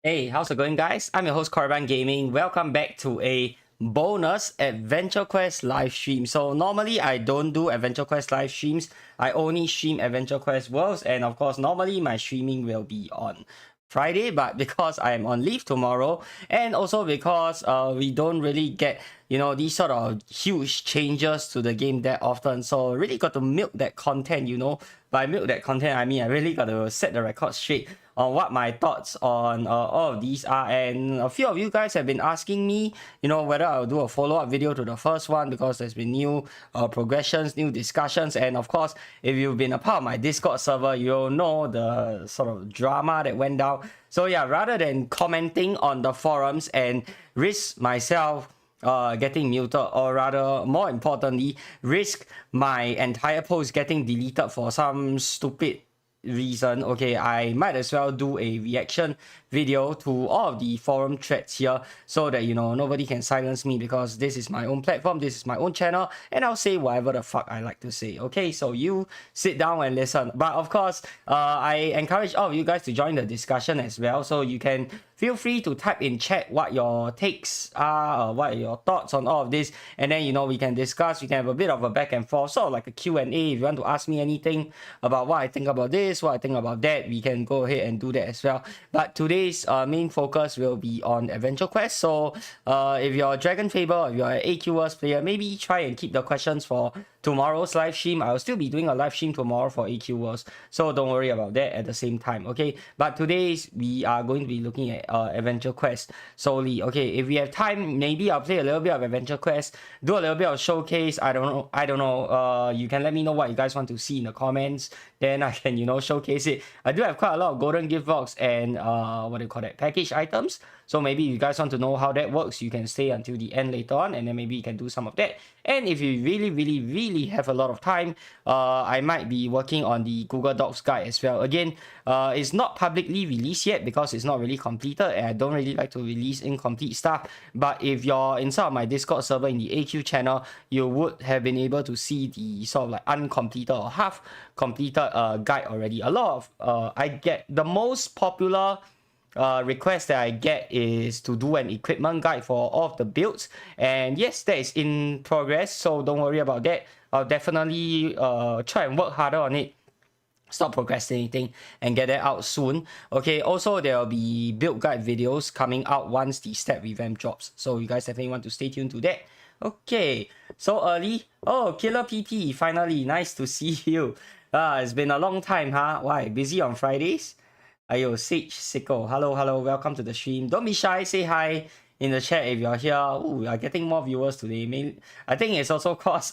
Hey, how's it going, guys? I'm your host, Korban Gaming. Welcome back to a bonus Adventure Quest live stream. So normally I don't do Adventure Quest live streams. I only stream Adventure Quest Worlds, and of course, normally my streaming will be on Friday, but because I am on leave tomorrow, and also because we don't really get these sort of huge changes to the game that often, so really got to milk that content. By milk that content, I mean I really got to set the record straight on what my thoughts on all of these are. And a few of you guys have been asking me whether I'll do a follow-up video to the first one, because there's been new progressions, new discussions, and of course, if you've been a part of my Discord server, you'll know the sort of drama that went down. So yeah, rather than commenting on the forums and risk myself getting muted, or rather more importantly, risk my entire post getting deleted for some stupid reason, okay, I might as well do a reaction video to all of the forum threads here, so that nobody can silence me, because this is my own platform, this is my own channel, and I'll say whatever the fuck I like to say. Okay, so you sit down and listen. But of course, I encourage all of you guys to join the discussion as well, so you can feel free to type in chat what your takes are, or what are your thoughts on all of this, and then we can discuss, we can have a bit of a back and forth, sort of like a Q&A. If you want to ask me anything about what I think about this, what I think about that, we can go ahead and do that as well. But today's main focus will be on Adventure Quest. So if you're a Dragon Faber, or if you're an AQW player, maybe try and keep the questions for tomorrow's live stream. I'll still be doing a live stream tomorrow for AQWs, so don't worry about that at the same time, okay? But today's we are going to be looking at Adventure Quest solely. Okay, if we have time, maybe I'll play a little bit of Adventure Quest, do a little bit of showcase. I don't know. You can let me know what you guys want to see in the comments, then I can showcase it. I do have quite a lot of golden gift box and what do you call that, package items. So maybe if you guys want to know how that works, you can stay until the end later on, and then maybe you can do some of that. And if you really have a lot of time, I might be working on the Google Docs guide as well. Again, it's not publicly released yet because it's not really completed, and I don't really like to release incomplete stuff. But if you're inside of my Discord server in the AQ channel, you would have been able to see the sort of like uncompleted or half completed guide already. A lot of I get the most popular request that I get is to do an equipment guide for all of the builds, and yes, that is in progress, so don't worry about that. I'll definitely try and work harder on it, stop procrastinating, and get that out soon. Okay, also there will be build guide videos coming out once the stat revamp drops, so you guys definitely want to stay tuned to that. Okay, so early. Oh, Killer PT, finally, nice to see you. It's been a long time, huh? Why, busy on Fridays? Ayo, Sage Sicko, hello, welcome to the stream. Don't be shy, say hi in the chat if you're here. Ooh, we are getting more viewers today. I think it's also cause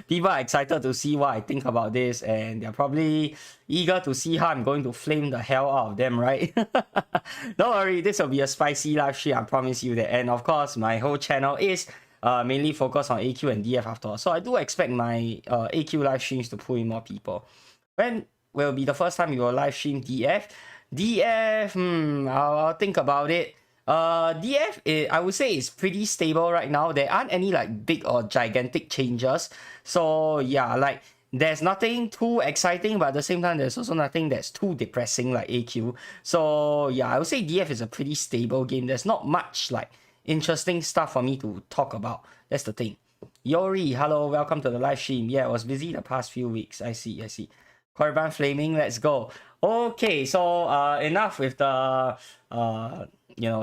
people are excited to see what I think about this, and they're probably eager to see how I'm going to flame the hell out of them, right? Don't worry, this will be a spicy live stream, I promise you that. And of course, my whole channel is mainly focused on AQ and DF after all. So I do expect my AQ live streams to pull in more people. When will be the first time you will live stream DF? I'll think about it. DF, I would say, is pretty stable right now. There aren't any like big or gigantic changes. So yeah, like there's nothing too exciting, but at the same time, there's also nothing that's too depressing like AQ. So yeah, I would say DF is a pretty stable game. There's not much like interesting stuff for me to talk about. That's the thing. Yori, hello, welcome to the live stream. Yeah, I was busy the past few weeks. I see. Korban flaming, let's go. Okay, so enough with the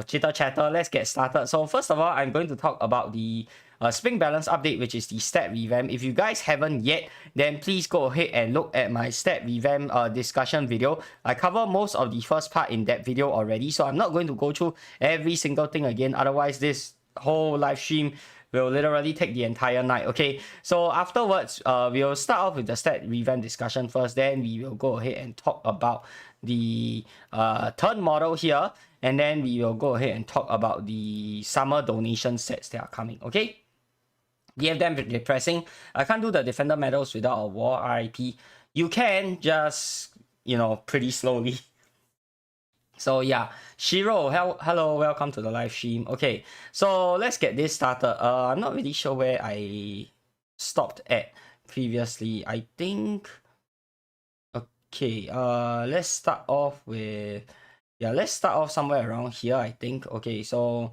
chitter chatter. Let's get started. So first of all, I'm going to talk about the spring balance update, which is the stat revamp. If you guys haven't yet, then please go ahead and look at my stat revamp discussion video. I cover most of the first part in that video already, so I'm not going to go through every single thing again. Otherwise, this whole live stream will literally take the entire night. Okay, so afterwards, we'll start off with the stat revamp discussion first. Then we will go ahead and talk about the turn model here, and then we will go ahead and talk about the summer donation sets that are coming. Okay, DF them depressing. I can't do the defender medals without a war RIP. You can, just pretty slowly. So yeah, Shiro, hello, welcome to the live stream. Okay, so let's get this started. I'm not really sure where I stopped at previously. I think, okay, let's start off with yeah, let's start off somewhere around here, I think. Okay, so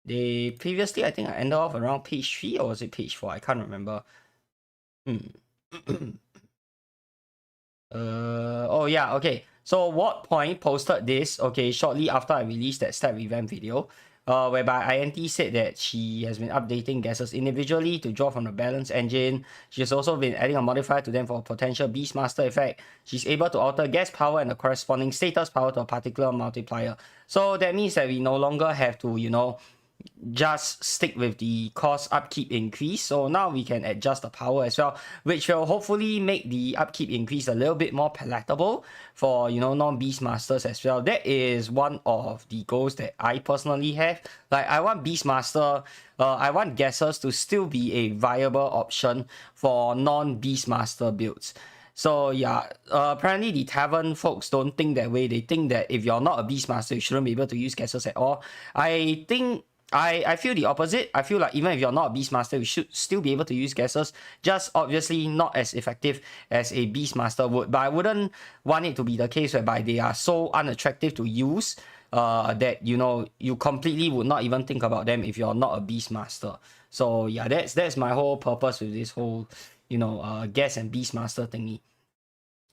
they previously, I think I ended off around page 3, or was it page 4? I can't remember. Oh yeah, okay. So What Point posted this, okay, shortly after I released that stat revamp video, whereby INT said that she has been updating guesses individually to draw from the balance engine. She has also been adding a modifier to them for a potential Beastmaster effect. She's able to alter guess power and the corresponding status power to a particular multiplier. So that means that we no longer have to, you know, just stick with the cost upkeep increase. So now we can adjust the power as well, which will hopefully make the upkeep increase a little bit more palatable for, you know, non-Beastmasters as well. That is one of the goals that I personally have. Like, I want Beastmaster, I want guessers to still be a viable option for non-Beastmaster builds. So yeah, apparently the Tavern folks don't think that way. They think that if you're not a Beastmaster, you shouldn't be able to use guessers at all. I think I feel the opposite. I feel like even if you're not a Beastmaster, you should still be able to use guesses. Just obviously not as effective as a Beastmaster would. But I wouldn't want it to be the case whereby they are so unattractive to use that, you know, you completely would not even think about them if you're not a Beastmaster. So yeah, that's my whole purpose with this whole, you know, guess and Beastmaster thingy.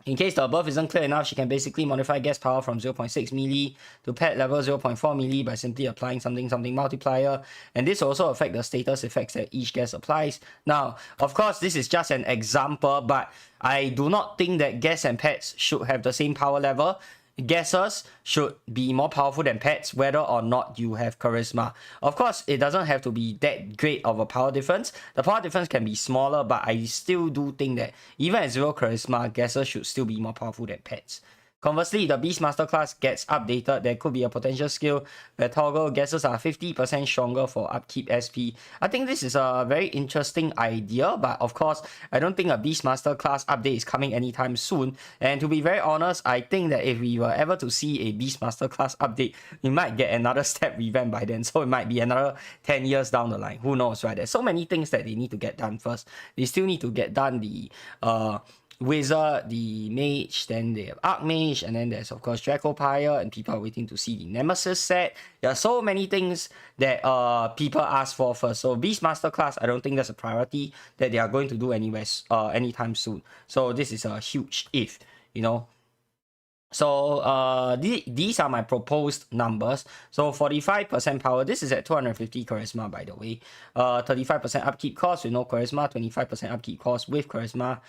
In case the above isn't clear enough, she can basically modify guess power from 0.6 melee to pet level 0.4 melee by simply applying something multiplier, and this will also affect the status effects that each guess applies. Now, of course, this is just an example, but I do not think that guess and pets should have the same power level. Guessers should be more powerful than pets, whether or not you have charisma. Of course, it doesn't have to be that great of a power difference. The power difference can be smaller, but I still do think that even at 0 charisma, guessers should still be more powerful than pets. Conversely, the Beastmaster class gets updated. There could be a potential skill where toggle guesses are 50% stronger for upkeep SP. I think this is a very interesting idea, but of course, I don't think a Beastmaster class update is coming anytime soon. And to be very honest, I think that if we were ever to see a Beastmaster class update, we might get another stat revamp by then. So it might be another 10 years down the line. Who knows, right? There's so many things that they need to get done first. They still need to get done the Wizard, the Mage, then they have Archmage, and then there's of course Dracopire, and people are waiting to see the Nemesis set. There are so many things that people ask for first. So Beastmaster class, I don't think that's a priority that they are going to do anywhere anytime soon. So this is a huge if, you know. So these are my proposed numbers. So 45% power, this is at 250 charisma, by the way. 35% upkeep cost with no charisma, 25% upkeep cost with charisma.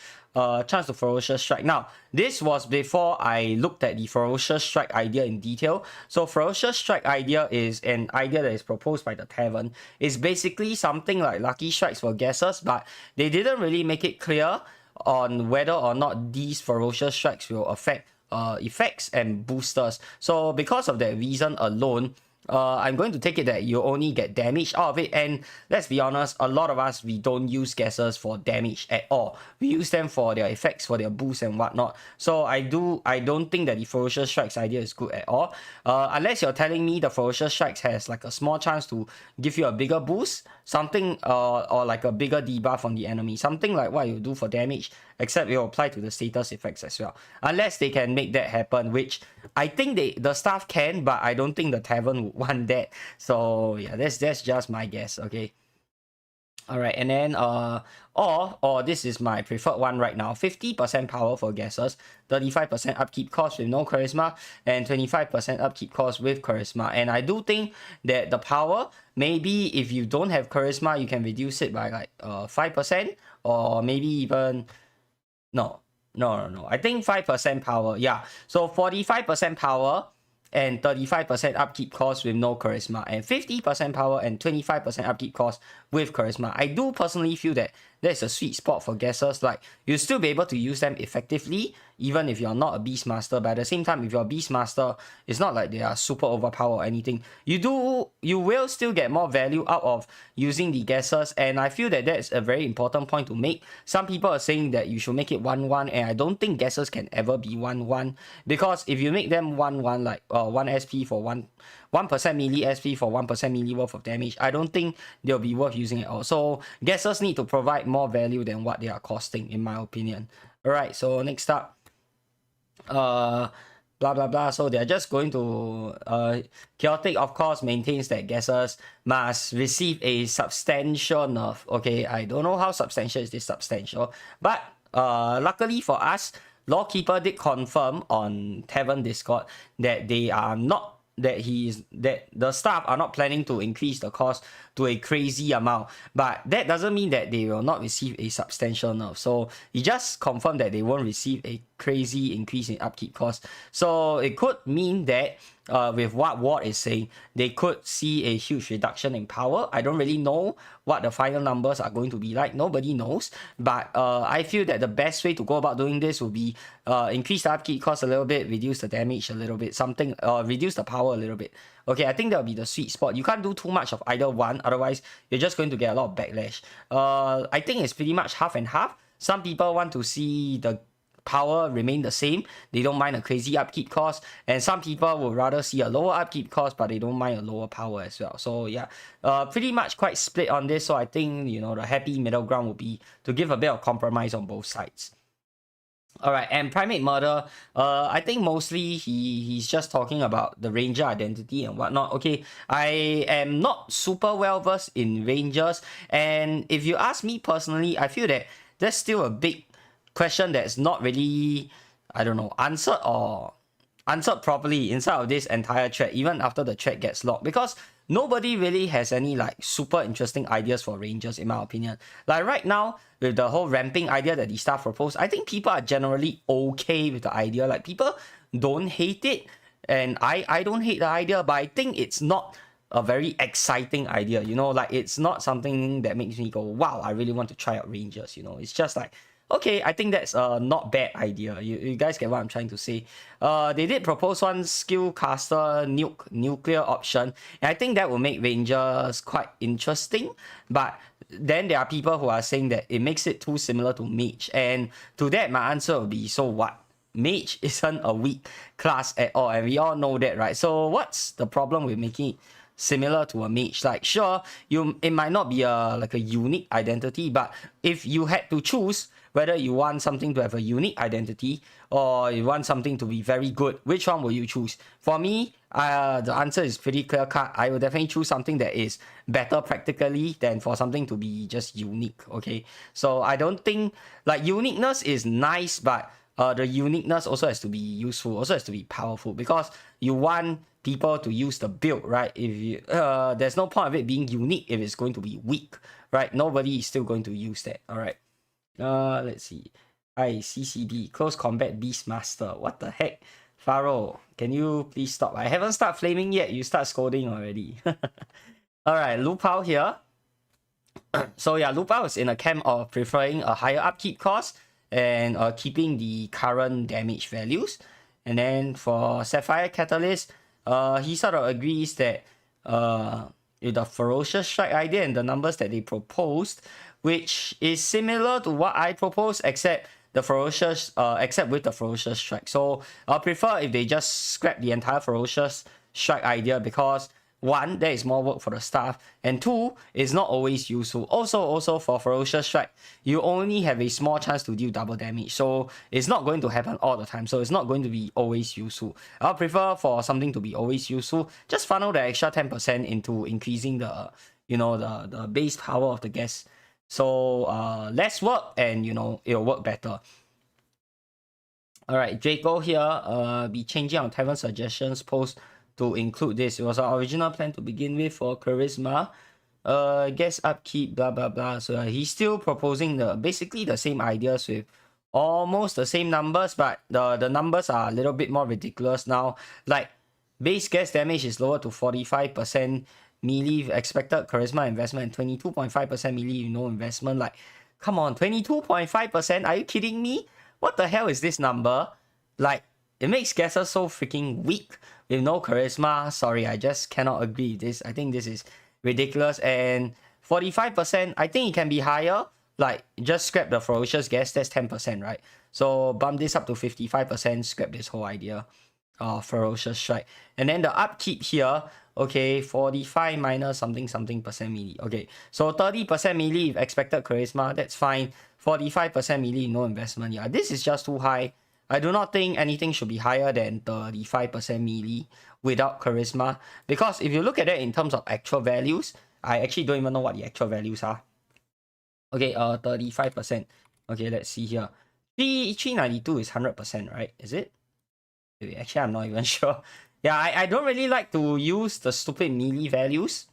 Chance to ferocious strike. Now, this was before I looked at the ferocious strike idea in detail. So ferocious strike idea is an idea that is proposed by the Tavern. It's basically something like lucky strikes for guessers, but they didn't really make it clear on whether or not these ferocious strikes will affect effects and boosters. So because of that reason alone, I'm going to take it that you only get damage out of it. And let's be honest, a lot of us, we don't use guessers for damage at all. We use them for their effects, for their boosts and whatnot. So I don't think that the ferocious strikes idea is good at all, unless you're telling me the ferocious strikes has like a small chance to give you a bigger boost, something or like a bigger debuff on the enemy, something like what you do for damage, except it will apply to the status effects as well. Unless they can make that happen, which I think the staff can, but I don't think the Tavern would want that. So yeah, that's just my guess. Okay. All right, and then or this is my preferred one right now. 50% power for guessers, 35% upkeep cost with no charisma, and 25% upkeep cost with charisma. And I do think that the power, maybe if you don't have charisma, you can reduce it by like 5%, or maybe even no. I think 5% power. Yeah. So 45% power and 35% upkeep cost with no charisma, and 50% power and 25% upkeep cost with charisma. I do personally feel that that's a sweet spot for guessers. Like, you'll still be able to use them effectively, even if you're not a Beastmaster. But at the same time, if you're a Beastmaster, it's not like they are super overpowered or anything. You will still get more value out of using the guessers, and I feel that that's a very important point to make. Some people are saying that you should make it 1-1, and I don't think guessers can ever be 1-1, because if you make them 1-1, like 1 SP for 1% melee SP for 1% melee worth of damage, I don't think they'll be worth using at all. So guessers need to provide more value than what they are costing, in my opinion. Alright, so next up, blah blah blah. So they're just going to chaotic, of course, maintains that guesses must receive a substantial nerf. Okay, I don't know how substantial is this substantial, but luckily for us, Lawkeeper did confirm on Tavern Discord that they are not that the staff are not planning to increase the cost to a crazy amount, but that doesn't mean that they will not receive a substantial nerf. So he just confirmed that they won't receive a crazy increase in upkeep cost. So it could mean that with what Ward is saying, they could see a huge reduction in power. I don't really know what the final numbers are going to be like. Nobody knows. But I feel that the best way to go about doing this would be increase the upkeep cost a little bit, reduce the damage a little bit, reduce the power a little bit. Okay, I think that'll be the sweet spot. You can't do too much of either one, otherwise you're just going to get a lot of backlash. I think it's pretty much half and half. Some people want to see the power remain the same. They don't mind a crazy upkeep cost, and some people would rather see a lower upkeep cost, but they don't mind a lower power as well. So yeah, pretty much quite split on this. So I think, you know, the happy middle ground would be to give a bit of compromise on both sides. All right, and Primate Murder, I think mostly he's just talking about the Ranger identity and whatnot. Okay, I am not super well versed in Rangers, and if you ask me personally, I feel that there's still a big question that's not really, I don't know, answered properly inside of this entire thread, even after the thread gets locked, because nobody really has any like super interesting ideas for Rangers, in my opinion. Like right now, with the whole ramping idea that the staff proposed, I think people are generally okay with the idea. Like, people don't hate it, and I don't hate the idea, but I think it's not a very exciting idea, you know, like it's not something that makes me go, wow, I really want to try out Rangers, you know. It's just like, okay, I think that's a not bad idea. You guys get what I'm trying to say. They did propose one skill caster nuclear option, and I think that will make Rangers quite interesting. But then there are people who are saying that it makes it too similar to Mage, and to that my answer will be, so what? Mage isn't a weak class at all, and we all know that, right? So what's the problem with making it similar to a mage? Like, sure, it might not be like a unique identity, but if you had to choose whether you want something to have a unique identity or you want something to be very good, which one will you choose? For me, the answer is pretty clear cut. I will definitely choose something that is better practically than for something to be just unique. Okay, so I don't think, like, uniqueness is nice, but the uniqueness also has to be useful, also has to be powerful, because you want people to use the build, right? If you there's no point of it being unique if it's going to be weak, right? Nobody is still going to use that. All right, let's see. CCB close combat Beastmaster. What the heck? Pharaoh, can you please stop? I haven't started flaming yet, you start scolding already. All right, Lupao here. So yeah, Lupao is in a camp of preferring a higher upkeep cost and keeping the current damage values. And then for Sapphire Catalyst, he sort of agrees that with the Ferocious Strike idea and the numbers that they proposed, which is similar to what I proposed, except with the Ferocious Strike. So I'll prefer if they just scrap the entire Ferocious Strike idea, because one, there is more work for the staff, and two, it's not always useful. Also for Ferocious Strike, you only have a small chance to deal double damage, so it's not going to happen all the time, so it's not going to be always useful. I'll prefer for something to be always useful. Just funnel the extra 10% into increasing the, you know, the base power of the guest. So less work, and, you know, it'll work better. All right, Draco here, be changing our Tavern suggestions post to include this. It was our original plan to begin with for charisma, guess upkeep, blah blah blah. So he's still proposing basically the same ideas with almost the same numbers, but the numbers are a little bit more ridiculous now. Like, base guess damage is lowered to 45% melee expected charisma investment, and 22.5% melee no investment. Like, come on, 22.5%? Are you kidding me? What the hell is this number? Like, it makes guesses so freaking weak with no charisma. Sorry, I just cannot agree with this. I think this is ridiculous. And 45%, I think it can be higher. Like, just scrap the Ferocious Guess, that's 10%, right? So bump this up to 55%, scrap this whole idea of Ferocious Strike. And then the upkeep here, okay, 45 minus something percent melee. Okay, so 30% melee with expected charisma, that's fine. 45% melee, no investment. Yeah, this is just too high. I do not think anything should be higher than 35% melee without charisma. Because if you look at it in terms of actual values, I actually don't even know what the actual values are. Okay, 35%. Okay, let's see here. 392 is 100%, right? Is it? Wait, actually, I'm not even sure. Yeah, I don't really like to use the stupid melee values.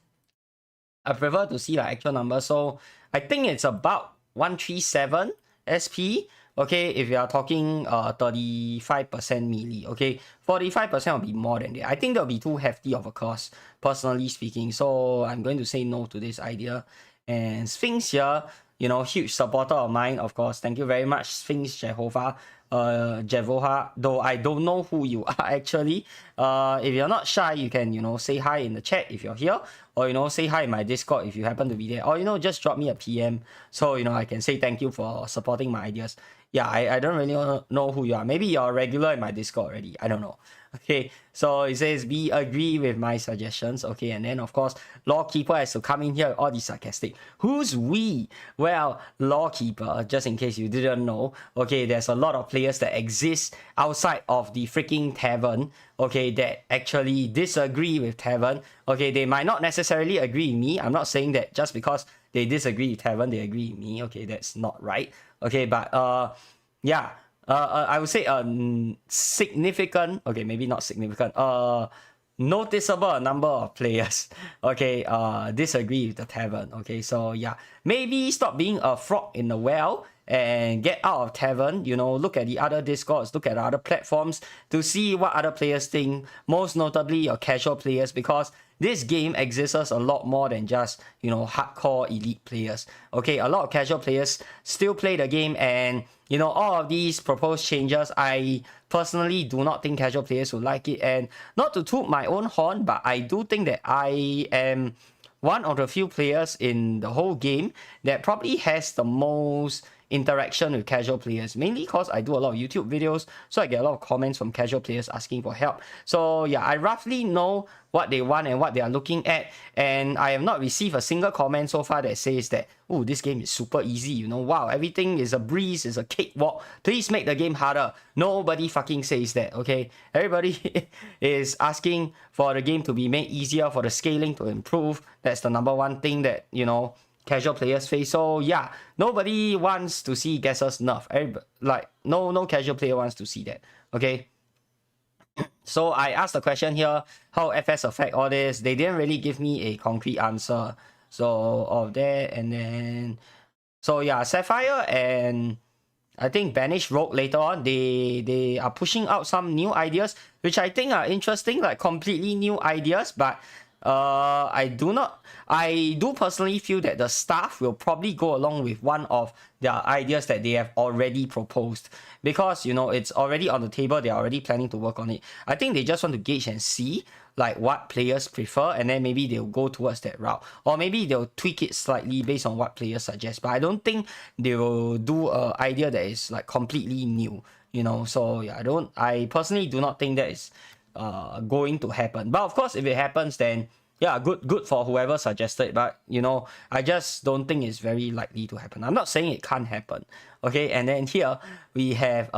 I prefer to see like actual numbers. So I think it's about 137 SP. Okay, if you are talking 35% melee, okay, 45% will be more than that. I think that'll be too hefty of a cost, personally speaking. So I'm going to say no to this idea. And Sphinx here, you know, huge supporter of mine, of course. Thank you very much, Sphinx Jehovah. Jevoha, though I don't know who you are actually. If you're not shy, you can, you know, say hi in the chat if you're here, or, you know, say hi in my Discord if you happen to be there, or, you know, just drop me a PM so, you know, I can say thank you for supporting my ideas. Yeah, I don't really know who you are. Maybe you're a regular in my Discord already. I don't know. Okay, so it says we agree with my suggestions. Okay, and then of course Lawkeeper has to come in here, all these sarcastic. Who's we? Well, Lawkeeper, just in case you didn't know, okay, there's a lot of players that exist outside of the freaking tavern, okay, that actually disagree with tavern. Okay, they might not necessarily agree with me. I'm not saying that just because they disagree with tavern, they agree with me. Okay, that's not right. Okay, but yeah. I would say a significant, okay, maybe not significant, noticeable number of players, okay, disagree with the tavern. Okay, so yeah, maybe stop being a frog in the well and get out of tavern, you know, look at the other Discords, look at other platforms to see what other players think, most notably your casual players, because this game exists a lot more than just, you know, hardcore elite players. Okay, a lot of casual players still play the game, and, you know, all of these proposed changes, I personally do not think casual players will like it. And not to toot my own horn, but I do think that I am one of the few players in the whole game that probably has the most interaction with casual players, mainly because I do a lot of YouTube videos, so I get a lot of comments from casual players asking for help. So yeah, I roughly know what they want and what they are looking at, and I have not received a single comment so far that says that, oh, this game is super easy, you know, wow, everything is a breeze, is a cakewalk, please make the game harder. Nobody fucking says that. Okay, everybody is asking for the game to be made easier, for the scaling to improve. That's the number one thing that, you know, casual players face. So yeah, nobody wants to see guesses nerf. Like no casual player wants to see that. Okay, so I asked the question here, how FS affect all this. They didn't really give me a concrete answer. So of that, and then so yeah, Sapphire and I think Banish Rogue later on, they are pushing out some new ideas, which I think are interesting, like completely new ideas. But I do personally feel that the staff will probably go along with one of their ideas that they have already proposed, because, you know, it's already on the table, they're already planning to work on it. I think they just want to gauge and see like what players prefer, and then maybe they'll go towards that route, or maybe they'll tweak it slightly based on what players suggest. But I don't think they will do an idea that is like completely new, you know. So yeah, I personally do not think that is going to happen. But of course, if it happens, then yeah, good for whoever suggested it. But, you know, I just don't think it's very likely to happen. I'm not saying it can't happen. Okay, and then here we have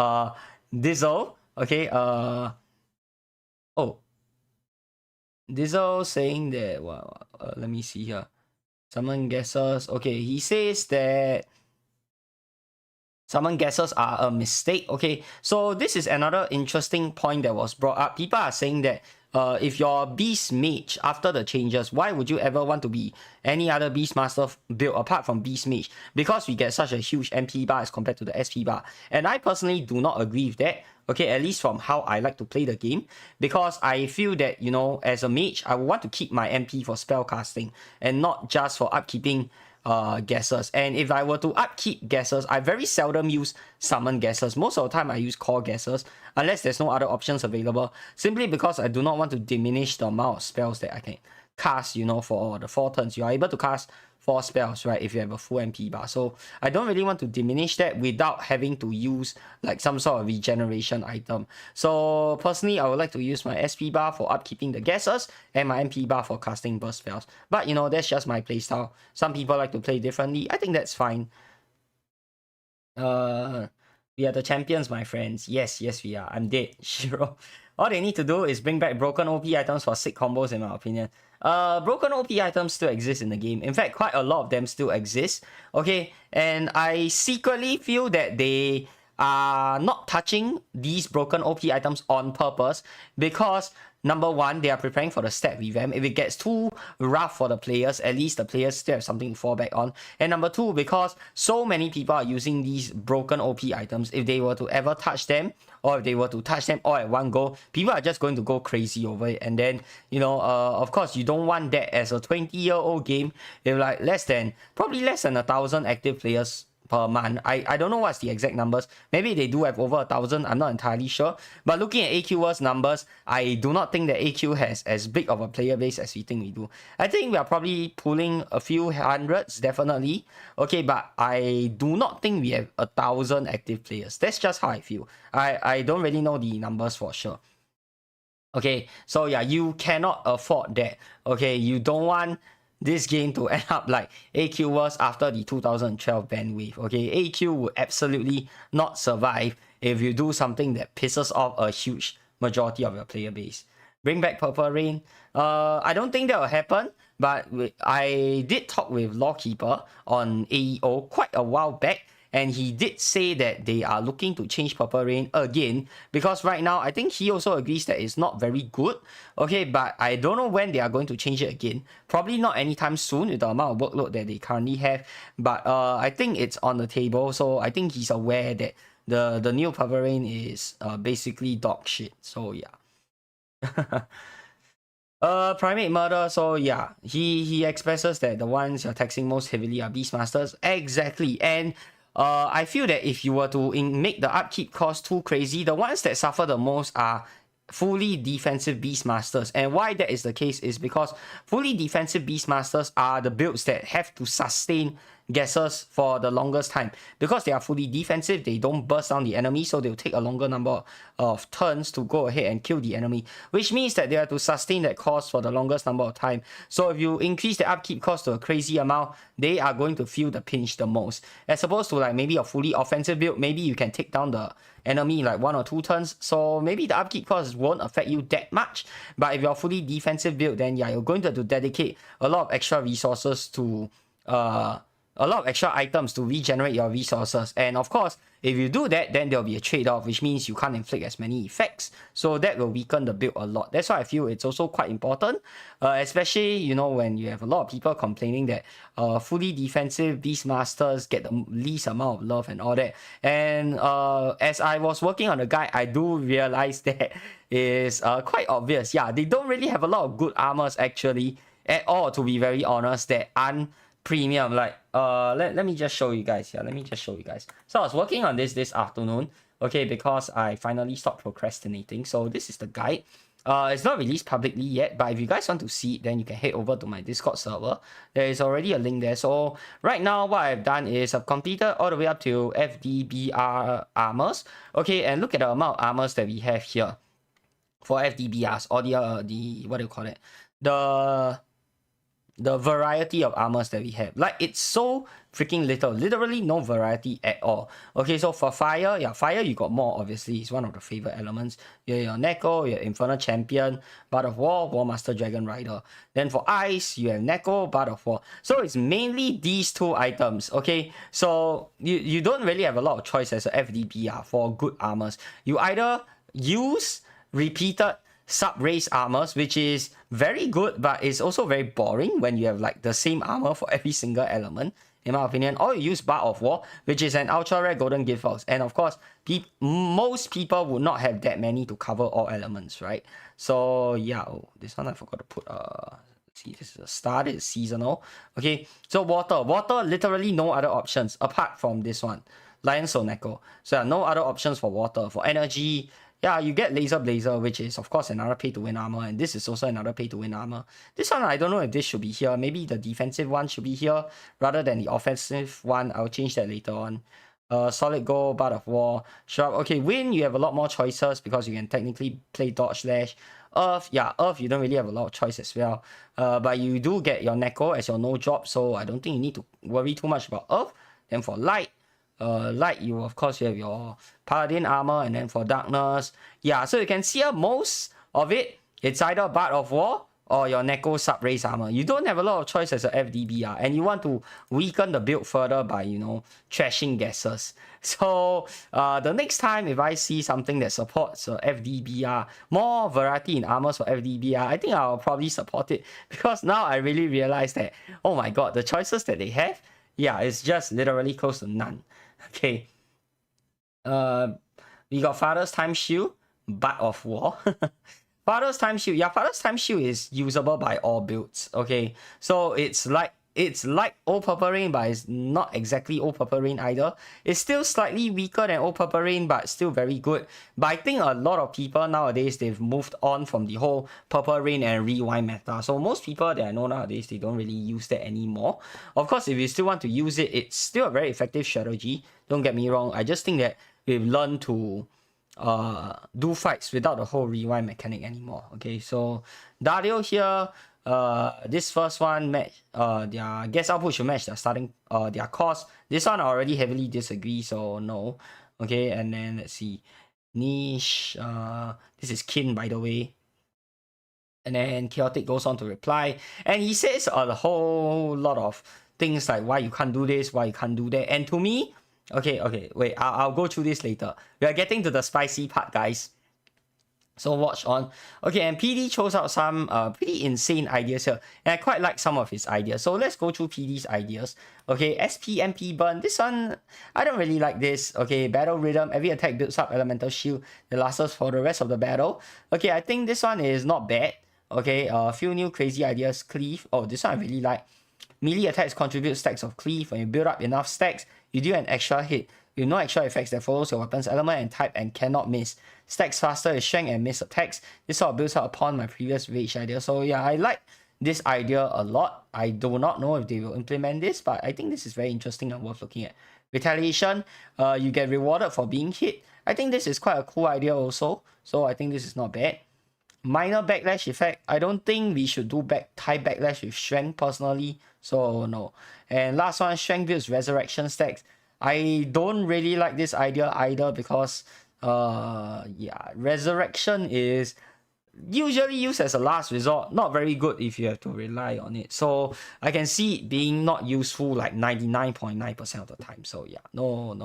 Dizzle. Okay, Dizzle saying that, well, let me see here. Someone guesses. Okay, he says that someone guesses are a mistake. Okay, so this is another interesting point that was brought up. People are saying that if you're Beast Mage after the changes, why would you ever want to be any other Beastmaster build apart from Beast Mage? Because we get such a huge MP bar as compared to the SP bar. And I personally do not agree with that. Okay, at least from how I like to play the game. Because I feel that, you know, as a mage, I would want to keep my MP for spell casting and not just for upkeeping guesses. And if I were to upkeep guesses, I very seldom use summon guesses. Most of the time I use core guesses, unless there's no other options available, simply because I do not want to diminish the amount of spells that I can cast, you know, for the 4 turns. You are able to cast 4 spells, right, if you have a full MP bar. So I don't really want to diminish that without having to use like some sort of regeneration item. So personally, I would like to use my SP bar for upkeeping the guesses and my MP bar for casting burst spells. But, you know, that's just my playstyle. Some people like to play differently. I think that's fine. We are the champions, my friends. Yes, yes, we are. I'm dead. Shiro. All they need to do is bring back broken OP items for sick combos, in my opinion. Broken OP items still exist in the game. In fact, quite a lot of them still exist. Okay, and I secretly feel that they are not touching these broken OP items on purpose because number one, they are preparing for the stat revamp. If it gets too rough for the players, at least the players still have something to fall back on. And number two, because so many people are using these broken OP items, if they were to ever touch them, or if they were to touch them all at one go, people are just going to go crazy over it. And then, you know, of course, you don't want that as a 20-year-old game with like probably less than 1,000 active players per month. I don't know what's the exact numbers. Maybe they do have over 1,000. I'm not entirely sure. But looking at AQ's numbers, I do not think that AQ has as big of a player base as we think we do. I think we are probably pulling a few hundreds, definitely. Okay, but I do not think we have 1,000 active players. That's just how I feel. I don't really know the numbers for sure. Okay, so yeah, you cannot afford that. Okay, you don't want this game to end up like AQ was after the 2012 ban wave. Okay, AQ would absolutely not survive if you do something that pisses off a huge majority of your player base. Bring back Purple Rain. I don't think that will happen, but I did talk with Lawkeeper on AEO quite a while back, and he did say that they are looking to change Purple Rain again because right now I think he also agrees that it's not very good. Okay, but I don't know when they are going to change it again. Probably not anytime soon with the amount of workload that they currently have. But I think it's on the table, so I think he's aware that the new Purple Rain is basically dog shit. So yeah. Primate murder, so yeah, he expresses that the ones you're taxing most heavily are Beastmasters. Exactly. And I feel that if you were to make the upkeep cost too crazy, the ones that suffer the most are fully defensive Beastmasters. And why that is the case is because fully defensive Beastmasters are the builds that have to sustain guesses for the longest time. Because they are fully defensive, they don't burst down the enemy, so they'll take a longer number of turns to go ahead and kill the enemy, which means that they have to sustain that cost for the longest number of time. So if you increase the upkeep cost to a crazy amount, they are going to feel the pinch the most. As opposed to like maybe a fully offensive build, maybe you can take down the enemy like 1 or 2 turns, so maybe the upkeep cost won't affect you that much. But if you're fully defensive build, then yeah, you're going to have to dedicate a lot of extra resources to a lot of extra items to regenerate your resources. And of course, if you do that, then there'll be a trade-off, which means you can't inflict as many effects. So that will weaken the build a lot. That's why I feel it's also quite important, especially, you know, when you have a lot of people complaining that fully defensive Beastmasters get the least amount of love and all that. And as I was working on the guide, I do realize that is quite obvious. Yeah, they don't really have a lot of good armors actually at all, to be very honest, that aren't premium. Like let me just show you guys here. Let me just show you guys. So I was working on this afternoon, okay, because I finally stopped procrastinating. So this is the guide. It's not released publicly yet, but if you guys want to see it, then you can head over to my Discord server. There is already a link there. So right now what I've done is I've completed all the way up to FDBR armors, okay, and look at the amount of armors that we have here for FDBRs, or the what do you call it, the variety of armors that we have. Like, it's so freaking little, literally no variety at all. Okay, so for fire, yeah, fire you got more, obviously, it's one of the favorite elements. You have your Neko, your Infernal Champion, Bard of War, War Master, Dragon Rider. Then for ice, you have Neko, Bard of War. So it's mainly these 2 items, okay? So you don't really have a lot of choice as a FDBR for good armors. You either use repeated sub-race armors, which is very good, but it's also very boring when you have like the same armor for every single element, in my opinion. Or you use Bard of War, which is an ultra rare golden gift box, and of course most people would not have that many to cover all elements, right? So yeah, this one I forgot to put see, this is a star, this is seasonal. Okay, so water, literally no other options apart from this one, Lion Soul Neko. So no other options for water. For energy, yeah, you get Laser Blazer, which is of course another pay-to-win armor, and this is also another pay-to-win armor. This one, I don't know if this should be here. Maybe the defensive one should be here rather than the offensive one. I'll change that later on. Solid Gold, Bard of War, Sharp. Okay, Wind, you have a lot more choices because you can technically play Dodge Slash. Earth, yeah, Earth, you don't really have a lot of choice as well. But you do get your Neko as your no drop, so I don't think you need to worry too much about Earth. Then for Light, light, you of course you have your paladin armor, and then for darkness, yeah, so you can see most of it, it's either Bard of War or your Neko sub-race armor. You don't have a lot of choice as a FDBR, and you want to weaken the build further by, you know, trashing gases. So the next time if I see something that supports FDBR, more variety in armors for FDBR, I think I'll probably support it, because now I really realize that, oh my god, the choices that they have, yeah, it's just literally close to none. Okay. We got Father's Time Shield, Bard of War. Father's Time Shield. Yeah, Father's Time Shield is usable by all builds. Okay. So it's like Old Purple Rain, but it's not exactly Old Purple Rain either. It's still slightly weaker than Old Purple Rain, but still very good. But I think a lot of people nowadays, they've moved on from the whole Purple Rain and Rewind meta. So most people that I know nowadays, they don't really use that anymore. Of course, if you still want to use it, it's still a very effective strategy. Don't get me wrong. I just think that we've learned to do fights without the whole rewind mechanic anymore. Okay, so Dario here, this first one match, their guess output should match their starting their cost. This one I already heavily disagree, so no. Okay, and then let's see, niche, this is Kin, by the way. And then Chaotic goes on to reply, and he says a whole lot of things like why you can't do this, why you can't do that. And to me, okay, wait, I'll go through this later. We are getting to the spicy part, guys. So watch on. Okay, and PD chose out some pretty insane ideas here. And I quite like some of his ideas. So let's go through PD's ideas. Okay, SPMP burn. This one, I don't really like this. Okay, battle rhythm. Every attack builds up elemental shield that lasts for the rest of the battle. Okay, I think this one is not bad. Okay, a few new crazy ideas. Cleave. Oh, this one I really like. Melee attacks contribute stacks of cleave. When you build up enough stacks, you do an extra hit with no extra effects that follows your weapon's element and type and cannot miss. Stacks faster with strength and miss attacks. This sort of builds up upon my previous rage idea. So yeah, I like this idea a lot. I do not know if they will implement this, but I think this is very interesting and worth looking at. Retaliation, you get rewarded for being hit. I think this is quite a cool idea also. So I think this is not bad. Minor backlash effect. I don't think we should do high backlash with strength personally. So no. And last one, strength builds resurrection stacks. I don't really like this idea either, because yeah, resurrection is usually used as a last resort. Not very good if you have to rely on it. So I can see it being not useful like 99.9% of the time. So yeah, no.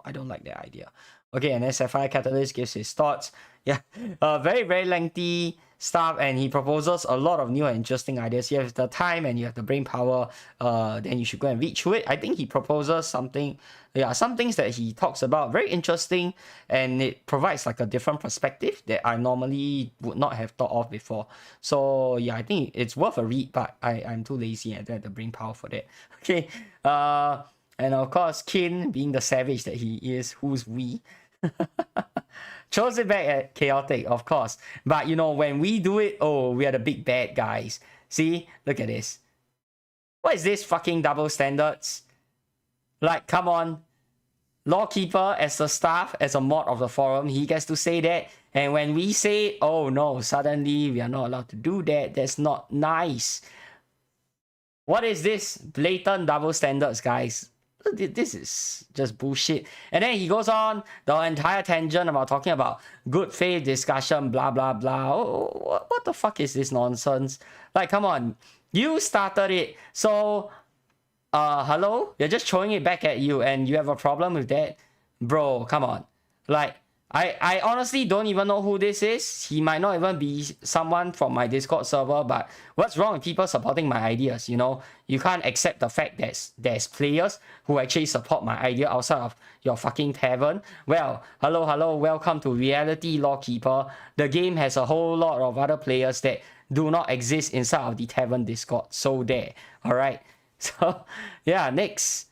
I don't like that idea. Okay, and SFI Catalyst gives his thoughts. Yeah, very, very lengthy stuff, and he proposes a lot of new and interesting ideas. You have the time and you have the brain power, then you should go and read through it. I think he proposes something, yeah, some things that he talks about, very interesting, and it provides like a different perspective that I normally would not have thought of before. So yeah, I think it's worth a read, but I'm too lazy and I don't have the brain power for that. Okay, and of course, Kin, being the savage that he is, who's we, throws it back at Chaotic, of course. But you know, when we do it, oh, we are the big bad guys. See, look at this. What is this fucking double standards? Like, come on. Lawkeeper, as a staff, as a mod of the forum, he gets to say that. And when we say, oh no, suddenly we are not allowed to do that, that's not nice. What is this? Blatant double standards, guys. This is just bullshit. And then he goes on the entire tangent about talking about good faith discussion, blah blah blah. Oh, what the fuck is this nonsense? Like, come on, you started it, so hello, you're just throwing it back at you, and you have a problem with that, bro? Come on. Like, I honestly don't even know who this is. He might not even be someone from my Discord server, but what's wrong with people supporting my ideas? You know, you can't accept the fact that there's players who actually support my idea outside of your fucking tavern. Well, hello, welcome to reality, Lawkeeper. The game has a whole lot of other players that do not exist inside of the tavern Discord. So there, alright? So, yeah, next.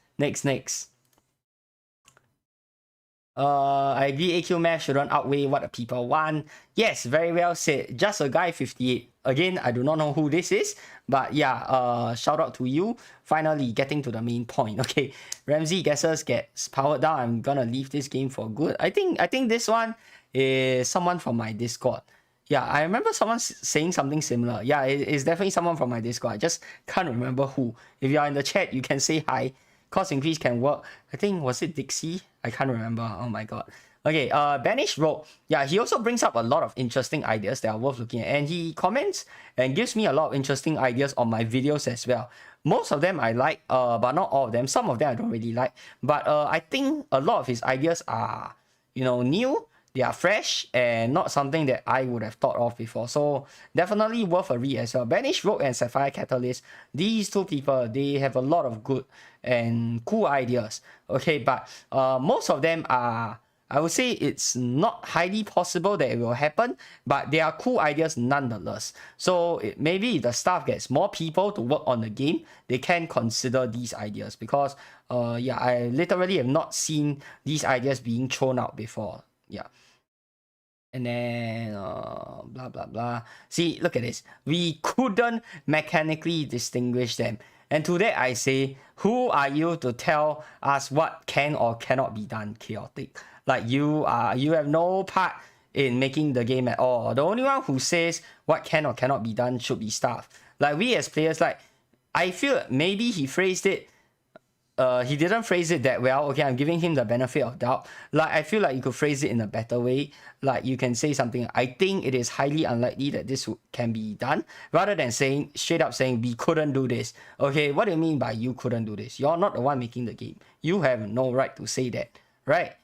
I agree, AQ math shouldn't outweigh what the people want. Yes, very well said. Just a guy 58. Again, I do not know who this is, but yeah, shout out to you. Finally getting to the main point. Okay, Ramsey guesses gets powered down. I'm gonna leave this game for good. I think this one is someone from my Discord. Yeah, I remember someone saying something similar. Yeah, it's definitely someone from my Discord. I just can't remember who. If you are in the chat, you can say hi. cost increase can work. I think, was it Dixie? I can't remember. Oh my god. Okay, Banish Rogue. Yeah, he also brings up a lot of interesting ideas that are worth looking at. And he comments and gives me a lot of interesting ideas on my videos as well. Most of them I like, but not all of them. Some of them I don't really like. But I think a lot of his ideas are, new. They are fresh and not something that I would have thought of before. So definitely worth a read as well. Banish Rogue and Sapphire Catalyst, these two people, they have a lot of good and cool ideas. Okay, but most of them are, I would say it's not highly possible that it will happen, but they are cool ideas nonetheless. So maybe if the staff gets more people to work on the game, they can consider these ideas because, yeah, I literally have not seen these ideas being thrown out before. Yeah. And then, blah, blah, blah. See, look at this. We couldn't mechanically distinguish them. And to that I say, who are you to tell us what can or cannot be done, Chaotic? Like, you have no part in making the game at all. The only one who says what can or cannot be done should be staff. Like, we as players, like, I feel maybe he phrased it, he didn't phrase it that well. Okay, I'm giving him the benefit of doubt. Like, I feel like you could phrase it in a better way. Like, you can say something, I think it is highly unlikely that this can be done, rather than saying, straight up saying, we couldn't do this. Okay, what do you mean by you couldn't do this? You're not the one making the game. You have no right to say that, right?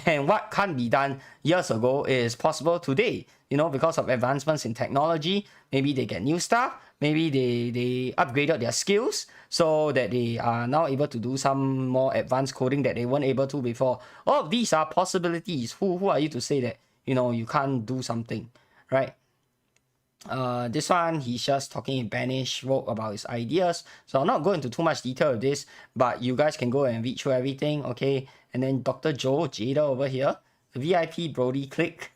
And what can't be done years ago is possible today, because of advancements in technology. Maybe they get new stuff, maybe they upgraded their skills so that they are now able to do some more advanced coding that they weren't able to before. All of these are possibilities. Who are you to say that, you can't do something, right? This one, he's just talking in Banish Rogue about his ideas. So I'll not go into too much detail of this, but you guys can go and read through everything, okay? And then Dr. Joe, Jada over here. VIP Brody click.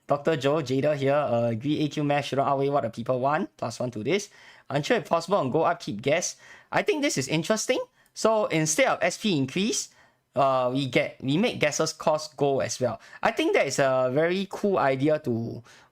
Dr. Joe, Jada here. Agree AQ match shouldn't outweigh what the people want. +1 to this. Unsure if possible on go upkeep guess. I think this is interesting. So instead of SP increase, we make guesses cost go as well. I think that is a very cool idea to,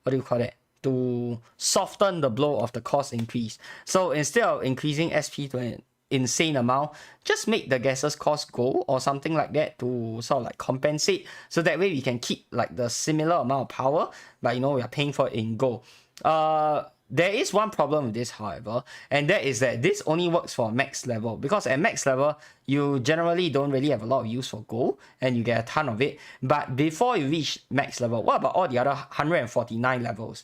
what do you call it? To soften the blow of the cost increase. So instead of increasing SP to an insane amount, just make the guesses cost go or something like that to sort of like compensate, so that way we can keep like the similar amount of power, but we are paying for it in gold. There is one problem with this, however, and that is that this only works for max level, because at max level you generally don't really have a lot of use for gold and you get a ton of it. But before you reach max level, what about all the other 149 levels?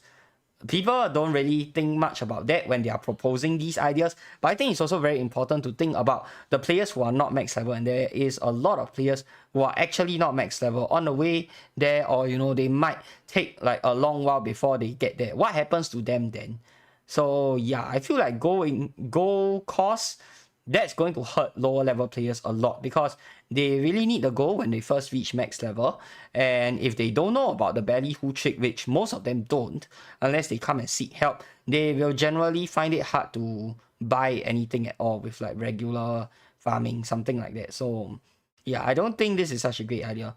People don't really think much about that when they are proposing these ideas, but I think it's also very important to think about the players who are not max level, and there is a lot of players who are actually not max level on the way there, or they might take like a long while before they get there. What happens to them then? So yeah, I feel like gold cost, that's going to hurt lower level players a lot, because they really need the gold when they first reach max level. And if they don't know about the ballyhoo trick, which most of them don't, unless they come and seek help, they will generally find it hard to buy anything at all with like regular farming, something like that. So yeah, I don't think this is such a great idea.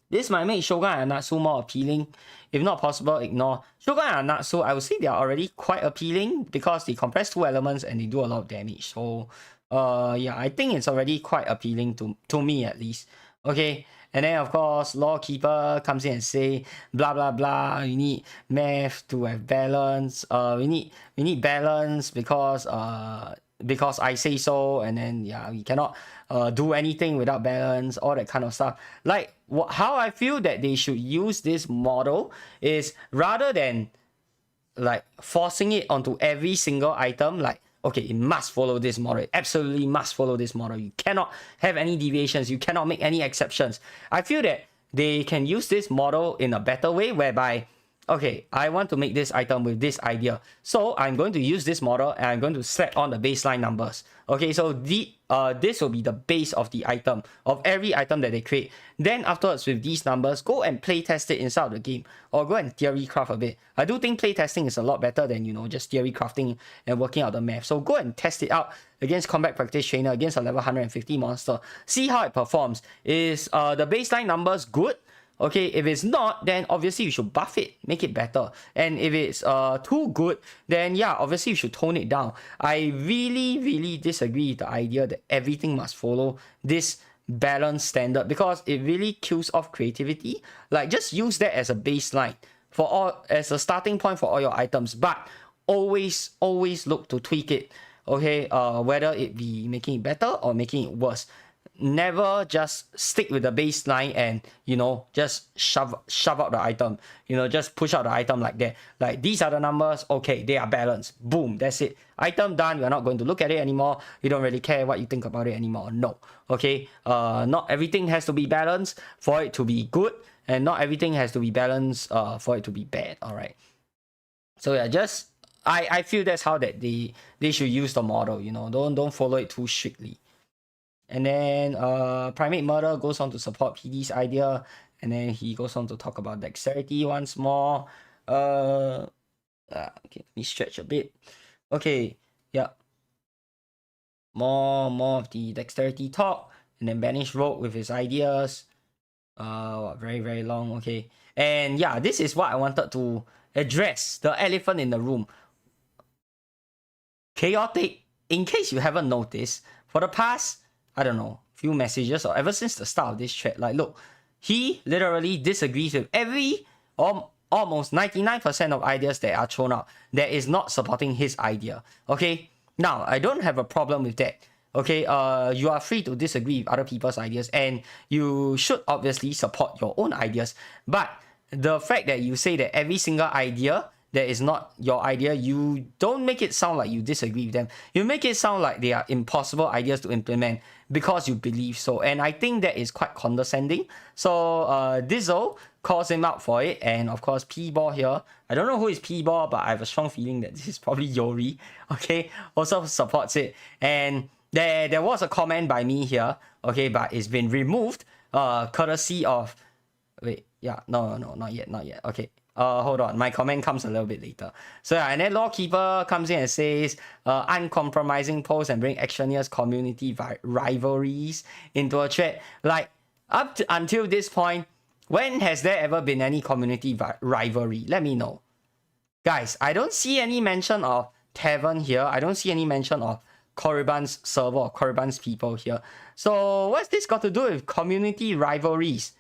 This might make Shogun and Natsu more appealing. If not possible, ignore. Shogun and Natsu, I would say they are already quite appealing because they compress 2 elements and they do a lot of damage. So, yeah, I think it's already quite appealing to me at least. Okay, and then of course, Lawkeeper comes in and say, blah blah blah. We need math to have balance. We need balance because I say so, and then yeah, we cannot do anything without balance, all that kind of stuff. Like, how I feel that they should use this model is, rather than like forcing it onto every single item, like, okay, it must follow this model, it absolutely must follow this model, you cannot have any deviations, you cannot make any exceptions. I feel that they can use this model in a better way, whereby, okay, I want to make this item with this idea, so I'm going to use this model and I'm going to select on the baseline numbers. Okay, so this will be the base of the item, of every item that they create. Then afterwards, with these numbers, go and play test it inside of the game, or go and theory craft a bit. I do think play testing is a lot better than, just theory crafting and working out the math. So go and test it out against Combat Practice Trainer, against a level 150 monster. See how it performs. Is the baseline numbers good? Okay, if it's not, then obviously you should buff it, make it better. And if it's too good, then yeah, obviously you should tone it down. I really disagree with the idea that everything must follow this balanced standard, because it really kills off creativity. Like, just use that as a baseline for all, as a starting point for all your items, but always look to tweak it. Okay, whether it be making it better or making it worse. Never just stick with the baseline and, you know, just shove out the item, you know, just push out the item like that. Like, these are the numbers, okay, they are balanced, boom, that's it, item done. You're not going to look at it anymore. You don't really care what you think about it anymore. No. Okay, not everything has to be balanced for it to be good, and not everything has to be balanced for it to be bad. All right, so yeah, just I feel that's how that they should use the model, you know. Don't follow it too strictly. And then Primate Murder goes on to support PD's idea, and then he goes on to talk about dexterity once more. Okay, let me stretch a bit. Okay, yeah. More of the dexterity talk, and then Banish Rogue with his ideas. Very long. Okay, and yeah, this is what I wanted to address, the elephant in the room. Chaotic, in case you haven't noticed, for the past, I don't know, few messages or ever since the start of this thread, like, look, he literally disagrees with every, almost 99% of ideas that are thrown out that is not supporting his idea. Okay, now I don't have a problem with that. Okay, you are free to disagree with other people's ideas, and you should obviously support your own ideas. But the fact that you say that every single idea that is not your idea, you don't make it sound like you disagree with them. You make it sound like they are impossible ideas to implement because you believe so. And I think that is quite condescending. So Dizzle calls him out for it. And of course, P-Ball here, I don't know who is P-Ball, but I have a strong feeling that this is probably Yori. Okay, also supports it. And there was a comment by me here. Okay, but it's been removed courtesy of... Wait, yeah, no, not yet. Okay. Hold on, my comment comes a little bit later. So yeah, and then Lawkeeper comes in and says, uncompromising posts and bring extraneous community rivalries into a thread. Like, until this point, when has there ever been any community rivalry? Let me know. Guys, I don't see any mention of Tavern here. I don't see any mention of Korriban's server or Korriban's people here. So what's this got to do with community rivalries?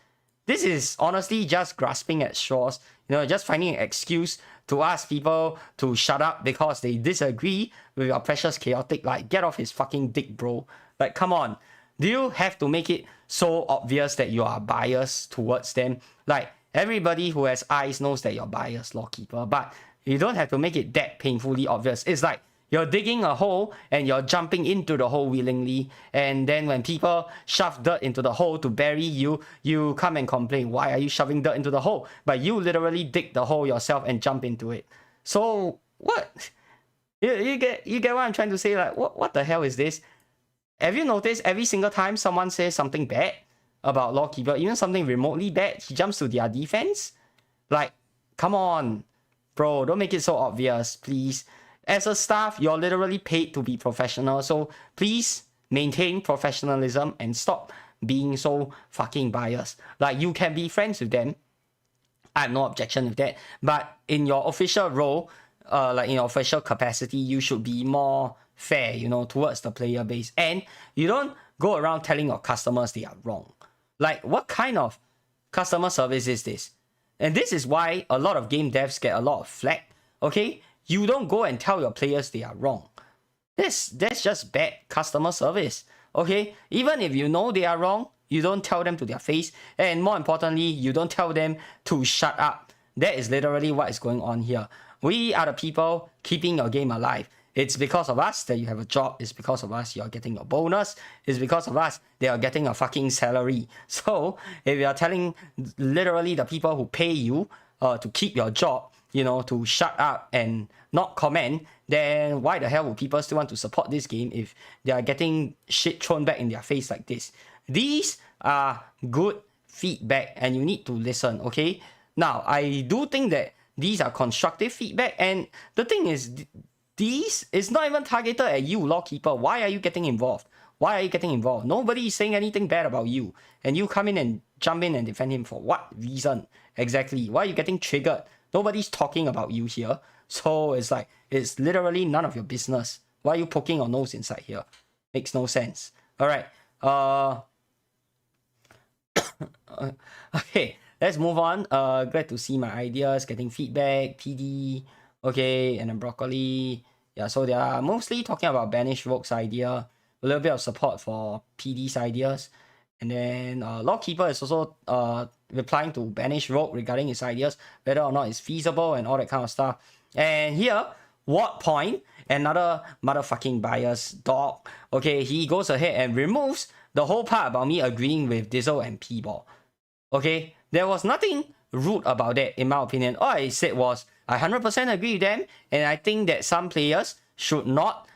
This is honestly just grasping at straws, you know, just finding an excuse to ask people to shut up because they disagree with your precious chaotic. Like, get off his fucking dick, bro. Like, come on. Do you have to make it so obvious that you are biased towards them? Like, everybody who has eyes knows that you're biased, Lawkeeper, but you don't have to make it that painfully obvious. It's like you're digging a hole and you're jumping into the hole willingly, and then when people shove dirt into the hole to bury you, you come and complain, why are you shoving dirt into the hole? But you literally dig the hole yourself and jump into it. So what? You get what I'm trying to say? Like, what the hell is this? Have you noticed every single time someone says something bad about Lawkeeper, even something remotely bad, he jumps to their defense? Like, come on, bro, don't make it so obvious, please. As a staff, you're literally paid to be professional, so please maintain professionalism and stop being so fucking biased. Like, you can be friends with them, I have no objection with that, but in your official role, like in your official capacity, you should be more fair, you know, towards the player base, and you don't go around telling your customers they are wrong. Like, what kind of customer service is this? And this is why a lot of game devs get a lot of flack. Okay, you don't go and tell your players they are wrong. That's just bad customer service. Okay, even if you know they are wrong, you don't tell them to their face, and more importantly, you don't tell them to shut up. That is literally what is going on here. We are the people keeping your game alive. It's because of us that you have a job. It's because of us you're getting your bonus. It's because of us they are getting a fucking salary. So if you are telling literally the people who pay you to keep your job, you know, to shut up and not comment, then why the hell would people still want to support this game if they are getting shit thrown back in their face like this? These are good feedback and you need to listen, okay? Now, I do think that these are constructive feedback, and the thing is, these is not even targeted at you, Lawkeeper. Why are you getting involved? Why are you getting involved? Nobody is saying anything bad about you. And you come in and jump in and defend him for what reason? Exactly. Why are you getting triggered? Nobody's talking about you here. So it's like, it's literally none of your business. Why are you poking your nose inside here? Makes no sense. All right. Okay, let's move on. Glad to see my ideas, getting feedback, PD, okay, and then broccoli. Yeah, so they are mostly talking about Banish Rogue's idea, a little bit of support for PD's ideas, and then Lawkeeper is also replying to Banish Rogue regarding his ideas, whether or not it's feasible and all that kind of stuff. And here, What Point, another motherfucking biased dog, okay, he goes ahead and removes the whole part about me agreeing with Dizzle and P-Ball. Okay, there was nothing rude about that, in my opinion. All I said was, I 100% agree with them, and I think that some players should not,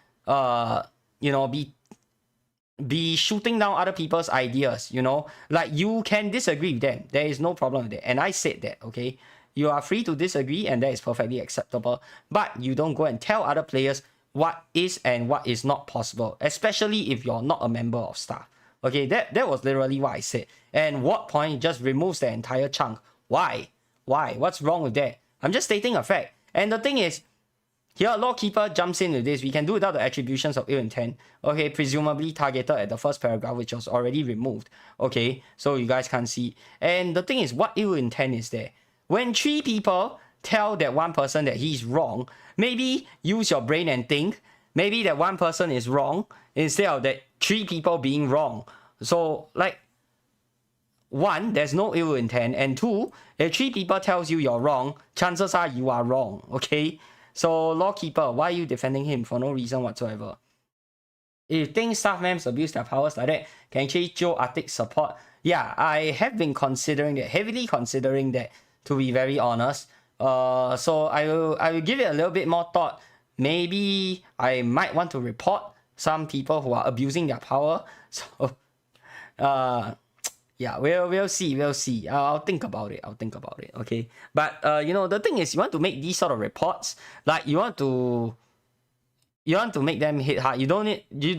you know, be shooting down other people's ideas, you know? Like, you can disagree with them. There is no problem with that. And I said that, okay? You are free to disagree, and that is perfectly acceptable. But you don't go and tell other players what is and what is not possible, especially if you're not a member of staff. Okay, that was literally what I said. And What Point just removes the entire chunk. Why? Why? What's wrong with that? I'm just stating a fact. And the thing is, here Lawkeeper jumps in with this. We can do without the attributions of ill intent. Okay, presumably targeted at the first paragraph, which was already removed. Okay, so you guys can't see. And the thing is, what ill intent is there? When 3 people tell that one person that he's wrong, maybe use your brain and think. Maybe that one person is wrong instead of that 3 people being wrong. So, like, 1, there's no ill intent, and 2, if 3 people tells you you're wrong, chances are you are wrong, okay? So, Lawkeeper, why are you defending him for no reason whatsoever? If you think staff members abuse their powers like that, can actually show Arctic support. Yeah, I have been considering that, heavily considering that, to be very honest. So I will give it a little bit more thought. Maybe I might want to report some people who are abusing their power. So, yeah, we'll see. I'll think about it. Okay. But you know, the thing is, you want to make these sort of reports, like you want to make them hit hard. You don't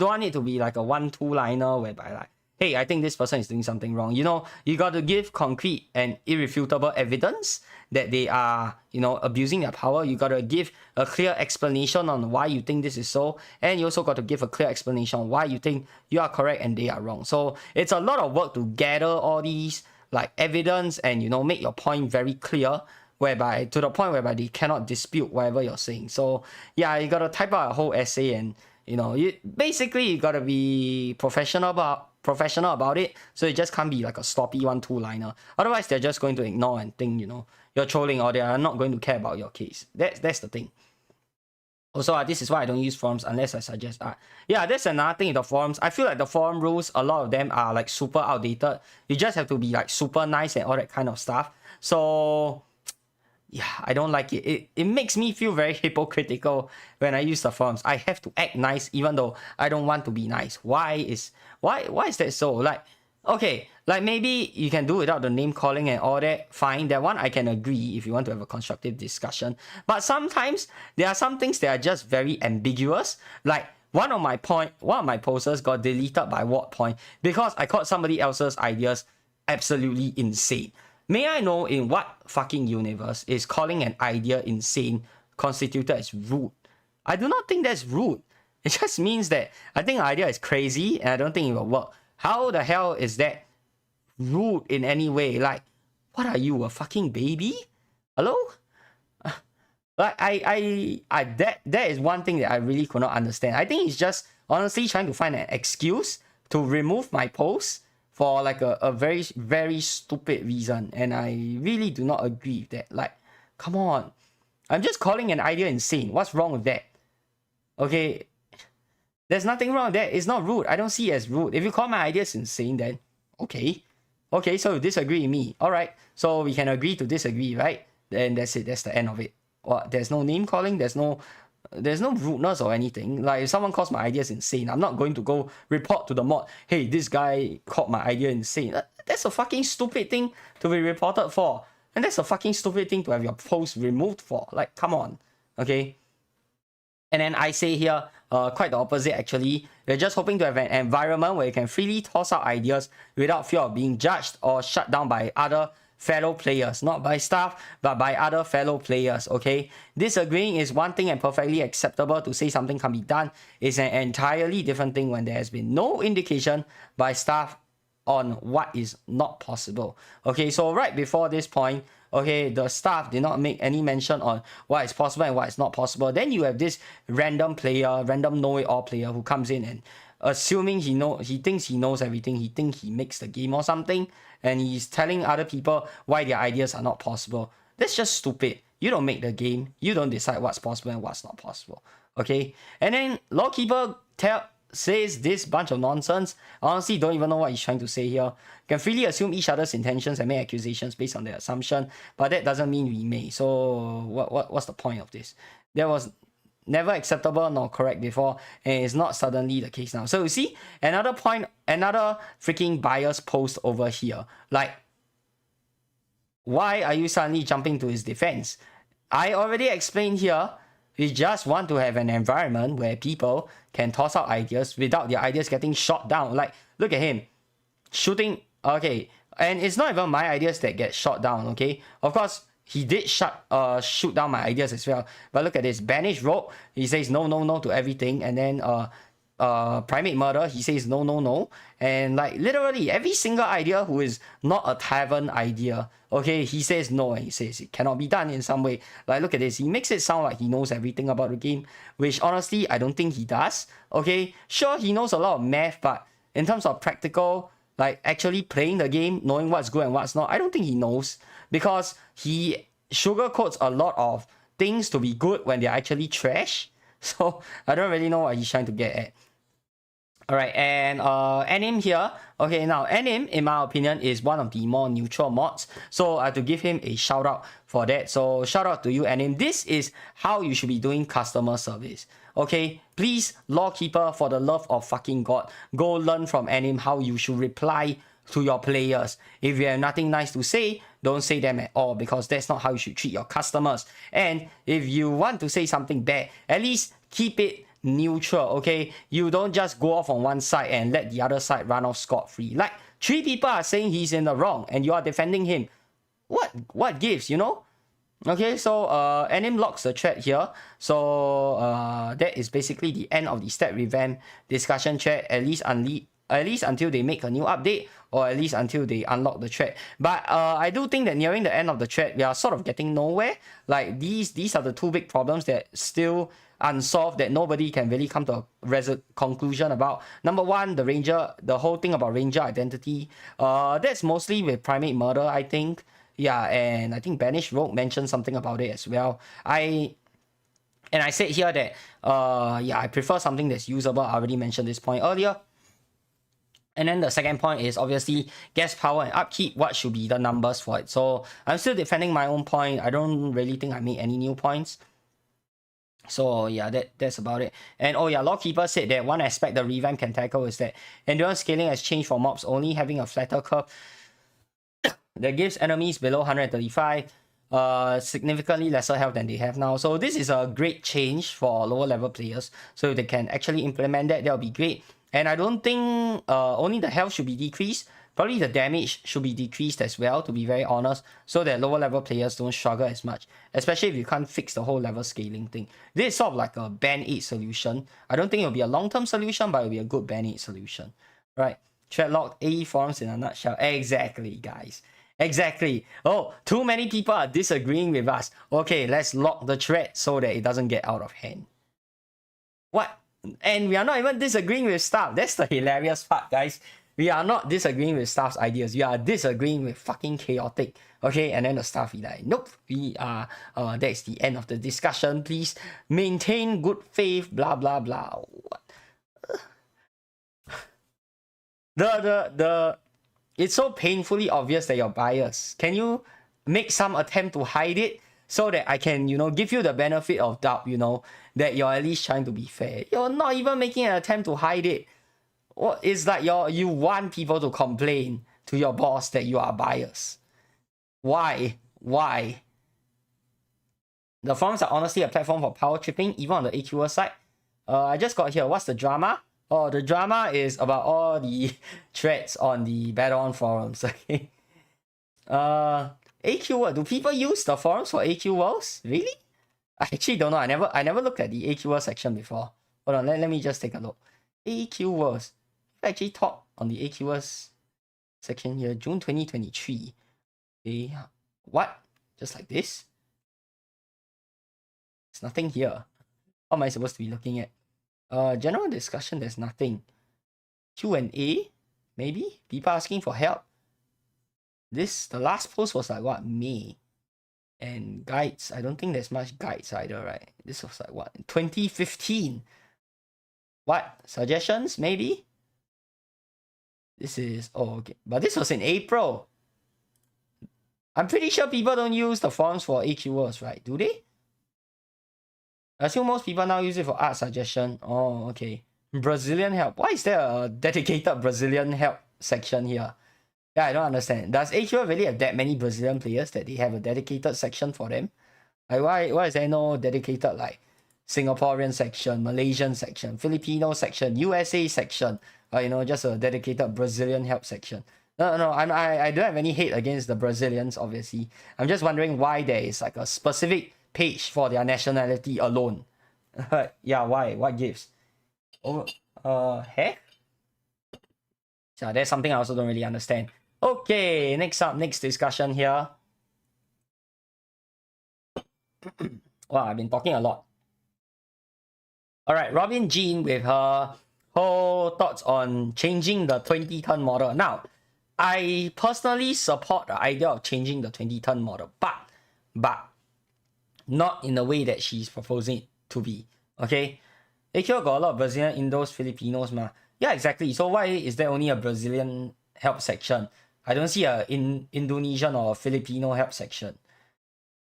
want it to be like a 1-2 liner whereby like, hey, I think this person is doing something wrong. You know, you got to give concrete and irrefutable evidence that they are, you know, abusing their power. You got to give a clear explanation on why you think this is so. And you also got to give a clear explanation on why you think you are correct and they are wrong. So it's a lot of work to gather all these like evidence and, you know, make your point very clear, whereby to the point whereby they cannot dispute whatever you're saying. So yeah, you got to type out a whole essay and, you know, you got to be professional about it, so it just can't be like a sloppy 1-2 liner. Otherwise, they're just going to ignore and think, you know, you're trolling, or they are not going to care about your case. That's the thing. Also, this is why I don't use forums unless I suggest. Yeah, that's another thing in the forums. I feel like the forum rules, a lot of them are like super outdated. You just have to be like super nice and all that kind of stuff. So yeah, I don't like it. It makes me feel very hypocritical when I use the forums. I have to act nice even though I don't want to be nice. Why is that so? Like, okay, like maybe you can do without the name calling and all that. Fine, that one I can agree if you want to have a constructive discussion. But sometimes there are some things that are just very ambiguous. Like one of my posters got deleted by What Point because I called somebody else's ideas absolutely insane. May I know in what fucking universe is calling an idea insane constituted as rude? I do not think that's rude. It just means that I think the idea is crazy and I don't think it will work. How the hell is that rude in any way? Like, what are you, a fucking baby? Hello? Like, that is one thing that I really could not understand. I think he's just honestly trying to find an excuse to remove my post for like a very, very stupid reason. And I really do not agree with that. Like, come on. I'm just calling an idea insane. What's wrong with that? Okay. There's nothing wrong with that. It's not rude. I don't see it as rude. If you call my ideas insane, then okay. Okay, so you disagree with me. Alright. So we can agree to disagree, right? Then that's it. That's the end of it. What? There's no name calling. There's no rudeness or anything. Like, if someone calls my ideas insane, I'm not going to go report to the mod, hey, this guy called my idea insane. That's a fucking stupid thing to be reported for. And that's a fucking stupid thing to have your post removed for. Like, come on. Okay? And then I say here, quite the opposite actually. We're just hoping to have an environment where you can freely toss out ideas without fear of being judged or shut down by other fellow players, not by staff, but by other fellow players, okay? Disagreeing is one thing and perfectly acceptable. To say something can be done is an entirely different thing when there has been no indication by staff on what is not possible. Okay, so right before this point, okay, the staff did not make any mention on what is possible and what is not possible. Then you have this random player, random know-it-all player who comes in and assuming he thinks he knows everything, he thinks he makes the game or something, and he's telling other people why their ideas are not possible. That's just stupid. You don't make the game. You don't decide what's possible and what's not possible. Okay? And then Lawkeeper says this bunch of nonsense. Honestly, don't even know what he's trying to say here. Can freely assume each other's intentions and make accusations based on their assumption, but that doesn't mean we may. So what's the point of this? That was never acceptable nor correct before, and it's not suddenly the case now. So you see, another point, another freaking bias post over here. Like, why are you suddenly jumping to his defense? I already explained here, we just want to have an environment where people can toss out ideas without their ideas getting shot down. Like, look at him shooting. Okay, and it's not even my ideas that get shot down. Okay, of course he did shoot down my ideas as well, but look at this. Banish Rogue, he says no to everything, and then Primate Murder, he says no, and like literally every single idea who is not a tavern idea, okay, he says no, and he says it cannot be done in some way. Like, look at this, he makes it sound like he knows everything about the game, which honestly I don't think he does. Okay, sure, he knows a lot of math, but in terms of practical, like actually playing the game, knowing what's good and what's not, I don't think he knows, because he sugarcoats a lot of things to be good when they're actually trash. So I don't really know what he's trying to get at. Alright, and Anim here. Okay, now Anim, in my opinion, is one of the more neutral mods. So I have to give him a shout out for that. So shout out to you, Anim. This is how you should be doing customer service. Okay, please, Lawkeeper, for the love of fucking God, go learn from Anim how you should reply to your players. If you have nothing nice to say, don't say them at all, because that's not how you should treat your customers. And if you want to say something bad, at least keep it neutral, okay? You don't just go off on one side and let the other side run off scot-free. Like, 3 people are saying he's in the wrong and you are defending him. What gives, you know? Okay, so Anim locks the thread here. So that is basically the end of the stat revamp discussion thread, at least until they make a new update, or at least until they unlock the thread. But I do think that nearing the end of the thread, we are sort of getting nowhere. Like, these are the 2 big problems that still unsolved, that nobody can really come to a conclusion about. Number 1, the whole thing about Ranger identity. That's mostly with Primate Murder, I think. Yeah, and I think Banish Rogue mentioned something about it as well. I said here that yeah, I prefer something that's usable. I already mentioned this point earlier. And then the second point is obviously gas power and upkeep. What should be the numbers for it? So I'm still defending my own point. I don't really think I made any new points. So yeah, that's about it. And oh yeah, Lawkeeper said that one aspect the revamp can tackle is that endurance scaling has changed for mobs only having a flatter curve that gives enemies below 135 significantly lesser health than they have now. So this is a great change for lower level players. So if they can actually implement that, that'll be great. And I don't think only the health should be decreased. Probably the damage should be decreased as well, to be very honest, so that lower level players don't struggle as much, especially if you can't fix the whole level scaling thing. This is sort of like a band-aid solution. I don't think it'll be a long-term solution, but it'll be a good band-aid solution. Right? Threadlock AE forums in a nutshell. Exactly, guys. Exactly. Oh, too many people are disagreeing with us. Okay, let's lock the thread so that it doesn't get out of hand. What? And we are not even disagreeing with staff. That's the hilarious part, guys. We are not disagreeing with staff's ideas. We are disagreeing with fucking chaotic. Okay, and then the staff be like, nope, we are, that's the end of the discussion. Please maintain good faith, blah, blah, blah. What? It's so painfully obvious that you're biased. Can you make some attempt to hide it so that I can, you know, give you the benefit of doubt, you know, that you're at least trying to be fair? You're not even making an attempt to hide it. What is that? You want people to complain to your boss that you are biased. Why? The forums are honestly a platform for power tripping, even on the AQW side. I just got here. What's the drama? Oh, the drama is about all the threads on the Battle On forums. Okay. AQ World. Do people use the forums for AQ Worlds? Really? I actually don't know. I never looked at the AQ World section before. Hold on, let me just take a look. AQ Worlds. I actually talked on the AQ Worlds section here, June 2023. Okay. What? Just like this? There's nothing here. What am I supposed to be looking at? General discussion, there's nothing. Q&A? Maybe? People asking for help? The last post was like what? May. And guides, I don't think there's much guides either, right? This was like what? 2015. What? Suggestions? Maybe? This is, oh, okay. But this was in April. I'm pretty sure people don't use the forums for AQ Worlds, right? Do they? I assume most people now use it for art suggestion. Oh, okay. Brazilian help. Why is there a dedicated Brazilian help section here? Yeah, I don't understand. Does AQ really have that many Brazilian players that they have a dedicated section for them? Like, why is there no dedicated like Singaporean section, Malaysian section, Filipino section, USA section, or just a dedicated Brazilian help section? No, I don't have any hate against the Brazilians, obviously. I'm just wondering why there is like a specific page for their nationality alone. Yeah, why? What gives? Oh, heck? So that's something I also don't really understand. Okay, next discussion here. Wow, I've been talking a lot. Alright, Robin Jean with her whole thoughts on changing the 20-turn model. Now, I personally support the idea of changing the 20-turn model, but not in the way that she's proposing it to be. Okay? AQ got a lot of Brazilian, Indos, Filipinos, ma. Yeah, exactly. So why is there only a Brazilian help section? I don't see a Indonesian or Filipino help section.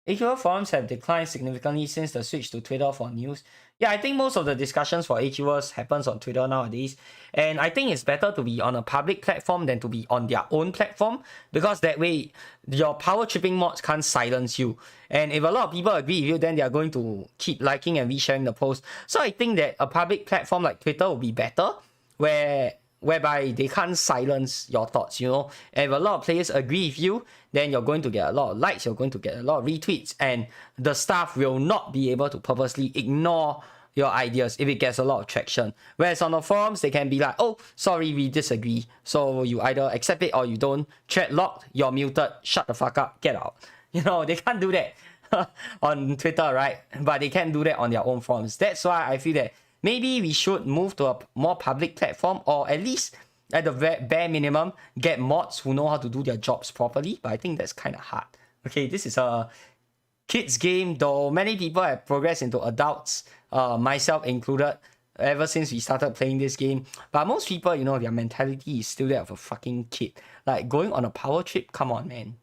AQL forums have declined significantly since the switch to Twitter for news. Yeah, I think most of the discussions for AQLs happens on Twitter nowadays. And I think it's better to be on a public platform than to be on their own platform, because that way your power tripping mods can't silence you. And if a lot of people agree with you, then they are going to keep liking and resharing the post. So I think that a public platform like Twitter will be better, whereby they can't silence your thoughts, And if a lot of players agree with you, then you're going to get a lot of likes, you're going to get a lot of retweets, and the staff will not be able to purposely ignore your ideas if it gets a lot of traction. Whereas on the forums, they can be like, oh, sorry, we disagree. So you either accept it or you don't. Chat locked, you're muted, shut the fuck up, get out. They can't do that on Twitter, right? But they can do that on their own forums. That's why I feel that maybe we should move to a more public platform, or at least at the bare minimum, get mods who know how to do their jobs properly. But I think that's kind of hard. Okay, this is a kids game, though many people have progressed into adults, myself included, ever since we started playing this game. But most people, their mentality is still that of a fucking kid. Like going on a power trip, come on, man.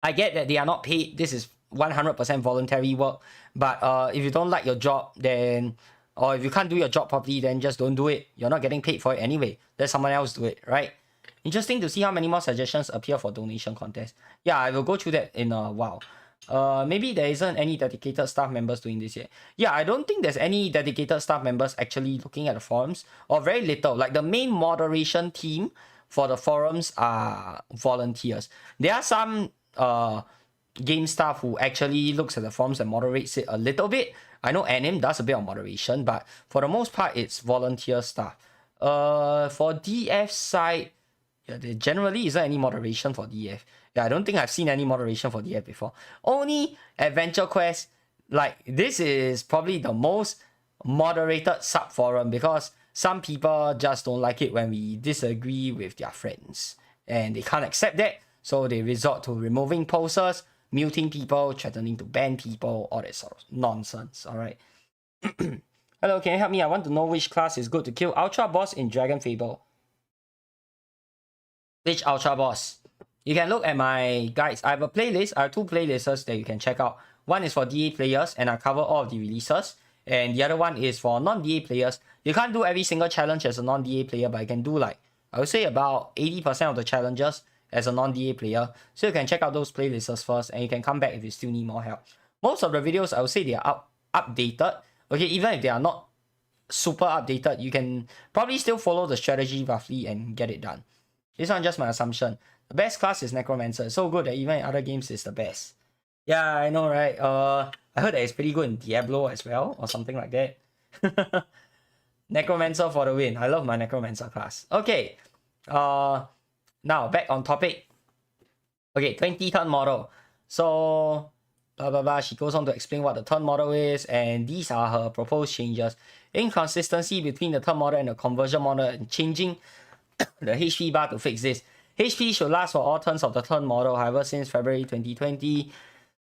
I get that they are not paid. This is 100% voluntary work. But if you don't like your job, then... or if you can't do your job properly, then just don't do it. You're not getting paid for it anyway. Let someone else do it, right? Interesting to see how many more suggestions appear for donation contest. Yeah, I will go through that in a while. Maybe there isn't any dedicated staff members doing this yet. Yeah, I don't think there's any dedicated staff members actually looking at the forums, or very little. Like the main moderation team for the forums are volunteers. There are some game staff who actually looks at the forums and moderates it a little bit. I know Anim does a bit of moderation, but for the most part, it's volunteer staff. For DF side, yeah, there generally isn't any moderation for DF. Yeah, I don't think I've seen any moderation for DF before. Only Adventure Quest, like this is probably the most moderated sub-forum, because some people just don't like it when we disagree with their friends. And they can't accept that, so they resort to removing posters, muting people, threatening to ban people, all that sort of nonsense, alright? Hello, can you help me? I want to know which class is good to kill Ultra Boss in Dragon Fable. Which Ultra Boss? You can look at my guides. I have a playlist. I have two playlists that you can check out. One is for DA players, and I cover all of the releases. And the other one is for non-DA players. You can't do every single challenge as a non-DA player, but you can do like, I would say about 80% of the challenges as a non-DA player. So you can check out those playlists first, and you can come back if you still need more help. Most of the videos, I would say they are updated. Okay, even if they are not super updated, you can probably still follow the strategy roughly and get it done. This one just my assumption. The best class is Necromancer. So good that even in other games it's the best. Yeah, I know, right? I heard that it's pretty good in Diablo as well, or something like that. Necromancer for the win. I love my Necromancer class. Okay. Now back on topic. Okay, 20 turn model. So blah blah blah. She goes on to explain what the turn model is, and these are her proposed changes. Inconsistency between the turn model and the conversion model, and changing the HP bar to fix this. HP should last for all turns of the turn model. However, since February 2020,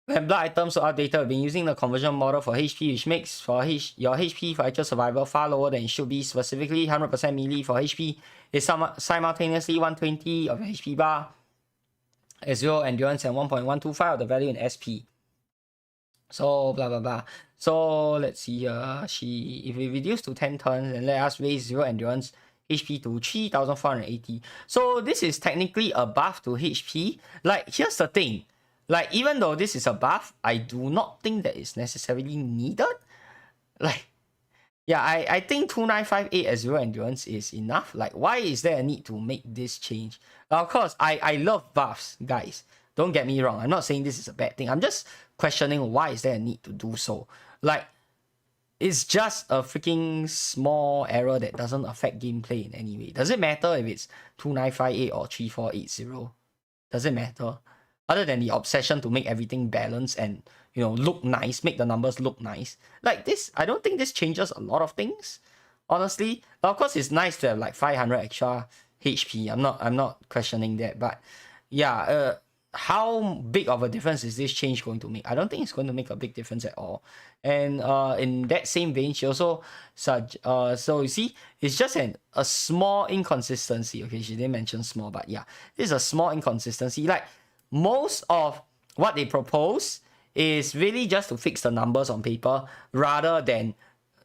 when blood items were outdated, we've been using the conversion model for HP, which makes for your HP for actual survival far lower than it should be. Specifically, 100% melee for HP is simultaneously 120 of your HP bar, 0 endurance, and 1.125 of the value in SP. So blah blah blah. So let's see here. If we reduce to 10 turns and let us raise 0 endurance HP to 3,480. So this is technically a buff to HP. Like, here's the thing. Like, even though this is a buff, I do not think that it's necessarily needed. Like, yeah, I think 2958 as 0 endurance is enough. Like, why is there a need to make this change? Of course, I love buffs, guys. Don't get me wrong. I'm not saying this is a bad thing. I'm just questioning why is there a need to do so. Like, it's just a freaking small error that doesn't affect gameplay in any way. Does it matter if it's 2958 or 3480? Does it matter? Other than the obsession to make everything balanced and, you know, look nice, make the numbers look nice. Like this, I don't think this changes a lot of things, honestly. Of course, it's nice to have like 500 extra HP. I'm not questioning that, but yeah, how big of a difference is this change going to make? I don't think it's going to make a big difference at all. And in that same vein, she also so you see, it's just a small inconsistency. Okay, she didn't mention small, but yeah, this is a small inconsistency. Like, most of what they propose is really just to fix the numbers on paper rather than,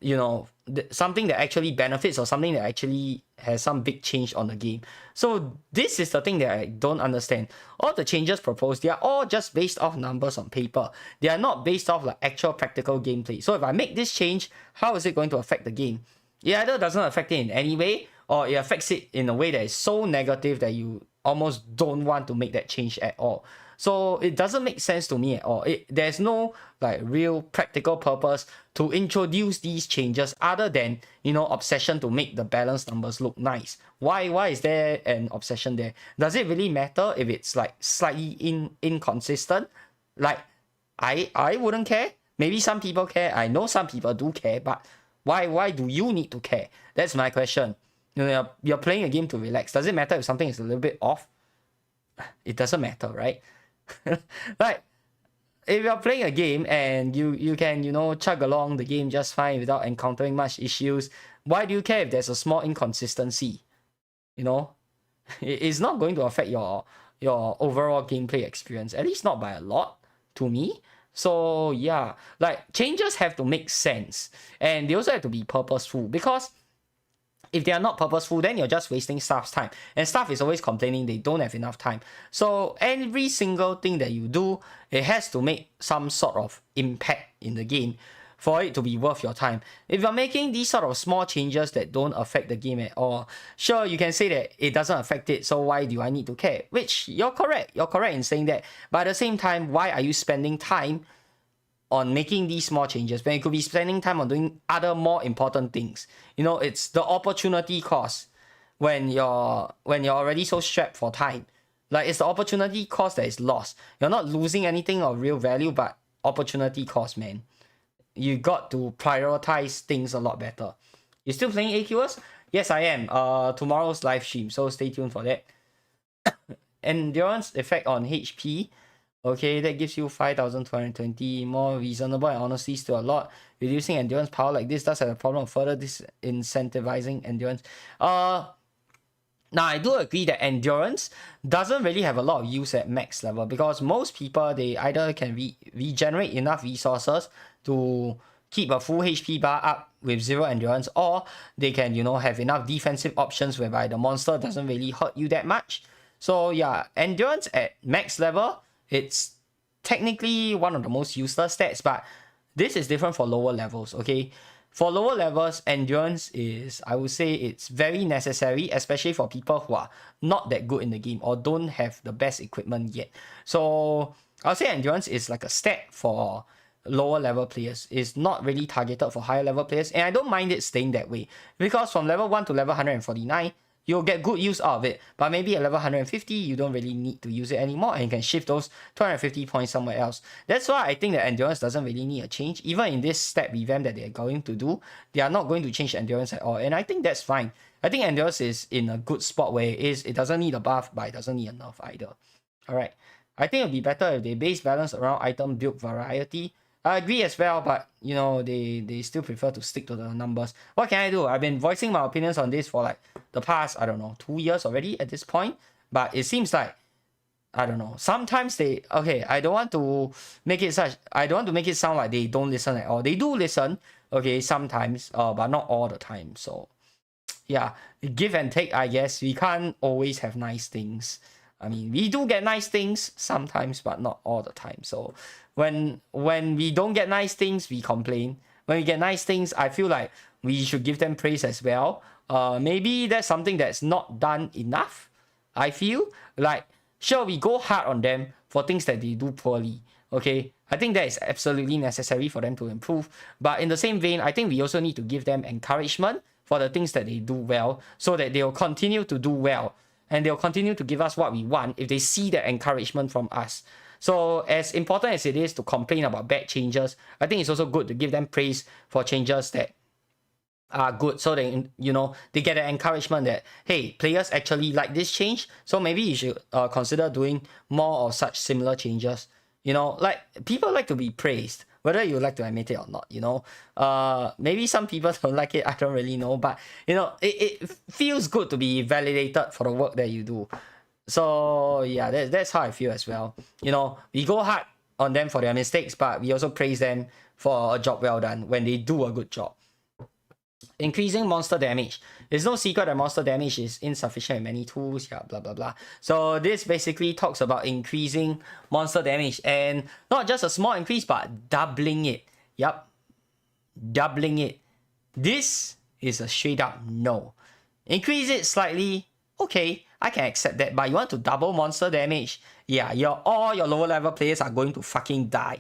you know, something that actually benefits or something that actually has some big change on the game. So this is the thing that I don't understand. All the changes proposed, they are all just based off numbers on paper. They are not based off like actual practical gameplay. So if I make this change, how is it going to affect the game? It either doesn't affect it in any way, or it affects it in a way that is so negative that you almost don't want to make that change at all. So it doesn't make sense to me at all. There's no like real practical purpose to introduce these changes other than, you know, obsession to make the balanced numbers look nice. Why is there an obsession there? Does it really matter if it's like slightly inconsistent? Like, I wouldn't care. Maybe some people care. I know some people do care, but why do you need to care? That's my question. You know, you're playing a game to relax. Does it matter if something is a little bit off? It doesn't matter, right? Like, if you're playing a game and you can, you know, chug along the game just fine without encountering much issues, why do you care if there's a small inconsistency? You know, it's not going to affect your overall gameplay experience, at least not by a lot to me. So yeah, like, changes have to make sense, and they also have to be purposeful, because if they are not purposeful, then you're just wasting staff's time. And staff is always complaining they don't have enough time. So every single thing that you do, it has to make some sort of impact in the game for it to be worth your time. If you're making these sort of small changes that don't affect the game at all, sure, you can say that it doesn't affect it, so why do I need to care? Which, you're correct. You're correct in saying that. But at the same time, why are you spending time on making these small changes when you could be spending time on doing other more important things? You know, it's the opportunity cost when you're already so strapped for time. Like, it's the opportunity cost that is lost. You're not losing anything of real value, but opportunity cost, man. You got to prioritize things a lot better. You still playing AQs? Yes, I am. Tomorrow's live stream, so stay tuned for that. Endurance effect on HP. Okay, that gives you 5,220, more reasonable and honestly still a lot. Reducing endurance power like this does have a problem of further disincentivizing endurance. Now, I do agree that endurance doesn't really have a lot of use at max level, because most people, they either can regenerate enough resources to keep a full HP bar up with 0 endurance, or they can, you know, have enough defensive options whereby the monster doesn't really hurt you that much. So yeah, endurance at max level, it's technically one of the most useless stats, but this is different for lower levels, okay? for lower levels, endurance is, I would say, it's very necessary, especially for people who are not that good in the game or don't have the best equipment yet. So I'll say endurance is like a stat for lower level players. It's not really targeted for higher level players, and I don't mind it staying that way, because from level 1 to level 149, you'll get good use out of it, but maybe at level 150, you don't really need to use it anymore, and you can shift those 250 points somewhere else. That's why I think that endurance doesn't really need a change. Even in this stat revamp that they're going to do, they are not going to change endurance at all, and I think that's fine. I think endurance is in a good spot where it doesn't need a buff, but it doesn't need a nerf either. Alright, I think it'll be better if they base balance around item build variety. I agree as well, but you know, they still prefer to stick to the numbers. What can I do? I've been voicing my opinions on this for like the past, I don't know, 2 years already at this point. But it seems like, I don't know, sometimes they, okay, I don't want to make it sound like they don't listen at all. They do listen, okay, sometimes, but not all the time. So yeah, give and take, I guess. We can't always have nice things. I mean, we do get nice things sometimes, but not all the time. So when we don't get nice things, we complain. When we get nice things, I feel like we should give them praise as well. Maybe that's something that's not done enough. I feel like, sure, we go hard on them for things that they do poorly. Okay, I think that is absolutely necessary for them to improve. But in the same vein, I think we also need to give them encouragement for the things that they do well, so that they'll continue to do well. And they'll continue to give us what we want if they see that encouragement from us. So as important as it is to complain about bad changes, I think it's also good to give them praise for changes that are good, so that, you know, they get an encouragement that, hey, players actually like this change, so maybe you should consider doing more of such similar changes. You know, like, people like to be praised, whether you like to admit it or not, you know. Maybe some people don't like it, I don't really know, but you know, it feels good to be validated for the work that you do. So yeah, that's how I feel as well. You know, we go hard on them for their mistakes, but we also praise them for a job well done when they do a good job. Increasing monster damage. There's no secret that monster damage is insufficient in many tools, yeah, blah blah blah. So this basically talks about increasing monster damage, and not just a small increase, but doubling it. Yep, doubling it. This is a straight up no. Increase it slightly, okay, I can accept that, but you want to double monster damage? Yeah, all your lower level players are going to fucking die.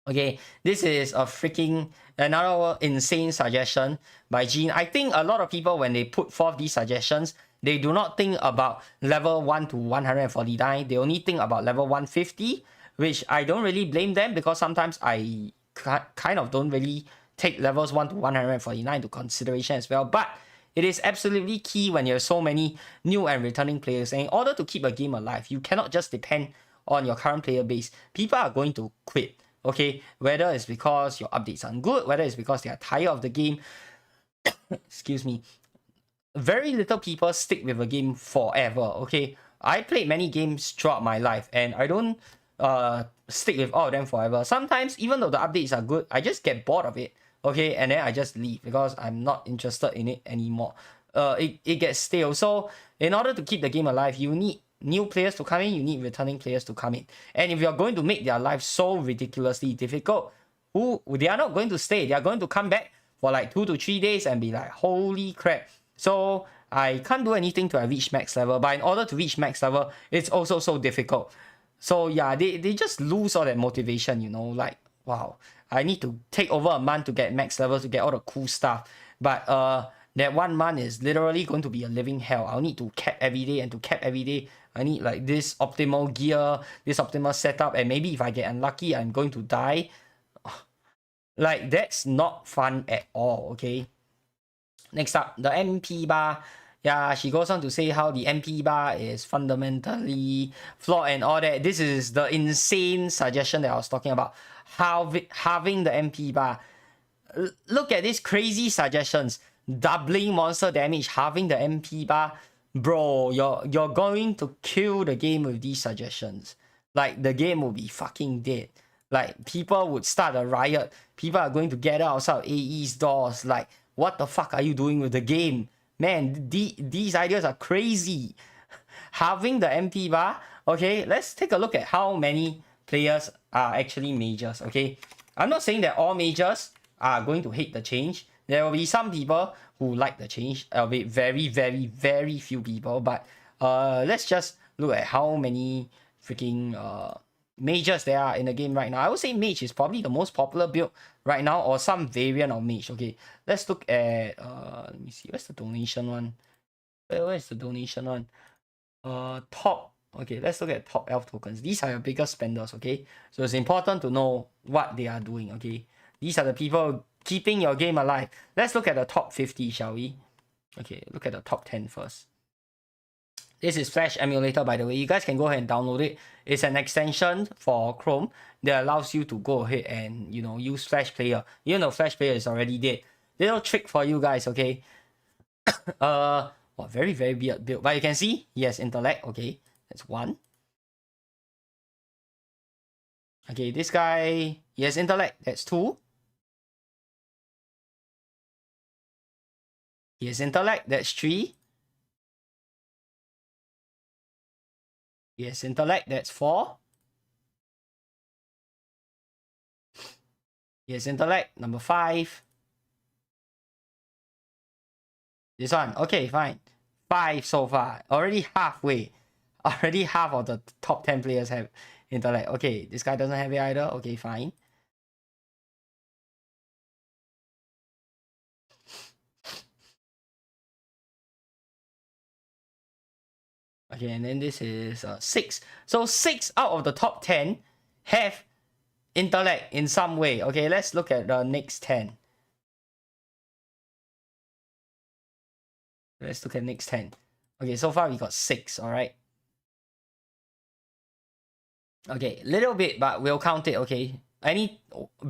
Okay, this is a freaking another insane suggestion by Gene. I think a lot of people, when they put forth these suggestions, they do not think about level 1 to 149. They only think about level 150, which I don't really blame them, because sometimes I kind of don't really take levels 1 to 149 into consideration as well. But it is absolutely key when you have so many new and returning players. And in order to keep a game alive, you cannot just depend on your current player base. People are going to quit. Okay, whether it's because your updates aren't good, whether it's because they are tired of the game. Excuse me. Very little people stick with a game forever. Okay, I played many games throughout my life, and I don't stick with all of them forever. Sometimes, even though the updates are good, I just get bored of it. Okay, and then I just leave because I'm not interested in it anymore. It gets stale. So in order to keep the game alive, you need new players to come in, you need returning players to come in. And if you're going to make their life so ridiculously difficult, they are not going to stay. They are going to come back for like 2 to 3 days and be like, holy crap. So I can't do anything to reach max level, but in order to reach max level, it's also so difficult. So yeah, they just lose all that motivation, you know, like, wow, I need to take over a month to get max level, to get all the cool stuff. But that 1 month is literally going to be a living hell. I'll need to cap every day, and to cap every day, I need like this optimal gear, this optimal setup, and maybe if I get unlucky, I'm going to die. Like, that's not fun at all, okay? Next up, the MP bar. Yeah, she goes on to say how the MP bar is fundamentally flawed and all that. This is the insane suggestion that I was talking about. Halving the MP bar. Look at these crazy suggestions. Doubling monster damage, halving the MP bar. Bro, you're going to kill the game with these suggestions. Like, the game will be fucking dead. Like, people would start a riot. People are going to gather outside AE's doors. Like, what the fuck are you doing with the game? Man, these ideas are crazy. Halving the MP bar. Okay, let's take a look at how many players are actually majors. Okay, I'm not saying that all majors are going to hate the change. There will be some people who like the change. There'll be very, very, very few people. But let's just look at how many freaking mages there are in the game right now. I would say mage is probably the most popular build right now, or some variant of mage. Okay, let's look at let me see, where's the donation one? Where's the donation one? Top. Okay, let's look at top elf tokens. These are your biggest spenders. Okay, so it's important to know what they are doing. Okay, these are the people keeping your game alive. Let's look at the top 50, shall we? Okay, look at the top 10 first. This is Flash Emulator, by the way. You guys can go ahead and download it. It's an extension for Chrome that allows you to go ahead and, you know, use Flash Player. Even though Flash Player is already dead. Little trick for you guys, okay? Very, very weird build. But you can see, he has intellect, okay? That's one. Okay, this guy, he has intellect. That's two. He has intellect. That's three. He has intellect. That's four. He has intellect. Number five. This one. Okay, fine. Five so far. Already halfway. Already half of the top 10 players have intellect. Okay, this guy doesn't have it either. Okay, fine. Okay, and then this is 6. So 6 out of the top 10 have intellect in some way. Okay, let's look at the next 10. Let's look at next 10. Okay, so far we got 6, alright? Okay, little bit, but we'll count it, okay? Any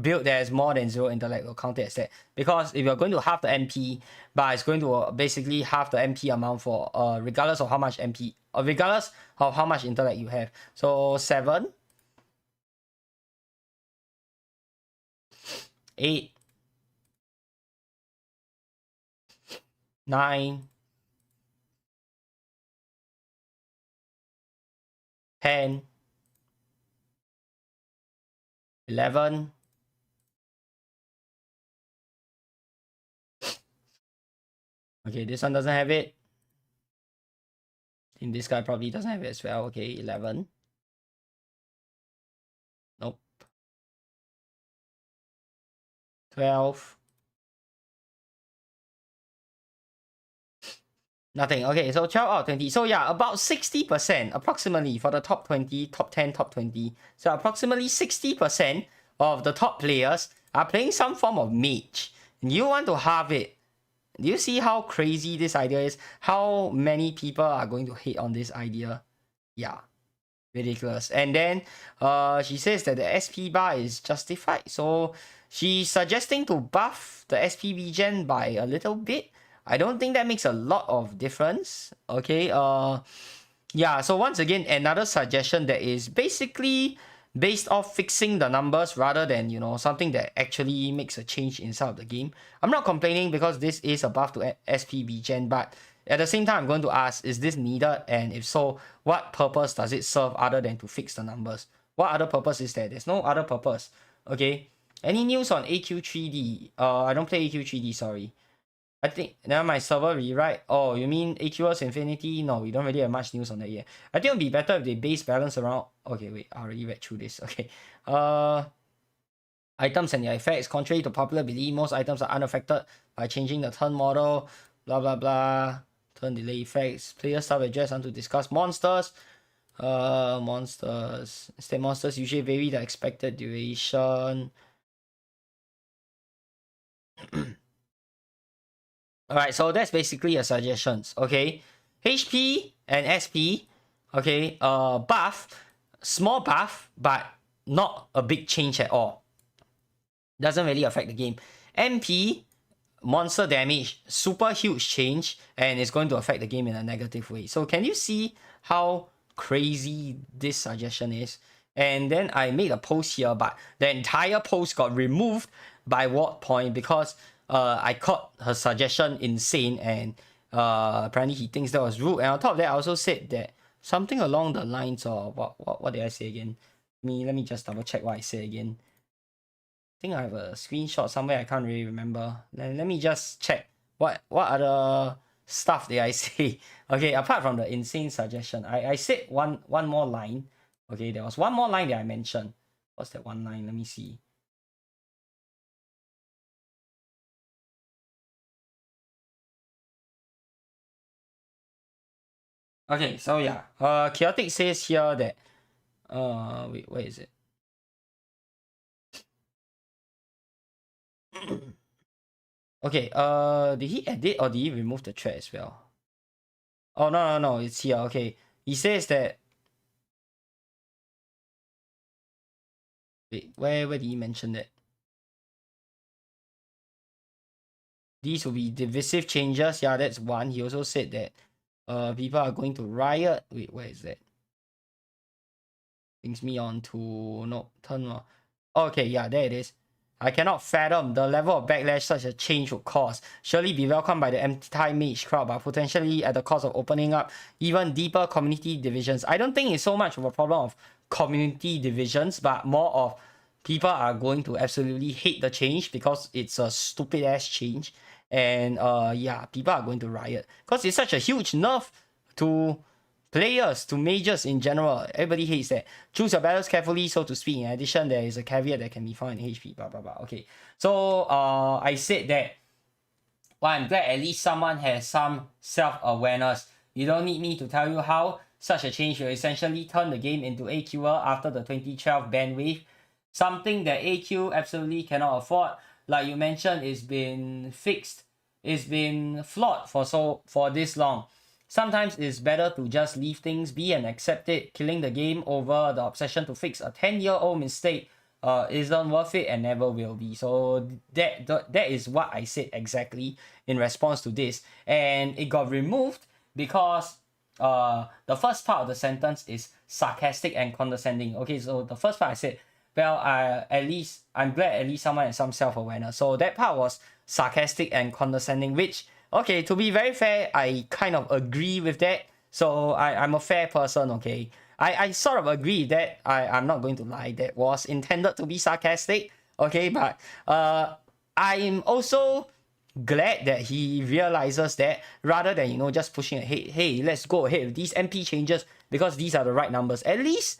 build that has more than 0 intellect, we'll count it as that. Because if you're going to halve the MP, but it's going to basically halve the MP amount for regardless of how much MP, or regardless of how much intellect you have. So 7, 8, 9, 10, 11, 12. Okay, this one doesn't have it. I think this guy probably doesn't have it as well. Okay, 11. Nope. 12. Nothing. Okay, so 12 out of 20. So yeah, about 60% approximately for the top 20, top 10, top 20. So approximately 60% of the top players are playing some form of mage. And you want to halve it. Do you see how crazy this idea is? How many people are going to hate on this idea? Yeah, ridiculous. And then she says that the SP bar is justified. So she's suggesting to buff the SP regen by a little bit. I don't think that makes a lot of difference. Okay, yeah, so once again, another suggestion that is basically based off fixing the numbers rather than, you know, something that actually makes a change inside of the game. I'm not complaining because this is a buff to SP regen, but at the same time, I'm going to ask, is this needed? And if so, what purpose does it serve other than to fix the numbers? What other purpose is there? There's no other purpose. Okay, any news on AQ3D? I don't play AQ3D, sorry. I think now my server rewrite. Oh, you mean AQS Infinity? No, we don't really have much news on that yet. I think it would be better if they base balance around. Okay, wait, I already read through this. Okay. Items and their effects. Contrary to popular belief, most items are unaffected by changing the turn model. Blah blah blah. Turn delay effects. Players self-address on to discuss monsters. Monsters. Instead, monsters usually vary the expected duration. Alright, so that's basically a suggestions, okay? HP and SP, okay, buff, small buff, but not a big change at all. Doesn't really affect the game. MP, monster damage, super huge change, and it's going to affect the game in a negative way. So can you see how crazy this suggestion is? And then I made a post here, but the entire post got removed by Ward Point because I caught her suggestion insane, and apparently he thinks that was rude. And on top of that, I also said that something along the lines of what did I say again? Let me just double check what I said again. think I have a screenshot somewhere. I can't really remember. Let me just check what other stuff did I say. Okay, apart from the insane suggestion, I said one more line. Okay, there was one more line that I mentioned. What's that one line? Let me see. Okay, so yeah, Chaotic says here that wait, where is it? Okay, did he edit or did he remove the thread as well? Oh no, it's here. Okay, he says that. Wait, where did he mention that? These will be divisive changes. Yeah, that's one. He also said that people are going to riot. Wait, where is that? Brings me on to no turn on. Okay, yeah, there it is. I cannot fathom the level of backlash such a change would cause. Surely be welcomed by the anti-mage crowd, but potentially at the cost of opening up even deeper community divisions. I don't think it's so much of a problem of community divisions, but more of people are going to absolutely hate the change because it's a stupid ass change. And yeah, people are going to riot because it's such a huge nerf to players, to mages in general. Everybody hates that. Choose your battles carefully, so to speak. In addition, there is a caveat that can be found in HP, blah, blah, blah. Okay, so I said that, well, I'm glad at least someone has some self-awareness. You don't need me to tell you how such a change will essentially turn the game into AQL after the 2012 ban wave. Something that AQ absolutely cannot afford. Like you mentioned, it's been fixed. It's been flawed for this long. Sometimes it's better to just leave things be and accept it. Killing the game over the obsession to fix a 10-year-old mistake isn't worth it and never will be. So that is what I said exactly in response to this. And it got removed because the first part of the sentence is sarcastic and condescending. Okay, so the first part I said, well, I'm glad at least someone has some self-awareness. So that part was sarcastic and condescending, which, okay, to be very fair, I kind of agree with that. So I'm a fair person, okay. I sort of agree that I'm not going to lie, that was intended to be sarcastic, okay, but I'm also glad that he realizes that rather than, you know, just pushing ahead, hey, let's go ahead with these MP changes because these are the right numbers. At least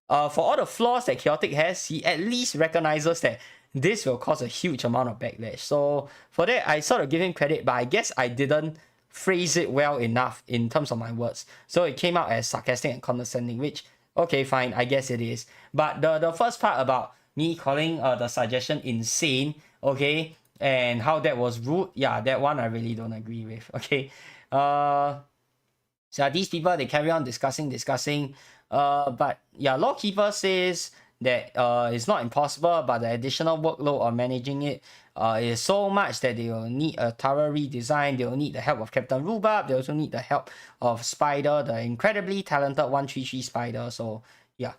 for all the flaws that Chaotic has, he at least recognizes that this will cause a huge amount of backlash. So for that, I sort of give him credit, but I guess I didn't phrase it well enough in terms of my words. So it came out as sarcastic and condescending, which, okay, fine, I guess it is. But the first part about me calling the suggestion insane, okay, and how that was rude, yeah, that one I really don't agree with, okay. So these people, they carry on discussing, but yeah, Lawkeeper says that it's not impossible, but the additional workload of managing it is so much that they will need a thorough redesign. They will need the help of Captain Rhubarb. They also need the help of Spider, the incredibly talented 133 Spider. So yeah,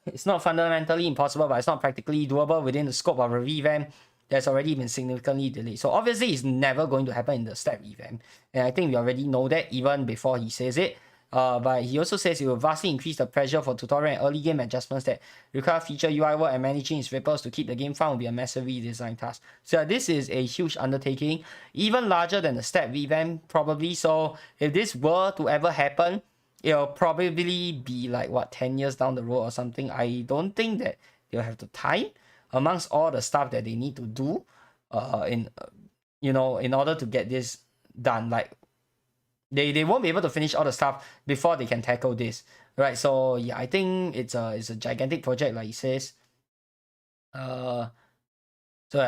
it's not fundamentally impossible, but it's not practically doable within the scope of a revamp that's already been significantly delayed. So obviously it's never going to happen in the step revamp. And I think we already know that even before he says it. But he also says it will vastly increase the pressure for tutorial and early game adjustments that require feature UI work, and managing its ripples to keep the game fun will be a massive redesign task. So this is a huge undertaking, even larger than the step revamp probably. So if this were to ever happen, it'll probably be like, what, 10 years down the road or something. I don't think that they'll have the time amongst all the stuff that they need to do in order to get this done. Like, they won't be able to finish all the stuff before they can tackle this, right? So yeah, I think it's a gigantic project, like he says. So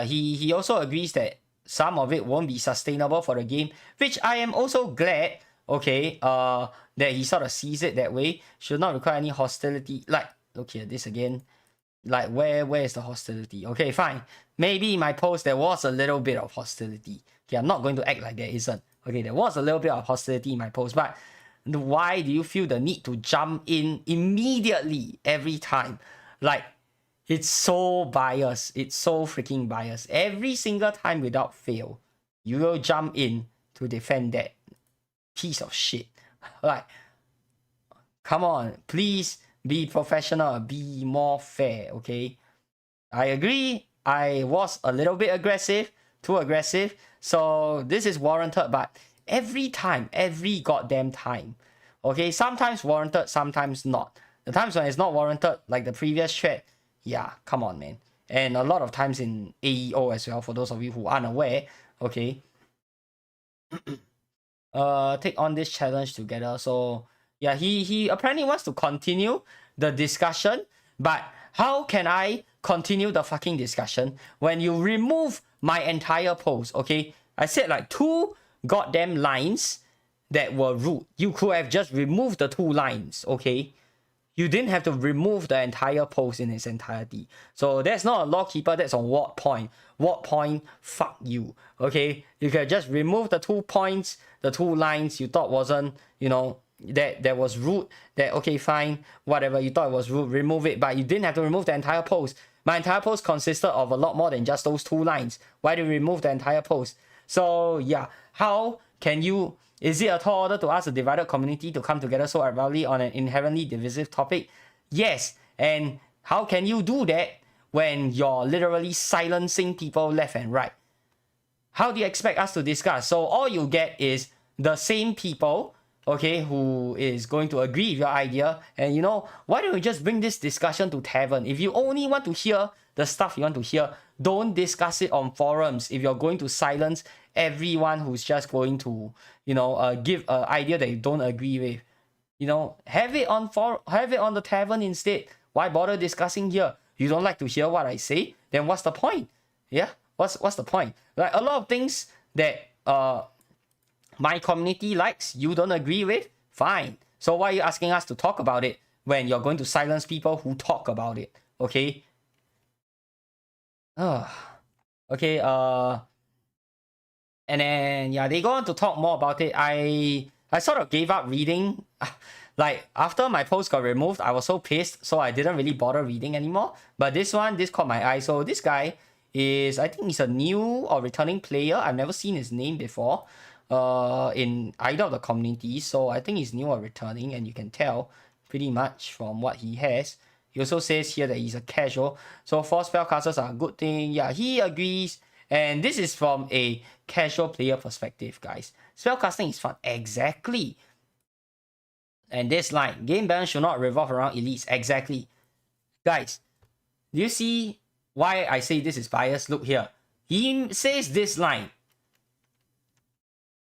he also agrees that some of it won't be sustainable for the game, which I am also glad, okay, that he sort of sees it that way. Should not require any hostility. Like, okay, this again, like where is the hostility? Okay, fine. Maybe in my post there was a little bit of hostility. Okay, I'm not going to act like there isn't. Okay, there was a little bit of hostility in my post, but why do you feel the need to jump in immediately every time? Like, it's so biased. It's so freaking biased. Every single time without fail, you will jump in to defend that piece of shit. Like, come on, please be professional, be more fair, okay? I agree, I was a little bit aggressive, too aggressive. So this is warranted, but every time, every goddamn time, okay, sometimes warranted, sometimes not. The times when it's not warranted, like the previous thread, yeah, come on, man. And a lot of times in AEO as well, for those of you who aren't aware, okay. Take on this challenge together. So yeah, he apparently wants to continue the discussion, but how can I continue the fucking discussion when you remove my entire post? Okay, I said like 2 goddamn lines that were rude. You could have just removed the 2 lines, okay? You didn't have to remove the entire post in its entirety. So that's not a lawkeeper, that's on what point? What point? Fuck you. Okay? You can just remove the 2 points, the 2 lines you thought wasn't, you know, that was rude. That, okay, fine, whatever, you thought it was rude, remove it. But you didn't have to remove the entire post. My entire post consisted of a lot more than just those 2 lines. Why do you remove the entire post? So yeah, how can you... Is it a tall order to ask a divided community to come together so admirably on an inherently divisive topic? Yes. And how can you do that when you're literally silencing people left and right? How do you expect us to discuss? So all you get is the same people, okay, who is going to agree with your idea. And you know, why don't we just bring this discussion to tavern? If you only want to hear the stuff you want to hear, don't discuss it on forums. If you're going to silence everyone who's just going to, you know, give an idea that you don't agree with, you know, have it on the tavern instead. Why bother discussing here? You don't like to hear what I say? Then what's the point? Yeah, what's the point? Like a lot of things that my community likes, you don't agree with, fine. So why are you asking us to talk about it when you're going to silence people who talk about it? Okay. Okay. And then yeah, they go on to talk more about it. I sort of gave up reading. Like after my post got removed, I was so pissed, so I didn't really bother reading anymore. But this caught my eye. So this guy is, I think he's a new or returning player. I've never seen his name before in either of the communities. So I think he's new or returning, and you can tell pretty much from what he has. He also says here that he's a casual. So 4 spellcasters are a good thing. Yeah, he agrees. And this is from a casual player perspective, guys. Spellcasting is fun. Exactly. And this line, game balance should not revolve around elites. Exactly. Guys, do you see why I say this is biased? Look here. He says this line.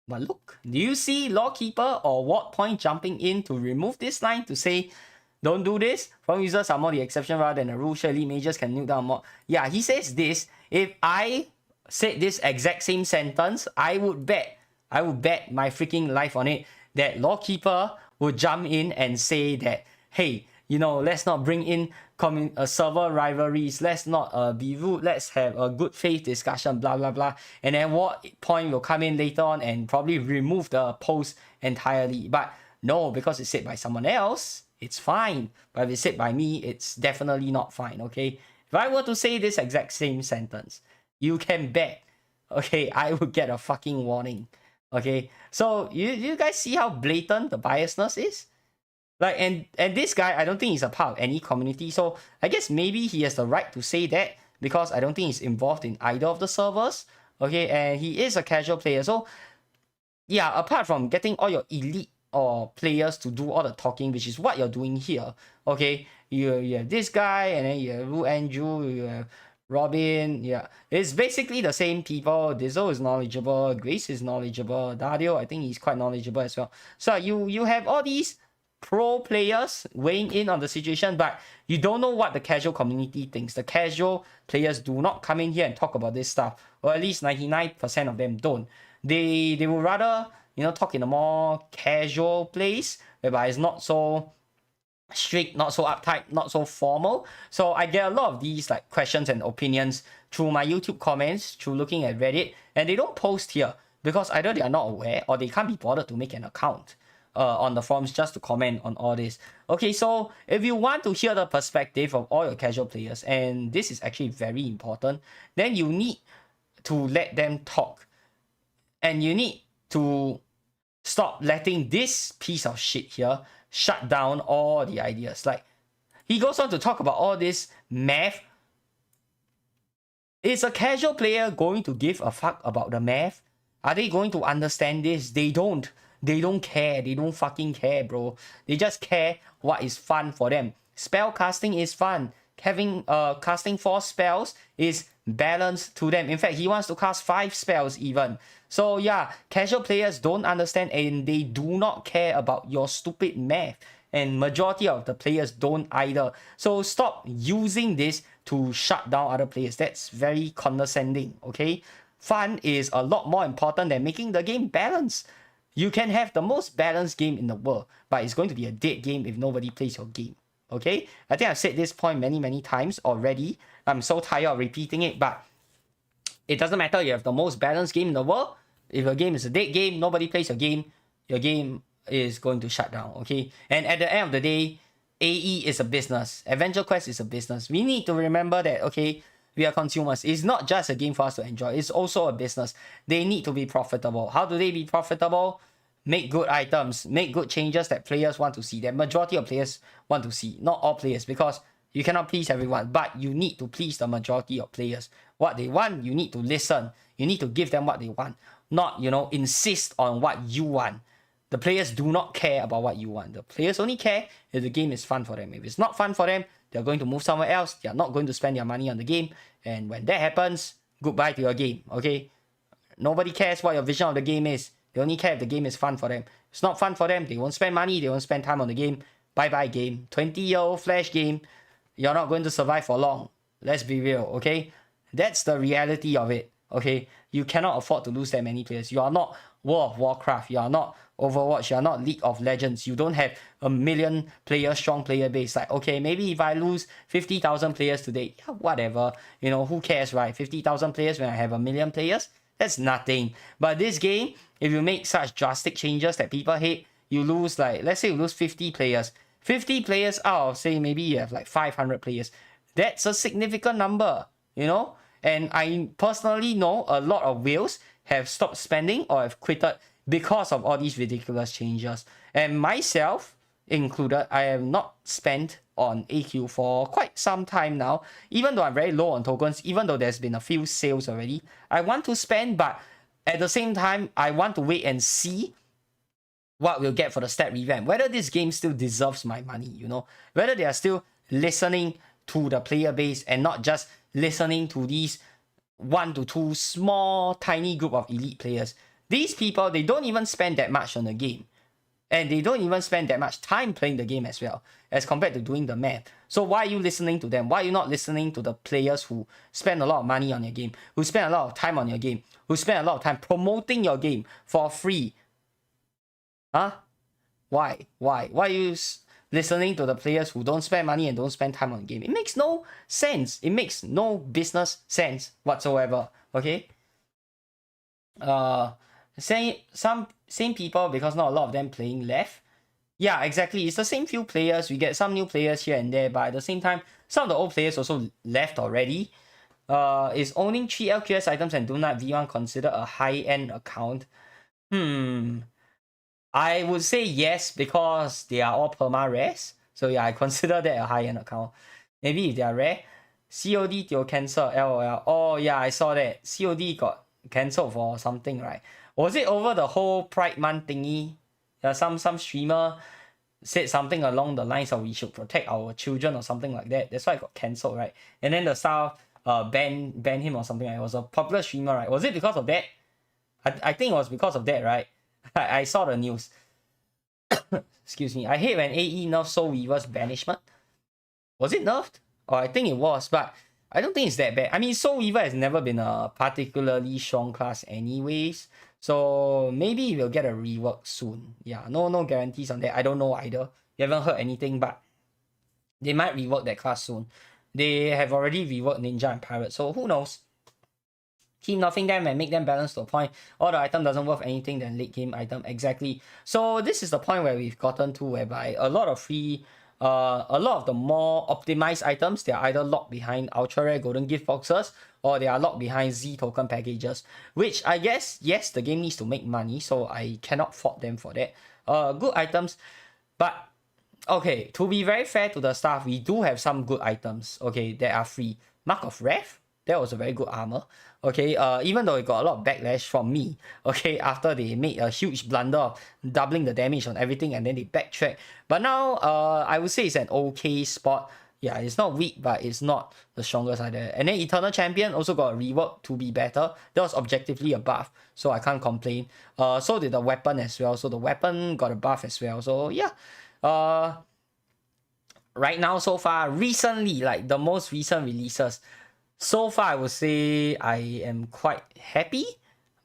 But look, do you see Lawkeeper or What Point jumping in to remove this line to say, don't do this? From users are more the exception rather than the rule. Surely mages can nuke down more. Yeah, he says this. If I said this exact same sentence, I would bet my freaking life on it that Lawkeeper would jump in and say that, hey, you know, let's not bring in server rivalries, let's not be rude, let's have a good faith discussion, blah blah blah. And then What Point will come in later on and probably remove the post entirely. But no, because it's said by someone else, it's fine. But if it's said by me, it's definitely not fine, okay? If I were to say this exact same sentence, you can bet, okay, I would get a fucking warning, okay? So you guys see how blatant the biasness is? Like, and this guy, I don't think he's a part of any community, so I guess maybe he has the right to say that because I don't think he's involved in either of the servers, okay? And he is a casual player, so yeah, apart from getting all your elite or players to do all the talking, which is what you're doing here, okay? You have this guy, and then you have Ru Andrew, you have Robin, yeah. It's basically the same people. Dizzo is knowledgeable, Grace is knowledgeable, Dario, I think he's quite knowledgeable as well. So you have all these pro players weighing in on the situation, but you don't know what the casual community thinks. The casual players do not come in here and talk about this stuff, or at least 99% of them don't. They would rather, you know, talk in a more casual place, whereby it's not so strict, not so uptight, not so formal. So I get a lot of these like questions and opinions through my YouTube comments, through looking at Reddit, and they don't post here because either they are not aware or they can't be bothered to make an account on the forums just to comment on all this. Okay, so if you want to hear the perspective of all your casual players, and this is actually very important, then you need to let them talk. And you need to stop letting this piece of shit here shut down all the ideas. Like, he goes on to talk about all this math Is a casual player going to give a fuck about the math? Are they going to understand this? They don't. They don't care. They don't fucking care, bro. They just care what is fun for them. Spell casting is fun. Having casting 4 spells is balanced to them. In fact, he wants to cast 5 spells even. So yeah, casual players don't understand and they do not care about your stupid math. And majority of the players don't either. So stop using this to shut down other players. That's very condescending, okay? Fun is a lot more important than making the game balanced. You can have the most balanced game in the world, but it's going to be a dead game if nobody plays your game, okay? I think I've said this point many times already. I'm so tired of repeating it, but it doesn't matter. You have the most balanced game in the world. If your game is a dead game, nobody plays your game is going to shut down, okay? And at the end of the day, AE is a business. Adventure Quest is a business. We need to remember that, okay, we are consumers. It's not just a game for us to enjoy. It's also a business. They need to be profitable. How do they be profitable? Make good items. Make good changes that players want to see. That majority of players want to see. Not all players, because you cannot please everyone. But you need to please the majority of players. What they want, you need to listen. You need to give them what they want. Not, insist on what you want. The players do not care about what you want. The players only care if the game is fun for them. If it's not fun for them, they're going to move somewhere else. They're not going to spend their money on the game. And when that happens, goodbye to your game, okay? Nobody cares what your vision of the game is. They only care if the game is fun for them. If it's not fun for them, they won't spend money. They won't spend time on the game. Bye-bye game. 20-year-old Flash game. You're not going to survive for long. Let's be real, okay? That's the reality of it, okay? You cannot afford to lose that many players. You are not World of Warcraft. You are not Overwatch. You are not League of Legends. You don't have a million player strong player base. Like, okay, maybe if I lose 50,000 players today, yeah, whatever. Who cares, right? 50,000 players when I have a million players? That's nothing. But this game, if you make such drastic changes that people hate, you lose, like, let's say you lose 50 players. 50 players out of, say, maybe you have like 500 players. That's a significant number, And I personally know a lot of whales have stopped spending or have quitted because of all these ridiculous changes. And myself included, I have not spent on AQ for quite some time now. Even though I'm very low on tokens, even though there's been a few sales already, I want to spend, but at the same time, I want to wait and see what we'll get for the stat revamp. Whether this game still deserves my money, Whether they are still listening to the player base and not just listening to these 1 to 2 small tiny group of elite players. These people, they don't even spend that much on the game, and they don't even spend that much time playing the game as well as compared to doing the math. So why are you listening to them? Why are you not listening to the players who spend a lot of money on your game, who spend a lot of time on your game, who spend a lot of time promoting your game for free? Why are you listening to the players who don't spend money and don't spend time on the game? It makes no sense. It makes no business sense whatsoever, okay? Same people, because not a lot of them playing left. Yeah, exactly. It's the same few players. We get some new players here and there, but at the same time, some of the old players also left already. Is owning 3 LQS items and do not V1 consider a high-end account? I would say yes, because they are all perma rares. So yeah, I consider that a high-end account. Maybe if they are rare. COD they'll cancel, LOL. Oh yeah, I saw that. COD got cancelled for something, right? Was it over the whole Pride Month thingy? Some streamer said something along the lines of we should protect our children or something like that. That's why it got cancelled, right? And then the staff banned him or something. It was a popular streamer, right? Was it because of that? I think it was because of that, right? I saw the news. Excuse me. I hate when AE nerfed Soul Weaver's banishment. Was it nerfed? Or I think it was, but I don't think it's that bad. I mean, Soul Weaver has never been a particularly strong class anyways. So maybe we'll get a rework soon. Yeah, no guarantees on that. I don't know either. You haven't heard anything, but they might rework that class soon. They have already reworked Ninja and Pirate, so who knows? Keep nerfing them and make them balance to a point. Or the item doesn't worth anything than late game item. Exactly. So this is the point where we've gotten to, whereby a lot of the more optimized items, they are either locked behind ultra rare golden gift boxes, or they are locked behind Z token packages, which I guess, yes, the game needs to make money, so I cannot fault them for that. Good items, but okay, to be very fair to the staff, we do have some good items, okay, that are free. Mark of Wrath, that was a very good armor. Okay, even though it got a lot of backlash from me, okay, after they made a huge blunder of doubling the damage on everything and then they backtrack. But now, I would say it's an okay spot. Yeah, it's not weak, but it's not the strongest either. And then Eternal Champion also got a rework to be better. That was objectively a buff, so I can't complain. So did the weapon as well. So the weapon got a buff as well. So yeah, right now so far, recently, like the most recent releases, so far I would say I am quite happy.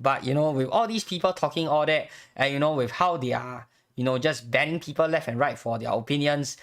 But you know, with all these people talking all that, and you know, with how they are, you know, just banning people left and right for their opinions,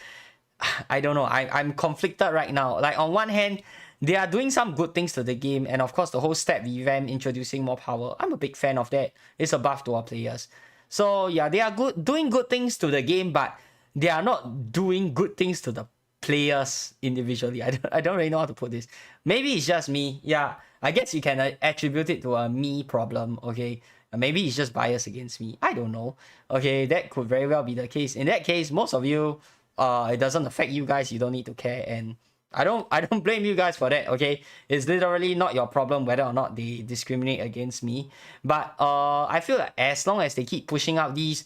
I don't know. I'm conflicted right now. Like on one hand, they are doing some good things to the game, and of course the whole stat revamp introducing more power. I'm a big fan of that. It's a buff to our players. So yeah, they are doing good things to the game, but they are not doing good things to the players individually. I don't really know how to put this. Maybe it's just me. Yeah, I guess you can attribute it to a me problem. Okay, maybe it's just bias against me. I don't know. Okay, that could very well be the case. In that case, most of you, it doesn't affect you guys. You don't need to care, and I don't blame you guys for that. Okay, it's literally not your problem whether or not they discriminate against me. But I feel like as long as they keep pushing out these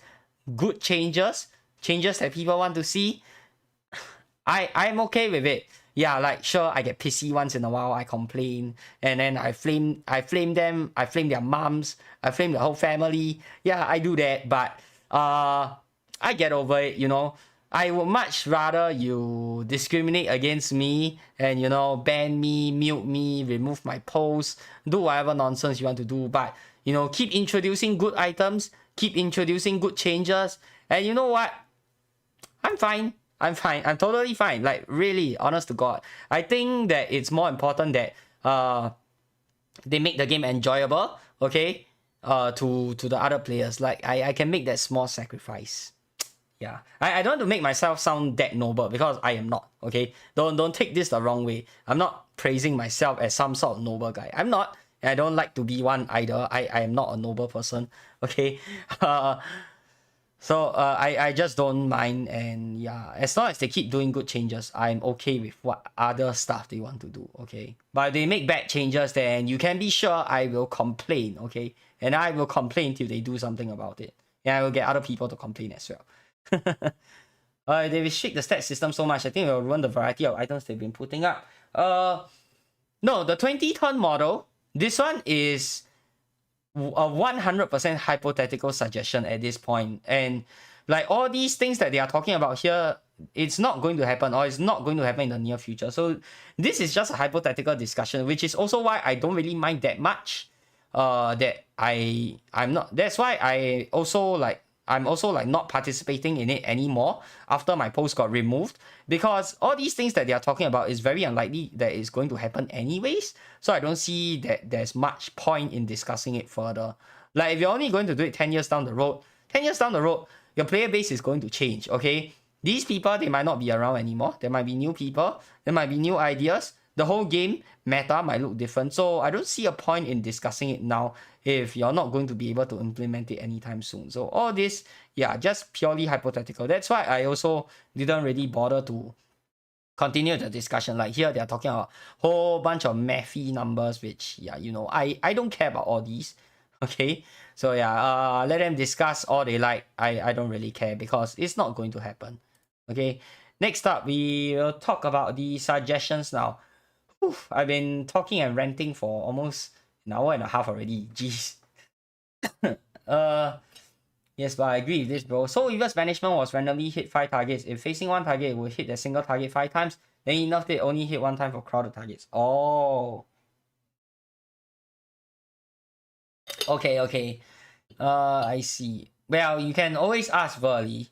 good changes that people want to see, I'm okay with it. Yeah, like sure, I get pissy once in a while. I complain, and then I flame them. I flame their moms. I flame the whole family. Yeah, I do that, but I get over it. You know, I would much rather you discriminate against me and, you know, ban me, mute me, remove my posts, do whatever nonsense you want to do. But, you know, keep introducing good items, keep introducing good changes. And you know what? I'm fine. I'm fine. I'm totally fine. Like, really, honest to God. I think that it's more important that they make the game enjoyable, okay, to the other players. Like, I can make that small sacrifice. Yeah, I don't want to make myself sound that noble because I am not, okay? Don't take this the wrong way. I'm not praising myself as some sort of noble guy. I'm not. I don't like to be one either. I am not a noble person, okay? So I just don't mind, and yeah, as long as they keep doing good changes, I'm okay with what other stuff they want to do, okay? But if they make bad changes, then you can be sure I will complain, okay? And I will complain till they do something about it. And I will get other people to complain as well. They restrict the stat system so much, I think it will ruin the variety of items they've been putting up. No, the 20-turn model, this one is a 100% hypothetical suggestion at this point. And like all these things that they are talking about here, it's not going to happen, or it's not going to happen in the near future. So this is just a hypothetical discussion, which is also why I don't really mind that much. That I'm not. That's why I'm also like not participating in it anymore after my post got removed, because all these things that they are talking about is very unlikely that it's going to happen anyways. So I don't see that there's much point in discussing it further. Like if you're only going to do it 10 years down the road, your player base is going to change, okay? These people, they might not be around anymore. There might be new people. There might be new ideas. The whole game meta might look different. So I don't see a point in discussing it now if you're not going to be able to implement it anytime soon. So all this, yeah, just purely hypothetical. That's why I also didn't really bother to continue the discussion. Like here, they're talking about a whole bunch of mathy numbers, which, yeah, you know, I don't care about all these. Okay, so yeah, let them discuss all they like. I don't really care because it's not going to happen. Okay, next up, we will talk about the suggestions now. Oof, I've been talking and ranting for almost an hour and a half already. Jeez. Yes, but I agree with this, bro. So reverse banishment was randomly hit 5 targets. If facing one target, it will hit a single target 5 times. Then he nerfed it only hit 1 time for crowded targets. Oh. Okay. I see. Well, you can always ask Verly.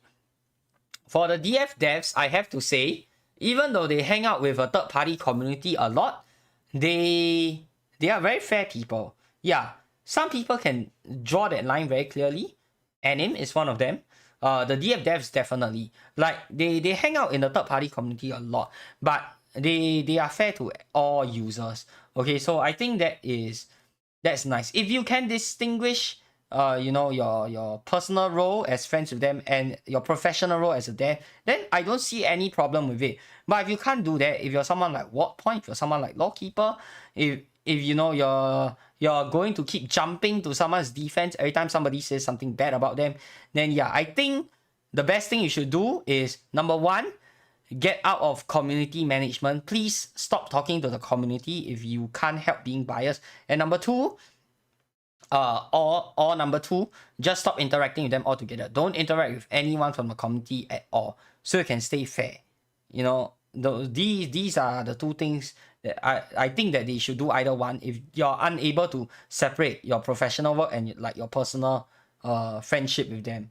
For the DF devs, I have to say, even though they hang out with a third-party community a lot, they are very fair people. Yeah, some people can draw that line very clearly. Anim is one of them. The DF devs definitely. Like, they hang out in the third-party community a lot, but they are fair to all users. Okay, so I think that's nice. If you can distinguish you know, your personal role as friends with them and your professional role as a dev, then I don't see any problem with it. But if you can't do that, if you're someone like Point, if you're someone like Lawkeeper, if you know you're going to keep jumping to someone's defense every time somebody says something bad about them, then yeah, I think the best thing you should do is, number one, get out of community management. Please stop talking to the community if you can't help being biased. And number two, or number two, just stop interacting with them altogether. Don't interact with anyone from the community at all, so you can stay fair. You know, these are the two things that I think that they should do either one. If you're unable to separate your professional work and like your personal friendship with them.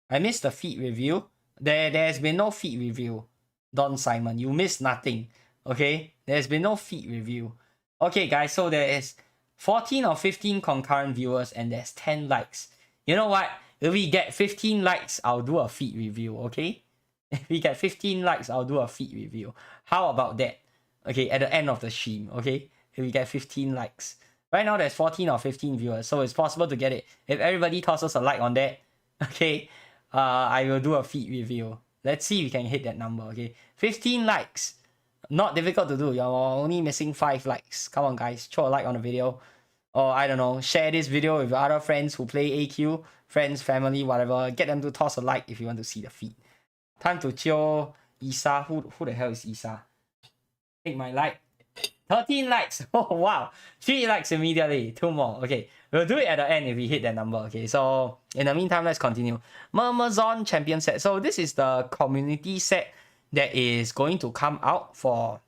I missed the feed review. There's been no feed review. Don Simon, you missed nothing. Okay, there's been no feed review. Okay, guys, so there is 14 or 15 concurrent viewers and there's 10 likes. You know what? If we get 15 likes, I'll do a feed review, okay? If we get 15 likes, I'll do a feed review. How about that? Okay, at the end of the stream, okay? If we get 15 likes. Right now, there's 14 or 15 viewers, so it's possible to get it. If everybody tosses a like on that, okay, I will do a feed review. Let's see if we can hit that number, okay? 15 likes. Not difficult to do. You're only missing 5 likes. Come on, guys. Throw a like on the video. Or, I don't know, share this video with your other friends who play AQ. Friends, family, whatever. Get them to toss a like if you want to see the feed. Time to chill. Isa. Who the hell is Isa? Take my like. 13 likes. Oh, wow. 3 likes immediately. 2 more. Okay. We'll do it at the end if we hit that number. Okay. So, in the meantime, let's continue. Amazon Champion set. So, this is the community set that is going to come out for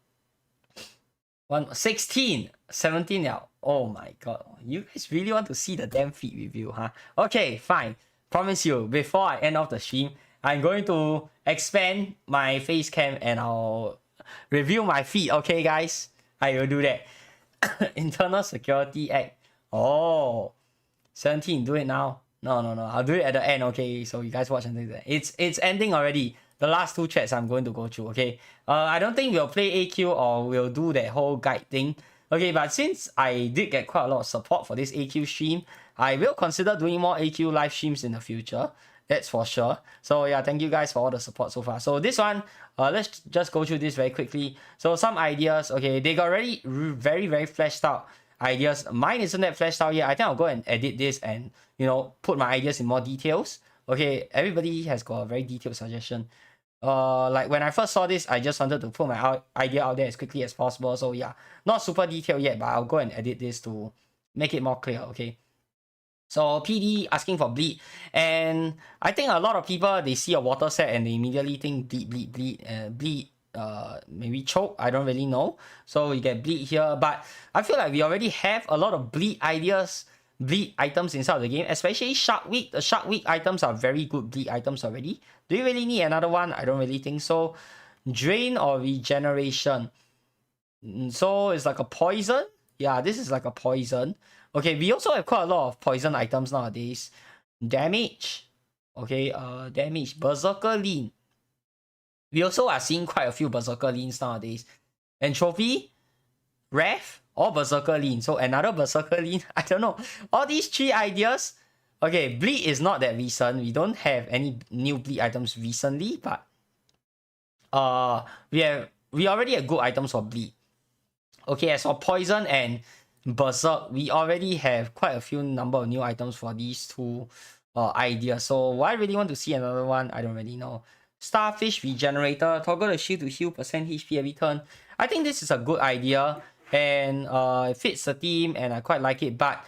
16, 17 now. Oh my god. You guys really want to see the damn feed review, huh? Okay, fine. Promise you, before I end off the stream, I'm going to expand my face cam and I'll review my feed, okay, guys? I will do that. Internal Security Act. Oh, 17, do it now. No. I'll do it at the end, okay? So you guys watch until the end. It's ending already. The last 2 chats I'm going to go through, okay? I don't think we'll play AQ or we'll do that whole guide thing. Okay, but since I did get quite a lot of support for this AQ stream, I will consider doing more AQ live streams in the future. That's for sure. So yeah, thank you guys for all the support so far. So this one, let's just go through this very quickly. So some ideas, okay, they got already very, very fleshed out ideas. Mine isn't that fleshed out yet. I think I'll go and edit this and, you know, put my ideas in more details. Okay, everybody has got a very detailed suggestion. Like when I first saw this, I just wanted to put my idea out there as quickly as possible. So yeah, not super detailed yet, but I'll go and edit this to make it more clear, okay? So PD asking for bleed, and I think a lot of people, they see a water set and they immediately think bleed, maybe choke, I don't really know. So you get bleed here, but I feel like we already have a lot of bleed ideas, bleed items inside the game, especially Shark Week. The Shark Week items are very good bleed items already. Do you really need another one? I don't really think so. Drain or regeneration. So it's like a poison. Yeah, this is like a poison. Okay, we also have quite a lot of poison items nowadays. Damage. Okay, damage. Berserker Lean. We also are seeing quite a few Berserker Leans nowadays. Entropy. Wrath. Or Berserker Lean. So another Berserker Lean. I don't know. All these 3 ideas. Okay, bleed is not that recent. We don't have any new bleed items recently, but we already have good items for bleed. Okay, as for poison and berserk, we already have quite a few number of new items for these 2 ideas. So why I really want to see another one, I don't really know. Starfish Regenerator, toggle the shield to heal percent HP every turn. I think this is a good idea and it fits the theme and I quite like it, but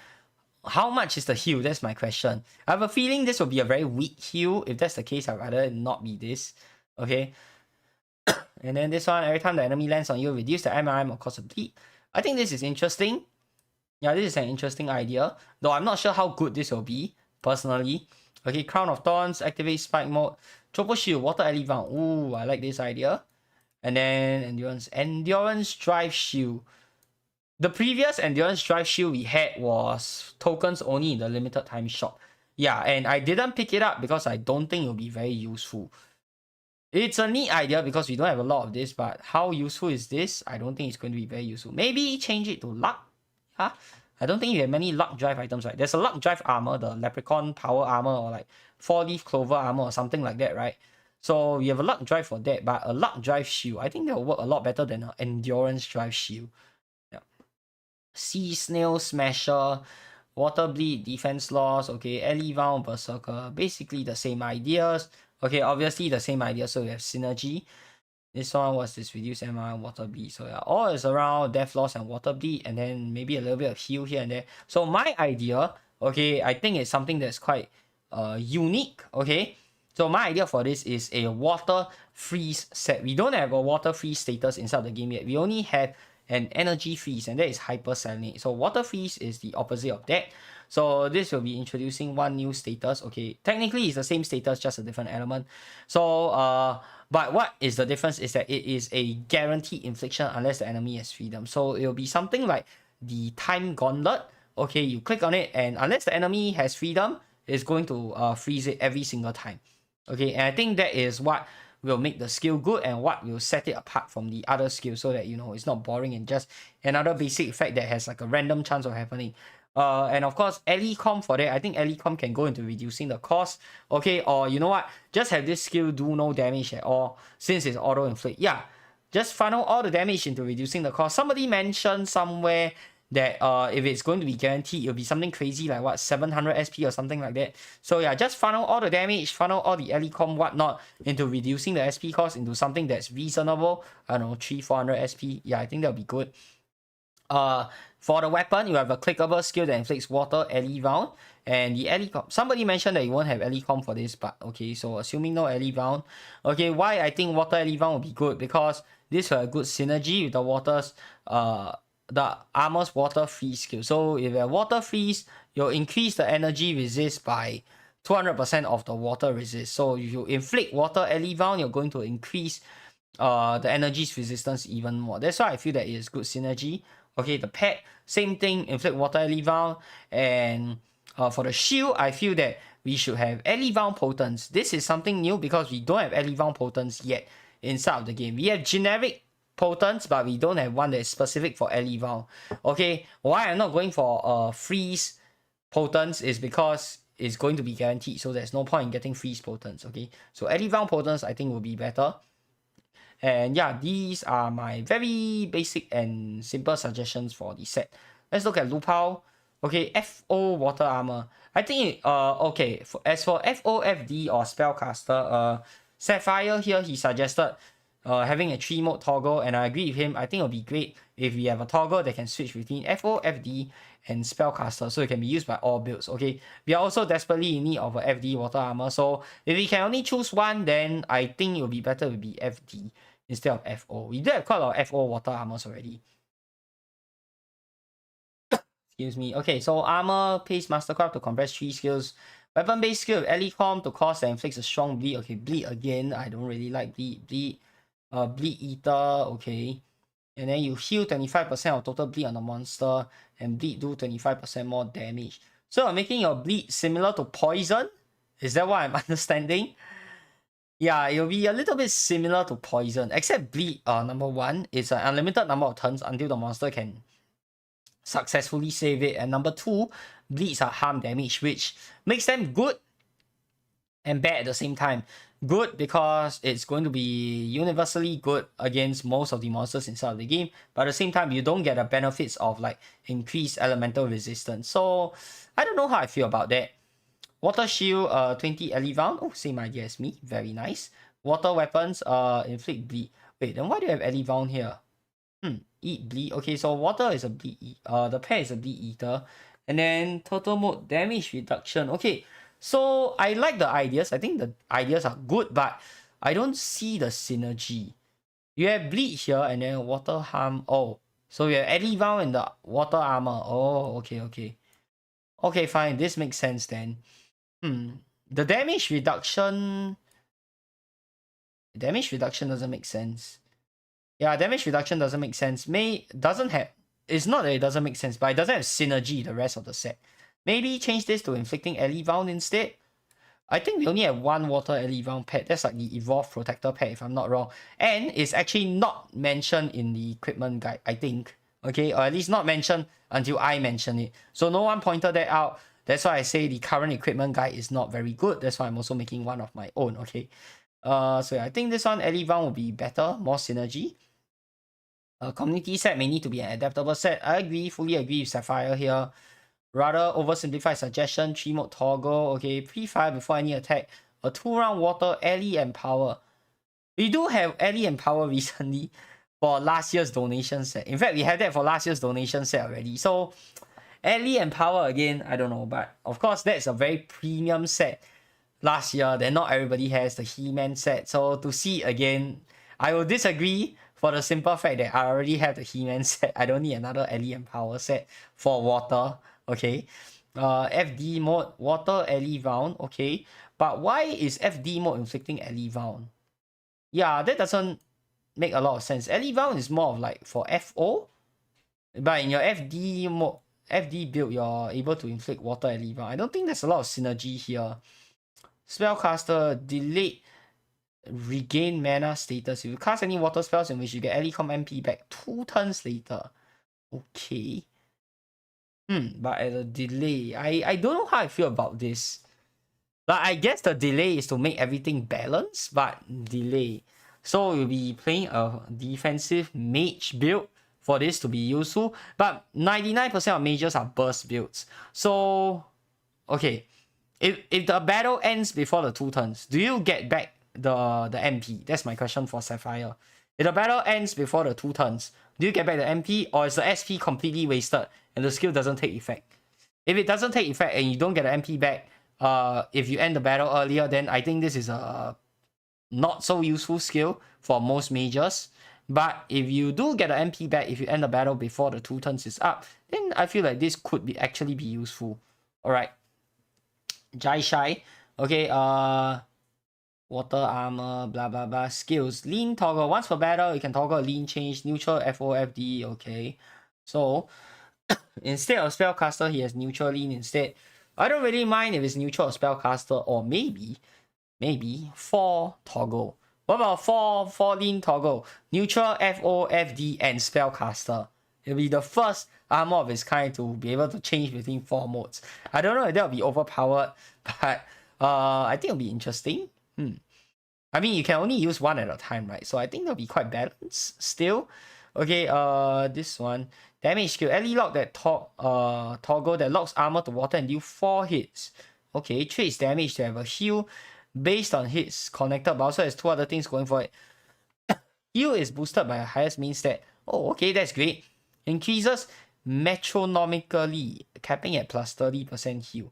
how much is the heal? That's my question. I have a feeling this will be a very weak heal. If that's the case, I'd rather not be this. Okay. And then this one, every time the enemy lands on you, reduce the MRM or cost of bleed. I think this is interesting. Yeah, this is an interesting idea. Though I'm not sure how good this will be, personally. Okay, Crown of Thorns, activate Spike Mode. Tropo Shield, Water Elite Vound. Ooh, I like this idea. And then Endurance Drive Shield. The previous Endurance Drive Shield we had was tokens only in the limited time shop. Yeah, and I didn't pick it up because I don't think it will be very useful. It's a neat idea because we don't have a lot of this, but how useful is this? I don't think it's going to be very useful. Maybe change it to luck. Huh? I don't think you have many luck drive items, right? There's a luck drive armor, the leprechaun power armor, or like 4-leaf clover armor or something like that, right? So you have a luck drive for that, but a luck drive shield, I think that will work a lot better than an endurance drive shield. Yeah. Sea snail smasher, water bleed, defense loss, okay, Ellie Vound, berserker, basically the same ideas. Okay, obviously the same idea, so we have synergy. This one was this reduce MR and water bleed. So yeah, all is around death loss and water bleed, and then maybe a little bit of heal here and there. So my idea, okay, I think it's something that's quite unique, okay? So my idea for this is a water freeze set. We don't have a water freeze status inside the game yet. We only have an energy freeze, and that is hyper salinate. So water freeze is the opposite of that. So this will be introducing one new status. Okay, technically it's the same status, just a different element. So but what is the difference is that it is a guaranteed infliction unless the enemy has freedom. So it will be something like the time gauntlet. Okay, you click on it, and unless the enemy has freedom, it's going to freeze it every single time. Okay, and I think that is what will make the skill good and what will set it apart from the other skills, so that, you know, it's not boring and just another basic effect that has like a random chance of happening. And of course, Elicom for that, I think Elicom can go into reducing the cost. Okay, or you know what, just have this skill do no damage at all since it's auto inflict. Yeah, just funnel all the damage into reducing the cost. Somebody mentioned somewhere that if it's going to be guaranteed, it'll be something crazy like what, 700 SP or something like that. So yeah, just funnel all the damage, funnel all the Elicom whatnot into reducing the SP cost into something that's reasonable. I don't know, 300-400 SP. Yeah, I think that'll be good. For the weapon, you have a clickable skill that inflicts water, Ellie Vound, and the Elicom. Somebody mentioned that you won't have Elicom for this, but okay, so assuming no Ellie Vound. Okay, why I think water Ellie Vound will be good? Because this will have good synergy with the water's the armor's water freeze skill. So if you have water freeze, you'll increase the energy resist by 200% of the water resist. So if you inflict water Ellie Vound, you're going to increase the energy's resistance even more. That's why I feel that it is good synergy. Okay, the pet, same thing, inflict water Ellie Vound. And for the shield, I feel that we should have Ellie Vound potence. This is something new because we don't have Ellie Vound potence yet inside of the game. We have generic potence, but we don't have one that is specific for Ellie Vound. Okay, why I'm not going for freeze potence is because it's going to be guaranteed, so there's no point in getting freeze potence. Okay, so Ellie Vound potence I think will be better. And yeah, these are my very basic and simple suggestions for the set. Let's look at Lupao. Okay, FO water armor. I think okay, as for FOFD or spellcaster, Sapphire here, he suggested having a 3-mode toggle, and I agree with him. I think it'll be great if we have a toggle that can switch between FO, FD, and spellcaster, so it can be used by all builds. Okay, we are also desperately in need of a FD water armor, so if we can only choose one, then I think it will be better to be FD instead of FO. We do have quite a lot of FO water armors already. Excuse me. Okay, so armor, paste mastercraft to compress 3 skills. Weapon-based skill, Elicom to cause that inflicts a strong bleed. Okay, bleed again. I don't really like bleed. Bleed eater, okay. And then you heal 25% of total bleed on the monster, and bleed do 25% more damage. So you're making your bleed similar to poison? Is that what I'm understanding? Yeah, it'll be a little bit similar to poison, except bleed, number 1, is an unlimited number of turns until the monster can successfully save it, and number 2, bleeds are harm damage, which makes them good and bad at the same time. Good because it's going to be universally good against most of the monsters inside of the game, but at the same time you don't get the benefits of like increased elemental resistance. So I don't know how I feel about that. Water shield, 20 Ellie Vound. Oh, same idea as me. Very nice. Water weapons, inflict bleed. Wait, then why do you have Ellie Vound here? Eat bleed. Okay, so water is a bleed. The pet is a bleed eater. And then total mode damage reduction. Okay, so I like the ideas. I think the ideas are good, but I don't see the synergy. You have bleed here and then water harm. Oh, so you have Ellie Vound and the water armor. Oh, okay, okay. Okay, fine. This makes sense then. The damage reduction... Damage reduction doesn't make sense. Yeah, damage reduction doesn't make sense. Doesn't have... It's not that it doesn't make sense, but it doesn't have synergy the rest of the set. Maybe change this to inflicting Ellie Vound instead. I think we only have one water Ellie Vound pet. That's like the Evolved Protector pet, if I'm not wrong. And it's actually not mentioned in the equipment guide, I think. Okay, or at least not mentioned until I mention it. So no one pointed that out. That's why I say the current equipment guide is not very good. That's why I'm also making one of my own. Okay. So yeah, I think this one Elivan will be better, more synergy. Community set may need to be an adaptable set. I agree, fully agree with Sapphire here. Rather oversimplified suggestion, 3 mode toggle, okay, pre-fire before any attack, a 2-round water, Ellie and power. We do have Ellie and power recently for last year's donation set. In fact, we have that for last year's donation set already. So Ellie and power again, I don't know, but of course that's a very premium set last year that not everybody has, the He-Man set. So to see it again, I will disagree for the simple fact that I already have the He-Man set. I don't need another Ellie and power set for water. Okay. FD mode, water Ellie round. Okay. But why is FD mode inflicting Ellie round? Yeah, that doesn't make a lot of sense. Ellie round is more of like for FO. But in your FD mode, FD build, you're able to inflict water Ellie round. I don't think there's a lot of synergy here. Spellcaster, delayed regain mana status. If you cast any water spells in which you get Elicom MP back 2 turns later. Okay. But at a delay, I don't know how I feel about this. Like, I guess the delay is to make everything balanced, but delay. So you'll be playing a defensive mage build for this to be useful. But 99% of mages are burst builds. So, okay. If the battle ends before the 2 turns, do you get back the MP? That's my question for Sapphire. If the battle ends before the 2 turns, do you get back the MP, or is the SP completely wasted and the skill doesn't take effect? If it doesn't take effect and you don't get the MP back, if you end the battle earlier, then I think this is a not so useful skill for most mages. But if you do get the MP back, if you end the battle before the 2 turns is up, then I feel like this could actually be useful. Alright. Jai Shai. Okay, water armor, blah blah blah. Skills. Lean toggle. Once per battle, you can toggle a lean change, neutral FOFD. Okay. So instead of spellcaster, he has neutral lean instead. I don't really mind if it's neutral or spellcaster, or maybe 4 toggle. What about 4 lean toggle? Neutral, FOFD, and spellcaster. It'll be the first armor of its kind to be able to change between 4 modes. I don't know if that'll be overpowered, but I think it'll be interesting. I mean, you can only use 1 at a time, right? So I think that'll be quite balanced still. Okay, this one. Damage skill. Ellie lock that toggle that locks armor to water and deal 4 hits. Okay, traits damage to have a heal based on hits connected, but also has 2 other things going for it. Heal is boosted by a highest main stat. Oh, okay, that's great. Increases metronomically, capping at plus 30% heal.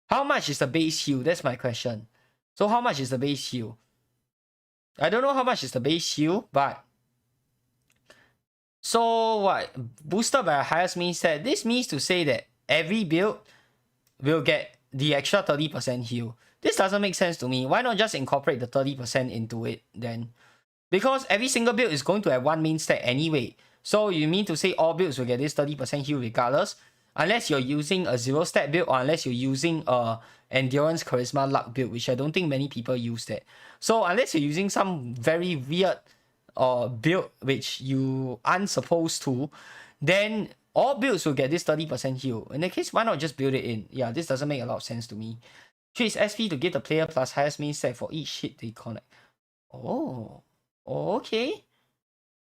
How much is the base heal? That's my question. So how much is the base heal? I don't know how much is the base heal, but so what? Boosted by a highest main stat. This means to say that every build will get the extra 30% heal. This doesn't make sense to me. Why not just incorporate the 30% into it then? Because every single build is going to have 1 main stat anyway. So you mean to say all builds will get this 30% heal regardless? Unless you're using a 0 stat build, or unless you're using a endurance, charisma, luck build, which I don't think many people use that. So unless you're using some very weird build which you aren't supposed to, then all builds will get this 30% heal. In that case, why not just build it in? Yeah, this doesn't make a lot of sense to me. Treats SP to give the player plus highest main stat for each hit they connect. Oh, okay.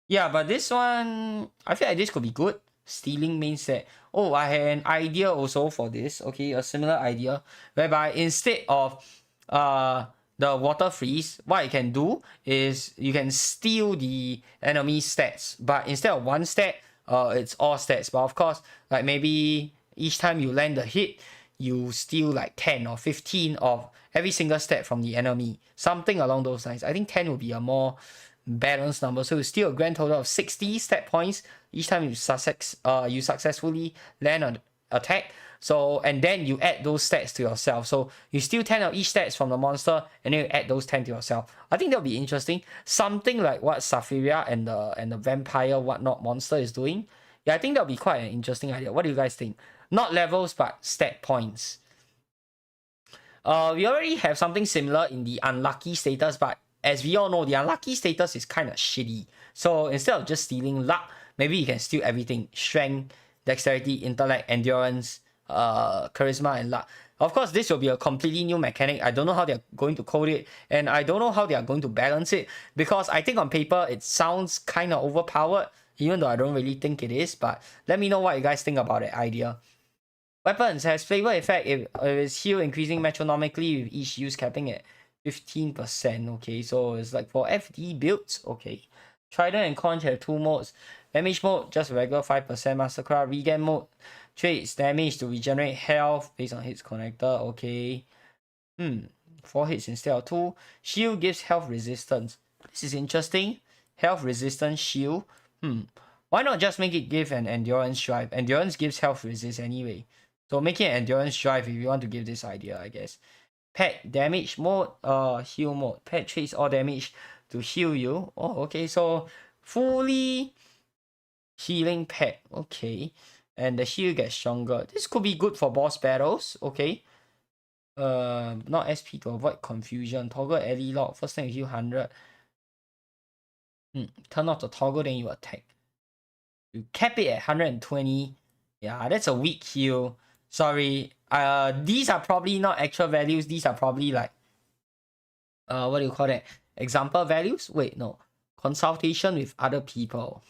Yeah, but this one, I feel like this could be good. Stealing main set. Oh, I had an idea also for this. Okay, a similar idea whereby instead of the water freeze, what you can do is you can steal the enemy stats, but instead of 1 stat, it's all stats. But of course, like maybe each time you land a hit, you steal like 10 or 15 of every single stat from the enemy, something along those lines. I think 10 will be a more balanced number, so you steal a grand total of 60 stat points each time you successfully land an attack. So, and then you add those stats to yourself. So you steal 10 of each stats from the monster, and then you add those 10 to yourself. I think that'll be interesting. Something like what Sapphira and the vampire whatnot monster is doing. Yeah, I think that'll be quite an interesting idea. What do you guys think? Not levels, but stat points. We already have something similar in the unlucky status, but as we all know, the unlucky status is kind of shitty. So instead of just stealing luck, maybe you can steal everything: strength, dexterity, intellect, endurance, charisma, and luck. Of course, this will be a completely new mechanic. I don't know how they're going to code it, and I don't know how they are going to balance it, because I think on paper it sounds kind of overpowered, even though I don't really think it is. But let me know what you guys think about that idea. Weapons has flavor effect if its heal increasing metronomically with each use, capping at 15%. Okay, so it's like for FD builds. Okay. Trident and Conch have 2 modes. Damage mode, just regular 5% Mastercraft. Regen mode, trades damage to regenerate health based on hits connector. Okay. 4 hits instead of 2. Shield gives health resistance. This is interesting. Health resistance shield. Why not just make it give an endurance drive? Endurance gives health resist anyway. So make it an endurance drive if you want to give this idea, I guess. Pet damage mode, heal mode. Pet trades all damage to heal you. Oh, okay. So fully healing pet. Okay. And the shield gets stronger. This could be good for boss battles. Okay. Not SP to avoid confusion. Toggle ally lock. First time you heal 100. Turn off the toggle, then you attack. You cap it at 120. Yeah, that's a weak heal. Sorry. These are probably not actual values. These are probably like what do you call that? Example values? Wait, no. Consultation with other people.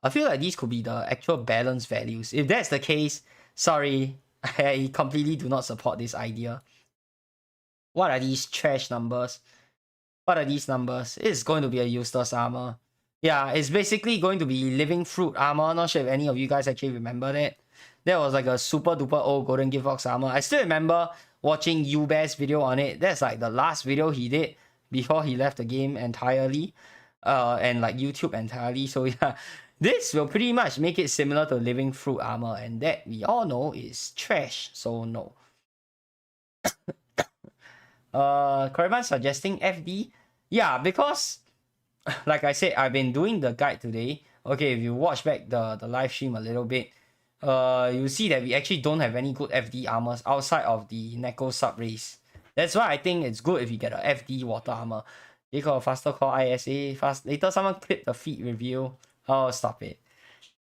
I feel like these could be the actual balance values. If that's the case, sorry, I completely do not support this idea. What are these trash numbers? What are these numbers? It's going to be a useless armor. Yeah, it's basically going to be living fruit armor. Not sure if any of you guys actually remember that. That was like a super duper old Golden Gift Box armor. I still remember watching Ubear's video on it. That's like the last video he did before he left the game entirely. And like YouTube entirely. So yeah, this will pretty much make it similar to living fruit armor. And that we all know is trash. So no. Coraman suggesting FD. Yeah, because like I said, I've been doing the guide today. Okay, if you watch back the live stream a little bit, you see that we actually don't have any good FD armors outside of the Neko sub race. That's why I think it's good if you get a FD water armor. They call faster call ISA fast. Later someone clip the feed review. Oh, stop it.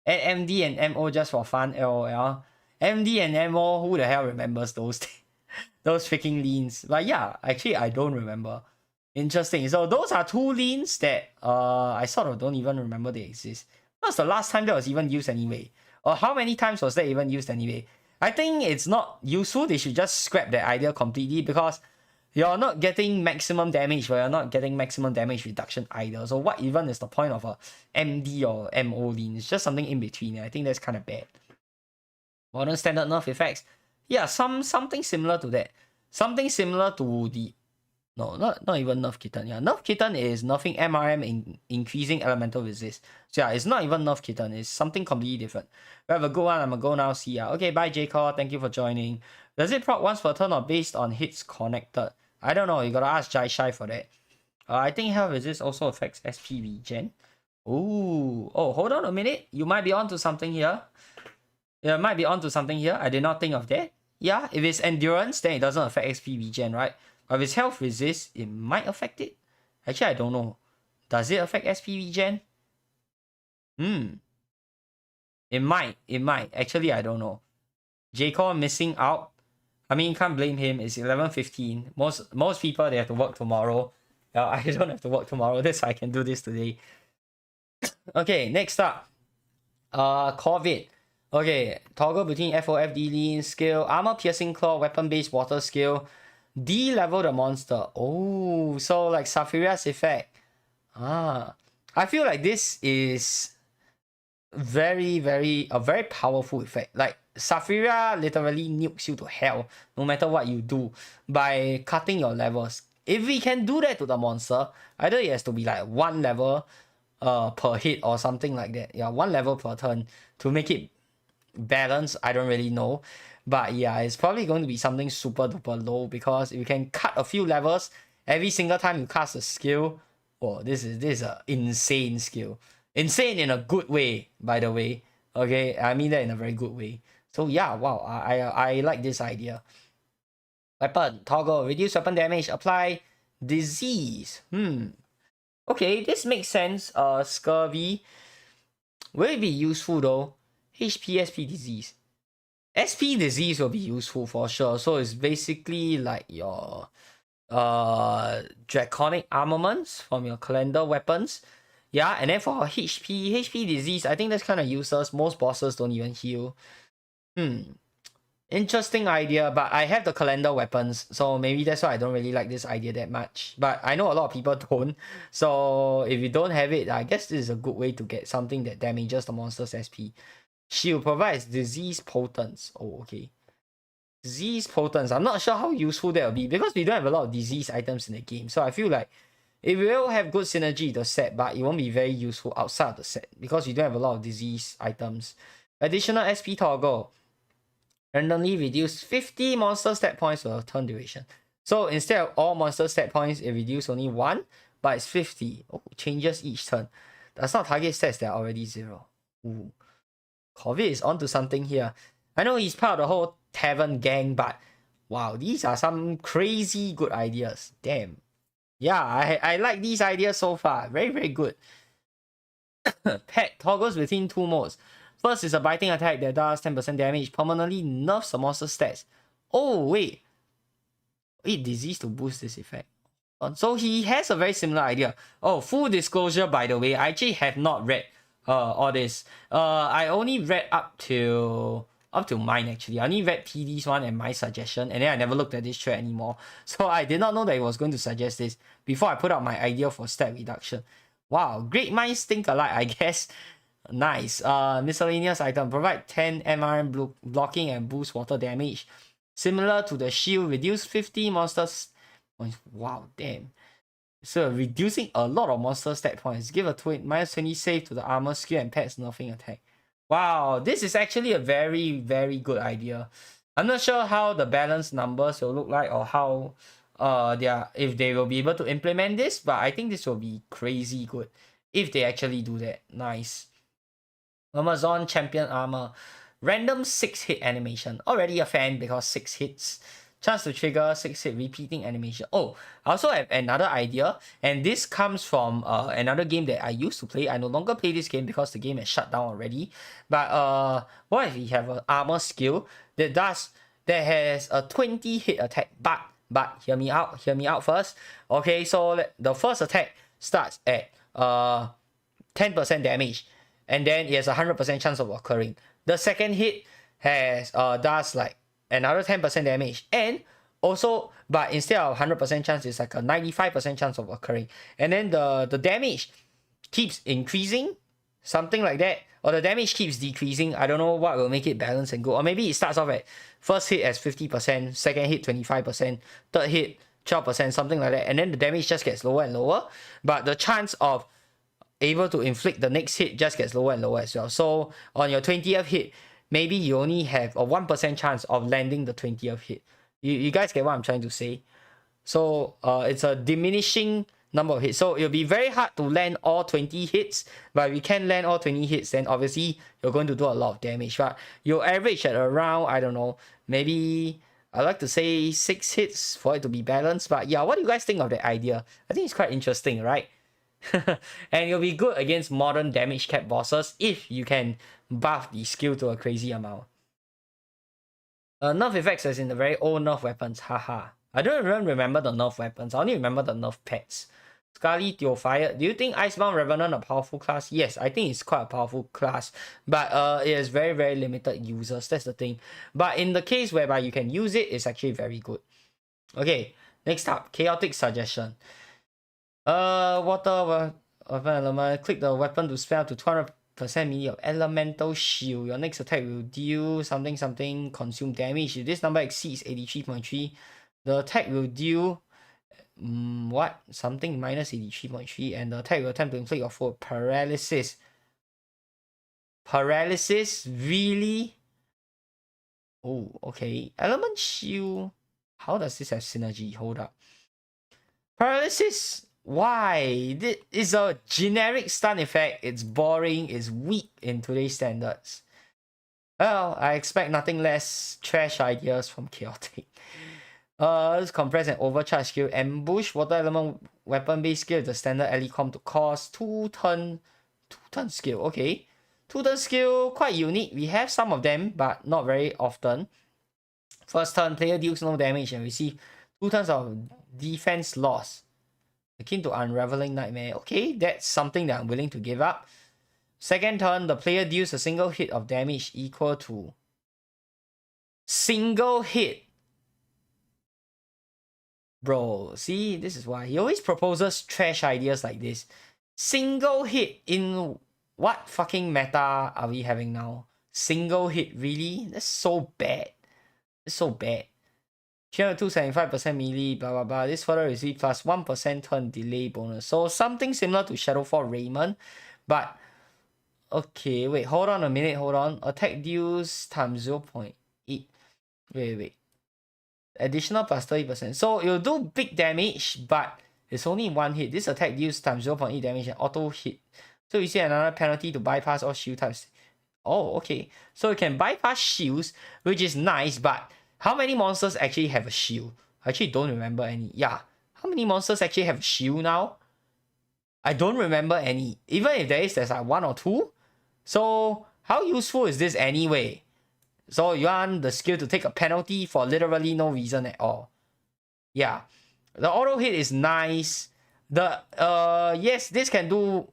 Add MD and MO just for fun. LOL. MD and MO, who the hell remembers those those freaking leans? But yeah, actually I don't remember. Interesting. So those are 2 leans that I sort of don't even remember they exist. What's the last time that was even used anyway? Or how many times was that even used anyway? I think it's not useful. They should just scrap that idea completely, because you're not getting maximum damage, but you're not getting maximum damage reduction either. So what even is the point of a MD or MO lean? It's just something in between. I think that's kind of bad. Modern standard nerf effects. Yeah, something similar to that. Something similar to the... No, not even Nerf Kitten. Yeah, Nerf Kitten is nerfing MRM in increasing elemental resist. So yeah, it's not even Nerf Kitten. It's something completely different. We have a good one. I'm gonna go now. See ya. Okay, bye J-Core. Thank you for joining. Does it proc once per turn or based on hits connected? I don't know. You gotta ask Jai Shai for that. I think health resist also affects SP regen. Ooh. Oh, hold on a minute. You might be onto something here. You might be onto something here. I did not think of that. Yeah, if it's endurance, then it doesn't affect SP regen, right? But if it's health resist, it might affect it. Actually, I don't know. Does it affect SP regen? It might. Actually, I don't know. J-Core missing out. I mean, can't blame him. It's 11:15. Most people, they have to work tomorrow. I don't have to work tomorrow. That's why I can do this today. Okay, next up. COVID. Okay, toggle between FOFD lean skill, armor piercing claw, weapon based water skill. D-level the monster. Oh, so like Saphira's effect. I feel like this is a very powerful effect. Like Saphira literally nukes you to hell no matter what you do by cutting your levels. If we can do that to the monster, either it has to be like 1 level per hit or something like that. Yeah, 1 level per turn to make it balance. I don't really know. But yeah, it's probably going to be something super duper low, because if you can cut a few levels every single time you cast a skill, oh, this is an insane skill. Insane in a good way, by the way. Okay, I mean that in a very good way. So yeah, wow, I like this idea. Weapon, toggle, reduce weapon damage, apply disease. Okay, this makes sense. Scurvy. Will it be useful though? HP, SP disease. SP disease will be useful for sure. So it's basically like your draconic armaments from your calendar weapons. Yeah, and then for HP disease, I think that's kind of useless. Most bosses don't even heal. Interesting idea, but I have the calendar weapons, so maybe that's why I don't really like this idea that much. But I know a lot of people don't, so if you don't have it, I guess this is a good way to get something that damages the monster's SP. Shield provides disease potence. Oh, okay. Disease potence. I'm not sure how useful that will be because we don't have a lot of disease items in the game. So I feel like it will have good synergy with the set, but it won't be very useful outside of the set because we don't have a lot of disease items. Additional SP toggle. Randomly reduce 50 monster stat points for a turn duration. So instead of all monster stat points, it reduces only 1, but it's 50. Oh, changes each turn. Does not target stats that are already 0. Ooh. COVID is onto something here. I know he's part of the whole tavern gang, but wow, these are some crazy good ideas. Damn. Yeah, I like these ideas so far. Very, very good. Pet toggles between 2 modes. First is a biting attack that does 10% damage, permanently nerfs the monster stats. Oh, wait. Eat disease to boost this effect. So he has a very similar idea. Oh, full disclosure, by the way, I actually have not read all this. I only read up to mine actually. I only read TD's one and my suggestion, and then I never looked at this thread anymore. So I did not know that it was going to suggest this before I put out my idea for stat reduction. Wow, great minds think alike, I guess. Nice. Miscellaneous item. Provide 10 MRM blocking and boost water damage. Similar to the shield. Reduce 50 monsters. Wow, damn. So reducing a lot of monster stat points. Give a -20 save to the armor skill and pets nerfing attack. Wow, this is actually a very, very good idea. I'm not sure how the balance numbers will look like or how if they will be able to implement this, but I think this will be crazy good if they actually do that. Nice. Amazon Champion Armor. Random 6-hit animation. Already a fan because 6 hits. Chance to trigger 6-hit repeating animation. Oh, I also have another idea. And this comes from another game that I used to play. I no longer play this game because the game has shut down already. But what if we have an armor skill that has a 20-hit attack. But hear me out first. Okay, so the first attack starts at 10% damage. And then it has a 100% chance of occurring. The second hit has does like another 10% damage, and also, but instead of 100% chance, it's like a 95% chance of occurring. And then the damage keeps increasing, something like that, or the damage keeps decreasing. I don't know what will make it balance and go. Or maybe it starts off at first hit as 50%, second hit 25%, third hit 12%, something like that. And then the damage just gets lower and lower, but the chance of able to inflict the next hit just gets lower and lower as well. So on your 20th hit, maybe you only have a 1% chance of landing the 20th hit. You guys get what I'm trying to say? So it's a diminishing number of hits. So it'll be very hard to land all 20 hits, but if you can land all 20 hits, then obviously you're going to do a lot of damage. But you'll average at around, I don't know, maybe I like to say 6 hits for it to be balanced. But yeah, what do you guys think of that idea? I think it's quite interesting, right? And it'll be good against modern damage cap bosses if you can buff the skill to a crazy amount. Nerf effects as in the very old nerf weapons, haha. I don't even remember the nerf weapons, I only remember the nerf pets. Scarly Theophile, do you think Icebound Revenant a powerful class? Yes, I think it's quite a powerful class, but it has very, very limited users, that's the thing. But in the case whereby you can use it, it's actually very good. Okay, next up, Chaotic Suggestion. Water weapon element. Click the weapon to spell to 200% melee of elemental shield. Your next attack will deal something consume damage. If this number exceeds 83.3, the attack will deal something minus 83.3, and the attack will attempt to inflict your foe paralysis. Paralysis? Really? Oh, okay. Element shield. How does this have synergy? Hold up. Paralysis. Why? This is a generic stun effect. It's boring. It's weak in today's standards. Well, I expect nothing less trash ideas from Chaotic. Let's compress and overcharge skill. Ambush water element weapon based skill. The standard ally com to cost 2 turn skill. Okay. 2-turn skill, quite unique. We have some of them, but not very often. First turn, player deals no damage and receive 2 turns of defense loss. Akin to Unraveling Nightmare. Okay, that's something that I'm willing to give up. Second turn, the player deals a single hit of damage equal to... Single hit! Bro, see, this is why. He always proposes trash ideas like this. Single hit in... What fucking meta are we having now? Single hit, really? That's so bad. It's so bad. 275% melee, blah blah blah. This further receive plus 1% turn delay bonus. So something similar to Shadowfall Raymond. But okay, wait, hold on a minute, hold on. Attack deals times 0.8. Wait. Additional plus 30%. So it'll do big damage, but it's only one hit. This attack deals times 0.8 damage and auto hit. So you see another penalty to bypass all shield types. Oh, okay. So you can bypass shields, which is nice, but how many monsters actually have a shield? I actually don't remember any. Yeah. How many monsters actually have a shield now? I don't remember any. Even if there is, there's like 1 or 2. So how useful is this anyway? So you want the skill to take a penalty for literally no reason at all. Yeah. The auto hit is nice. The yes, this can do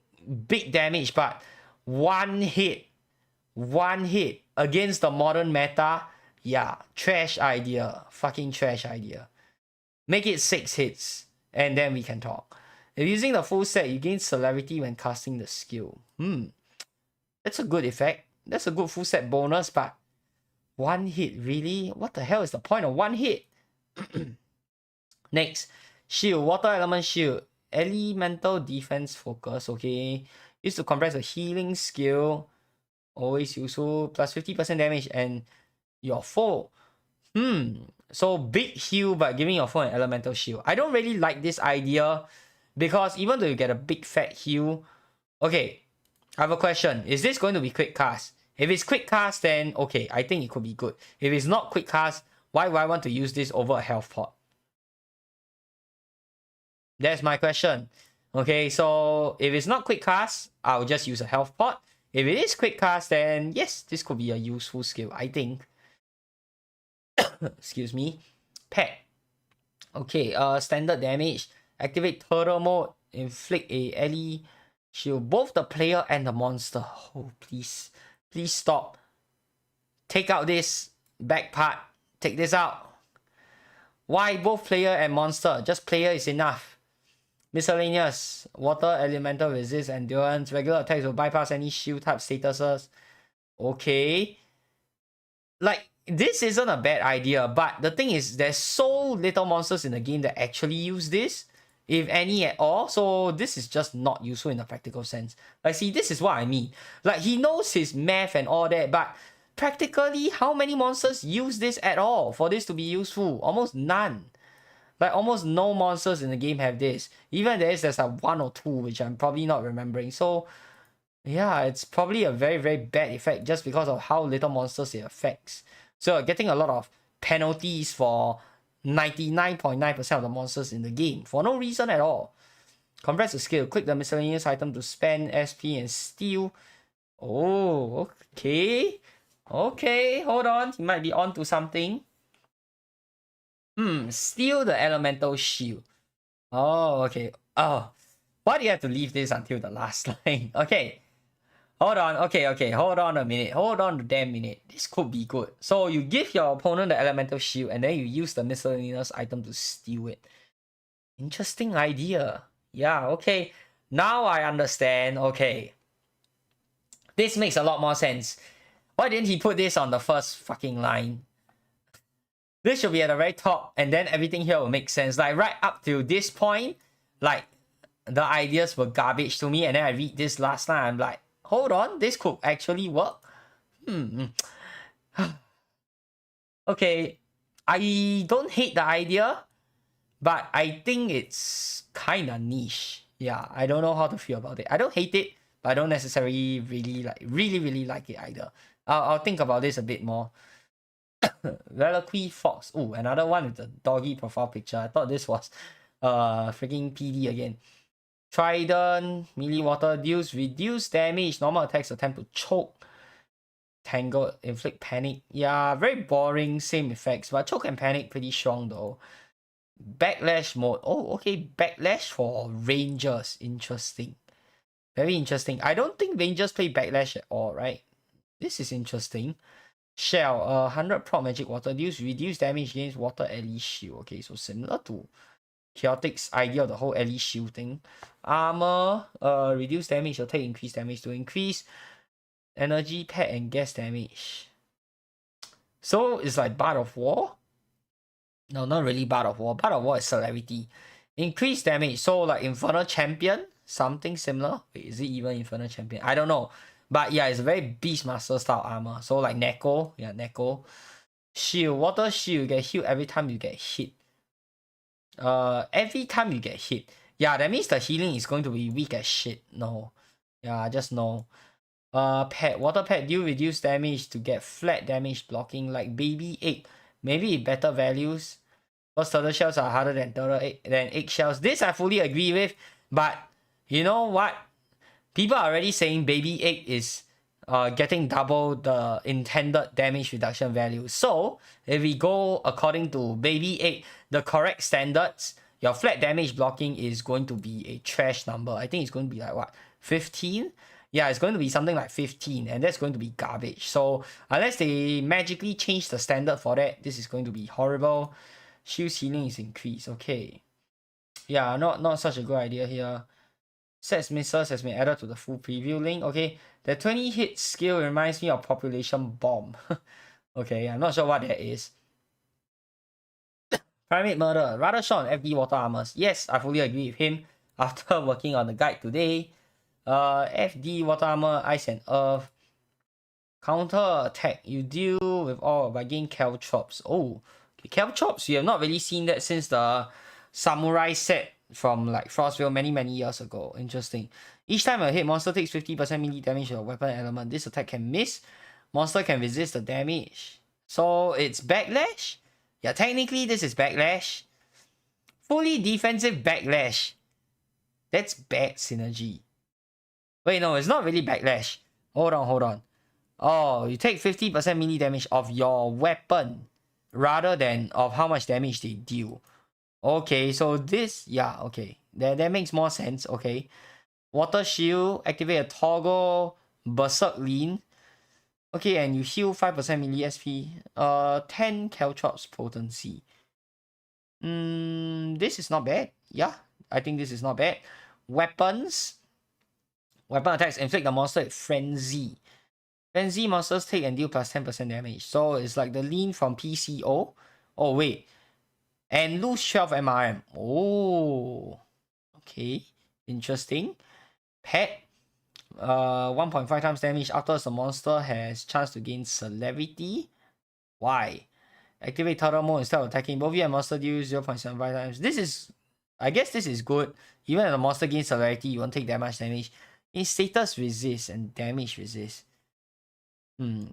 big damage, but one hit against the modern meta. Yeah, trash idea. Fucking trash idea. Make it 6 hits, and then we can talk. If using the full set, you gain celerity when casting the skill. That's a good effect. That's a good full set bonus, but one hit, really? What the hell is the point of one hit? Next, shield. Water element shield. Elemental defense focus, okay. Used to compress a healing skill. Always useful. Plus 50% damage and your foe. So big heal but giving your foe an elemental shield. I don't really like this idea because even though you get a big fat heal. Okay, I have a question. Is this going to be quick cast? If it's quick cast, then okay, I think it could be good. If it's not quick cast, why would I want to use this over a health pot? That's my question. Okay, so if it's not quick cast, I'll just use a health pot. If it is quick cast, then yes, this could be a useful skill, I think. Excuse me. Pet. Okay, standard damage. Activate turtle mode. Inflict a ally shield. Both the player and the monster. Oh, please. Please stop. Take out this back part. Take this out. Why both player and monster? Just player is enough. Miscellaneous. Water, elemental resist, endurance. Regular attacks will bypass any shield type statuses. Okay. Like, this isn't a bad idea, but the thing is, there's so little monsters in the game that actually use this, if any at all. So this is just not useful in a practical sense. Like, see, this is what I mean. Like, he knows his math and all that, but practically, how many monsters use this at all for this to be useful? Almost none. Like, almost no monsters in the game have this. Even there's like 1 or 2, which I'm probably not remembering. So, yeah, it's probably a very, very bad effect just because of how little monsters it affects. So, getting a lot of penalties for 99.9% of the monsters in the game for no reason at all. Compress the skill. Click the miscellaneous item to spend SP and steal. Oh, okay. Okay, hold on. He might be on to something. Steal the elemental shield. Oh, okay. Oh, why do you have to leave this until the last line? Okay. Hold on. Okay. Hold on a minute. Hold on a damn minute. This could be good. So you give your opponent the elemental shield and then you use the miscellaneous item to steal it. Interesting idea. Yeah, okay. Now I understand. Okay. This makes a lot more sense. Why didn't he put this on the first fucking line? This should be at the very top, and then everything here will make sense. Like, right up to this point, like, the ideas were garbage to me, and then I read this last line, I'm like, hold on, this could actually work. Okay, I don't hate the idea, but I think it's kind of niche. Yeah, I don't know how to feel about it. I don't hate it, but I don't necessarily really like it either. I'll think about this a bit more. Reliquary Fox. Oh, another one with the doggy profile picture. I thought this was freaking PD again. Trident, melee water deals reduced damage. Normal attacks attempt to choke. Tangle, inflict panic. Yeah, very boring, same effects. But choke and panic pretty strong though. Backlash mode. Oh, okay. Backlash for rangers. Interesting. Very interesting. I don't think rangers play backlash at all, right? This is interesting. Shell, 100 prop magic water deals reduce damage against water ally shield. Okay, so similar to Chaotic's idea of the whole ally shield thing. Armor, reduce damage or take increased damage to increase energy, pet, and gas damage. So it's like Bard of War? No, not really Bard of War. Bard of War is celerity. Increased damage. So like Infernal Champion, something similar. Wait, is it even Infernal Champion? I don't know. But yeah, it's a very Beastmaster style armor. So like Neko. Yeah, Neko. Shield. Water shield. You get healed every time you get hit. Every time you get hit. Yeah, that means the healing is going to be weak as shit. No. Yeah, just no. Pet. Water pet deal reduce damage to get flat damage blocking like baby egg. Maybe better values. Because turtle shells are harder than egg shells. This I fully agree with. But you know what? People are already saying baby egg is getting double the intended damage reduction value. So if we go according to baby egg, the correct standards, your flat damage blocking is going to be a trash number. I think it's going to be like what? 15? Yeah, it's going to be something like 15, and that's going to be garbage. So unless they magically change the standard for that, this is going to be horrible. Shield healing is increased. Okay. Yeah, not such a good idea here. Sets missiles has been added to the full preview link. Okay, the 20 hit skill reminds me of Population Bomb. Okay, I'm not sure what that is. Primate Murder, rather short on FD water armors. Yes, I fully agree with him after working on the guide today. FD water armor, ice and earth. Counter attack, you deal with all by gain caltrops. Oh, okay, caltrops, we have not really seen that since the samurai set from like Frostville many years ago. Interesting. Each time a hit, monster takes 50% melee damage to a weapon element. This attack can miss. Monster can resist the damage. So it's backlash? Yeah, technically this is backlash. Fully defensive backlash. That's bad synergy. Wait, no, it's not really backlash. Hold on. Oh, you take 50% melee damage of your weapon rather than of how much damage they deal. Okay, so this, yeah, okay. That makes more sense, okay. Water shield, activate a toggle, berserk lean. Okay, and you heal 5% melee SP. 10 caltrops potency. This is not bad. Yeah, I think this is not bad. Weapons. Weapon attacks inflict the monster with frenzy. Frenzy monsters take and deal plus 10% damage. So it's like the lean from PCO. Oh, wait. And lose 12 MRM. Oh. Okay. Interesting. Pet. 1.5 times damage after the monster has chance to gain celerity. Why? Activate turtle mode instead of attacking. Both you and monster deal 0.75 times. This is... I guess this is good. Even if the monster gains celerity, you won't take that much damage. In status resist and damage resist.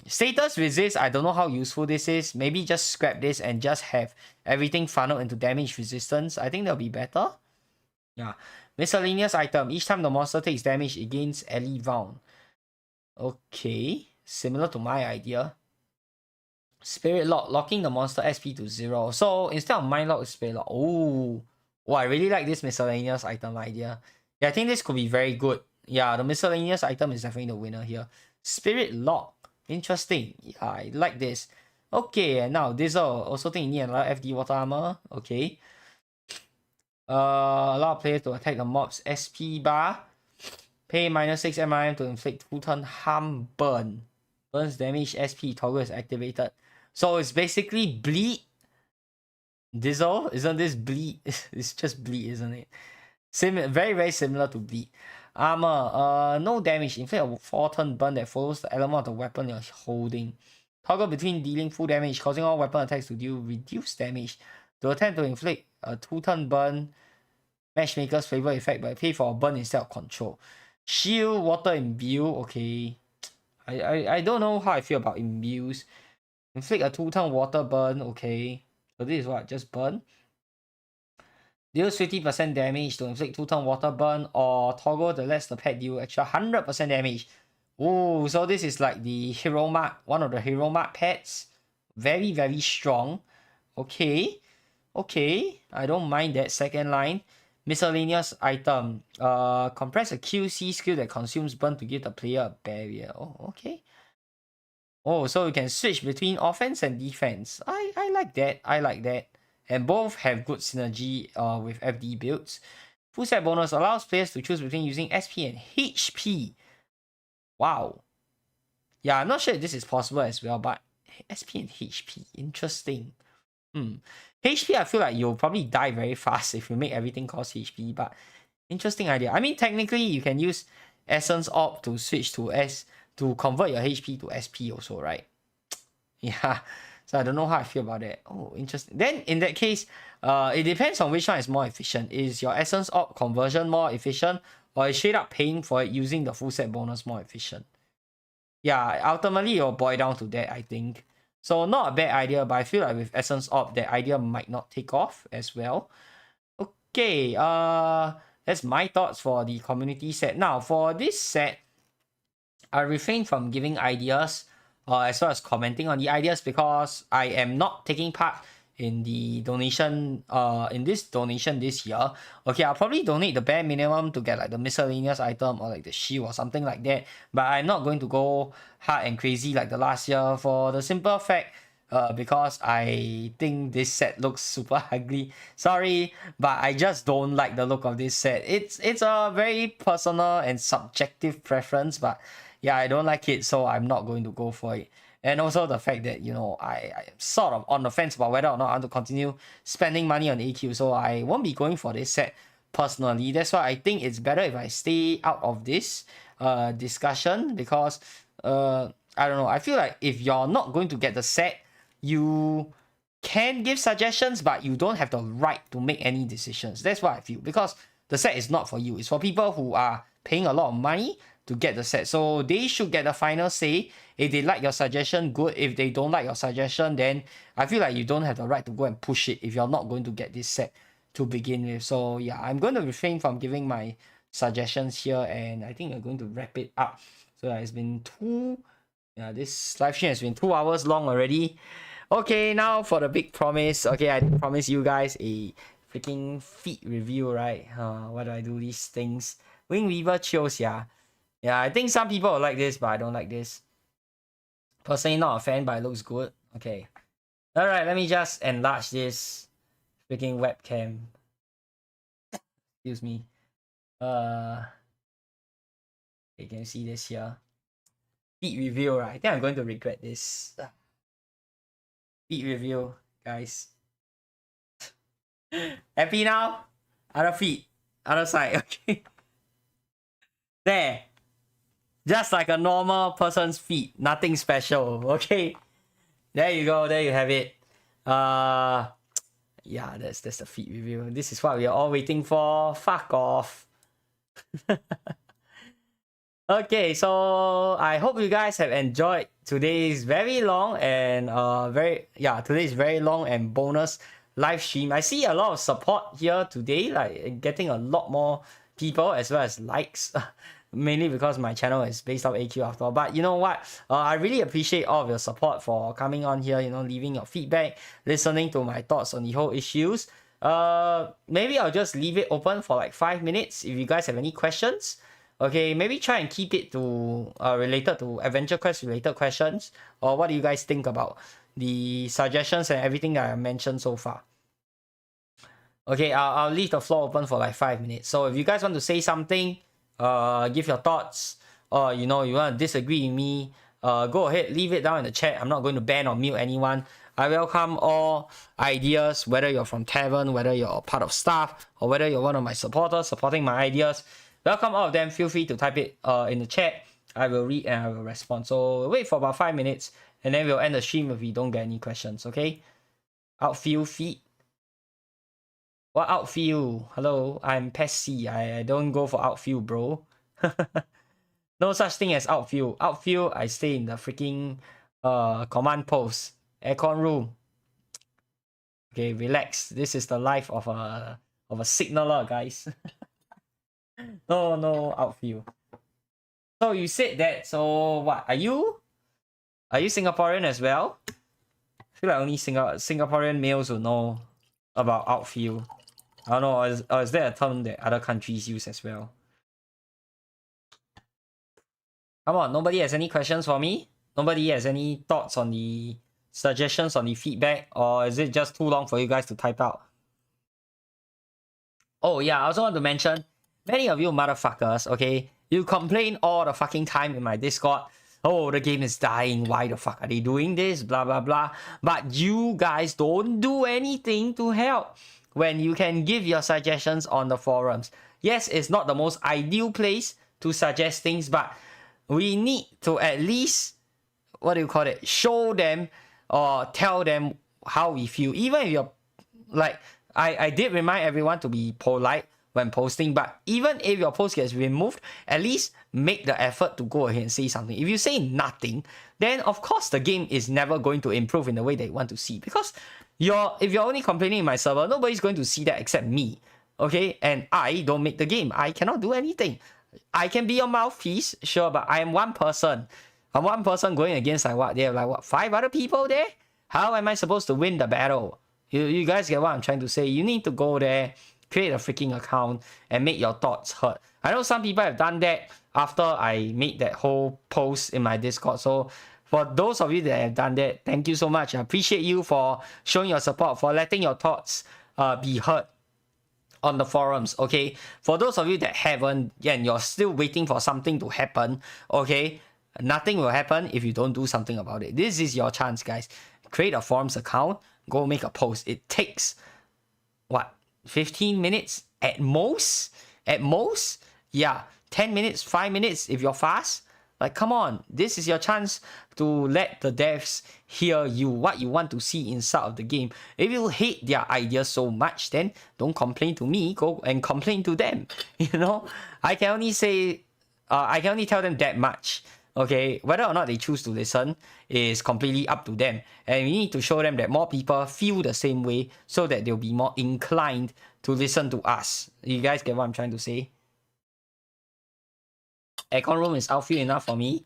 Status resist, I don't know how useful this is. Maybe just scrap this and just have everything funneled into damage resistance. I think that'll be better. Yeah. Miscellaneous item. Each time the monster takes damage, it gains ally round. Okay. Similar to my idea. Spirit Lock. Locking the monster SP to 0. So instead of Mind Lock, it's Spirit Lock. Oh, I really like this miscellaneous item idea. Yeah, I think this could be very good. Yeah, the miscellaneous item is definitely the winner here. Spirit Lock. Interesting. Yeah, I like this. Okay, and now this also think you need another FD water armor. Okay. Allow players to attack the mob's SP bar. Pay -6 MRM to inflict 2-turn harm burn. Burns damage SP toggle is activated. So it's basically bleed. Dizzle? Isn't this bleed? It's just bleed, isn't it? Very similar to bleed. Armor, no damage. Inflict a 4-turn burn that follows the element of the weapon you're holding. Toggle between dealing full damage, causing all weapon attacks to deal reduced damage. To attempt to inflict a 2-turn burn, Matchmaker's favor effect, but pay for a burn instead of control. Shield, water imbue, okay. I don't know how I feel about imbues. Inflict a 2-turn water burn, okay. So this is what? Just burn? Deals 50% damage to inflict 2-turn water burn, or toggle that lets the pet deal extra 100% damage. Oh, so this is like the hero mark, one of the hero mark pets. Very, very strong. Okay. Okay. I don't mind that second line. Miscellaneous item. Compress a QC skill that consumes burn to give the player a barrier. Oh, okay. Oh, so you can switch between offense and defense. I like that. I like that. And both have good synergy with FD builds. Full set bonus allows players to choose between using SP and HP. Wow. Yeah, I'm not sure if this is possible as well, but SP and HP, interesting. HP, I feel like you'll probably die very fast if you make everything cost HP, but interesting idea. I mean, technically, you can use Essence Op to switch to to convert your HP to SP also, right? Yeah, so I don't know how I feel about that. Oh, interesting. Then in that case, it depends on which one is more efficient. Is your Essence Op conversion more efficient, or is straight up paying for it using the full set bonus more efficient? Yeah, ultimately it'll boil down to that, I think. So not a bad idea, but I feel like with Essence Op, that idea might not take off as well. Okay, that's my thoughts for the community set. Now, for this set, I refrain from giving ideas as well as commenting on the ideas because I am not taking part in the donation in this donation this year. Okay, I'll probably donate the bare minimum to get like the miscellaneous item or like the shield or something like that, but I'm not going to go hard and crazy like the last year for the simple fact because I think this set looks super ugly. Sorry, but I just don't like the look of this set. It's a very personal and subjective preference, but yeah, I don't like it, so I'm not going to go for it. And also the fact that, you know, I am sort of on the fence about whether or not I want to continue spending money on AQ, so I won't be going for this set personally. That's why I think it's better if I stay out of this discussion because I don't know, I feel like if you're not going to get the set, you can give suggestions, but you don't have the right to make any decisions. That's what I feel, because the set is not for you. It's for people who are paying a lot of money to get the set, so they should get the final say. If they like your suggestion, good. If they don't like your suggestion, then I feel like you don't have the right to go and push it if you're not going to get this set to begin with. So yeah, I'm going to refrain from giving my suggestions here, and I think I'm going to wrap it up. So it's been this live stream has been 2 hours long already. Okay, now for the big promise. Okay, I promise you guys a freaking feat review, right? Why do I do these things? Wing Weaver chills, yeah. Yeah, I think some people will like this, but I don't like this. Personally, not a fan, but it looks good. Okay. Alright, let me just enlarge this freaking webcam. Excuse me. Okay, can you see this here? Feat review, right? I think I'm going to regret this. Feat review, guys. Happy now? Other feet. Other side, okay. There. Just like a normal person's feet. Nothing special, okay? There you go. There you have it. Yeah, that's the feat review. This is what we are all waiting for. Fuck off. Okay, so I hope you guys have enjoyed today's very long and today's very long and bonus live stream. I see a lot of support here today, like getting a lot more people as well as likes. Mainly because my channel is based off AQ after all. But you know what? I really appreciate all of your support for coming on here, you know, leaving your feedback, listening to my thoughts on the whole issues. Maybe I'll just leave it open for like 5 minutes if you guys have any questions. Okay, maybe try and keep it to related to Adventure Quest related questions. Or what do you guys think about the suggestions and everything that I mentioned so far? Okay, I'll leave the floor open for like 5 minutes. So if you guys want to say something, give your thoughts, or you know, you want to disagree with me, go ahead, leave it down in the chat. I'm not going to ban or mute anyone. I welcome all ideas, whether you're from Tavern, whether you're part of staff, or whether you're one of my supporters supporting my ideas. Welcome all of them. Feel free to type it in the chat. I will read and I will respond. So wait for about 5 minutes and then we'll end the stream if we don't get any questions, okay? Outfield feet. What outfield? Hello, I'm Pessy. I don't go for outfield, bro. No such thing as outfield. Outfield, I stay in the freaking command post. Aircon room. Okay, relax. This is the life of of a signaler, guys. No outfield. So you said that. So what are you? Are you Singaporean as well? I feel like only Singaporean males will know about outfield. I don't know. Or is there a term that other countries use as well? Come on, nobody has any questions for me? Nobody has any thoughts on the suggestions on the feedback? Or is it just too long for you guys to type out? Oh yeah, I also want to mention, many of you motherfuckers, okay, you complain all the fucking time in my Discord. Oh, the game is dying. Why the fuck are they doing this? Blah, blah, blah. But you guys don't do anything to help when you can give your suggestions on the forums. Yes, it's not the most ideal place to suggest things, but we need to at least, what do you call it, show them or tell them how we feel. Even if you're like, I did remind everyone to be polite when posting, but even if your post gets removed, at least make the effort to go ahead and say something. If you say nothing, then of course the game is never going to improve in the way they want to see, because if you're only complaining in my server, nobody's going to see that except me, okay? And I don't make the game. I cannot do anything. I can be your mouthpiece, sure, but I am one person. I'm one person going against like what? They have like what, 5 other people there? How am I supposed to win the battle? You guys get what I'm trying to say? You need to go there, create a freaking account, and make your thoughts heard. I know some people have done that after I made that whole post in my Discord. So for those of you that have done that, thank you so much. I appreciate you for showing your support, for letting your thoughts be heard on the forums, okay? For those of you that haven't, and you're still waiting for something to happen, okay? Nothing will happen if you don't do something about it. This is your chance, guys. Create a forums account, go make a post. It takes, what, 15 minutes at most? At most? Yeah, 10 minutes, 5 minutes if you're fast. Like, come on, this is your chance to let the devs hear you, what you want to see inside of the game. If you hate their ideas so much, then don't complain to me, go and complain to them. You know, I can only say, I can only tell them that much. Okay, whether or not they choose to listen is completely up to them. And we need to show them that more people feel the same way so that they'll be more inclined to listen to us. You guys get what I'm trying to say? Aircon room is outfield enough for me.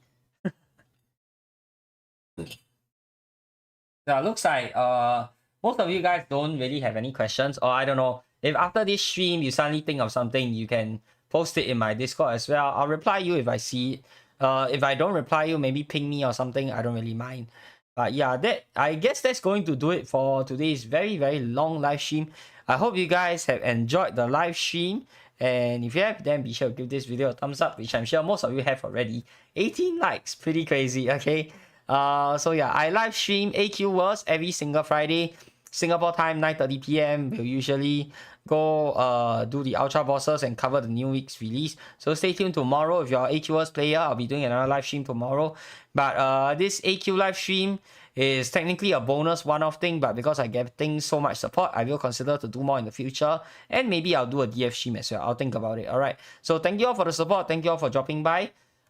Yeah, looks like most of you guys don't really have any questions, or I don't know, if after this stream you suddenly think of something, you can post it in my Discord as well. I'll reply you if I see it. If I don't reply you, maybe ping me or something. I don't really mind. But yeah, I guess that's going to do it for today's very, very long live stream. I hope you guys have enjoyed the live stream. And if you have, then be sure to give this video a thumbs up, which I'm sure most of you have already. 18 likes, pretty crazy, okay? So yeah, I live stream AQ Worlds every single Friday, Singapore time, 9:30 p.m. We'll usually go do the Ultra Bosses and cover the new week's release. So stay tuned tomorrow. If you're an AQ Worlds player, I'll be doing another live stream tomorrow. But this AQ live stream is technically a bonus one-off thing, but because I get things so much support, I will consider to do more in the future, and maybe I'll do a DF stream as well. I'll think about it. All right, so thank you all for the support. Thank you all for dropping by.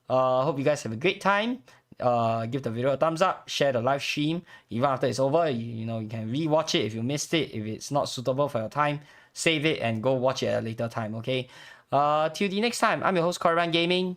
Hope you guys have a great time. Give the video a thumbs up, share the live stream. Even after it's over, you know, you can re-watch it if you missed it. If it's not suitable for your time, save it and go watch it at a later time, okay? Till the next time, I'm your host, Caravan Gaming.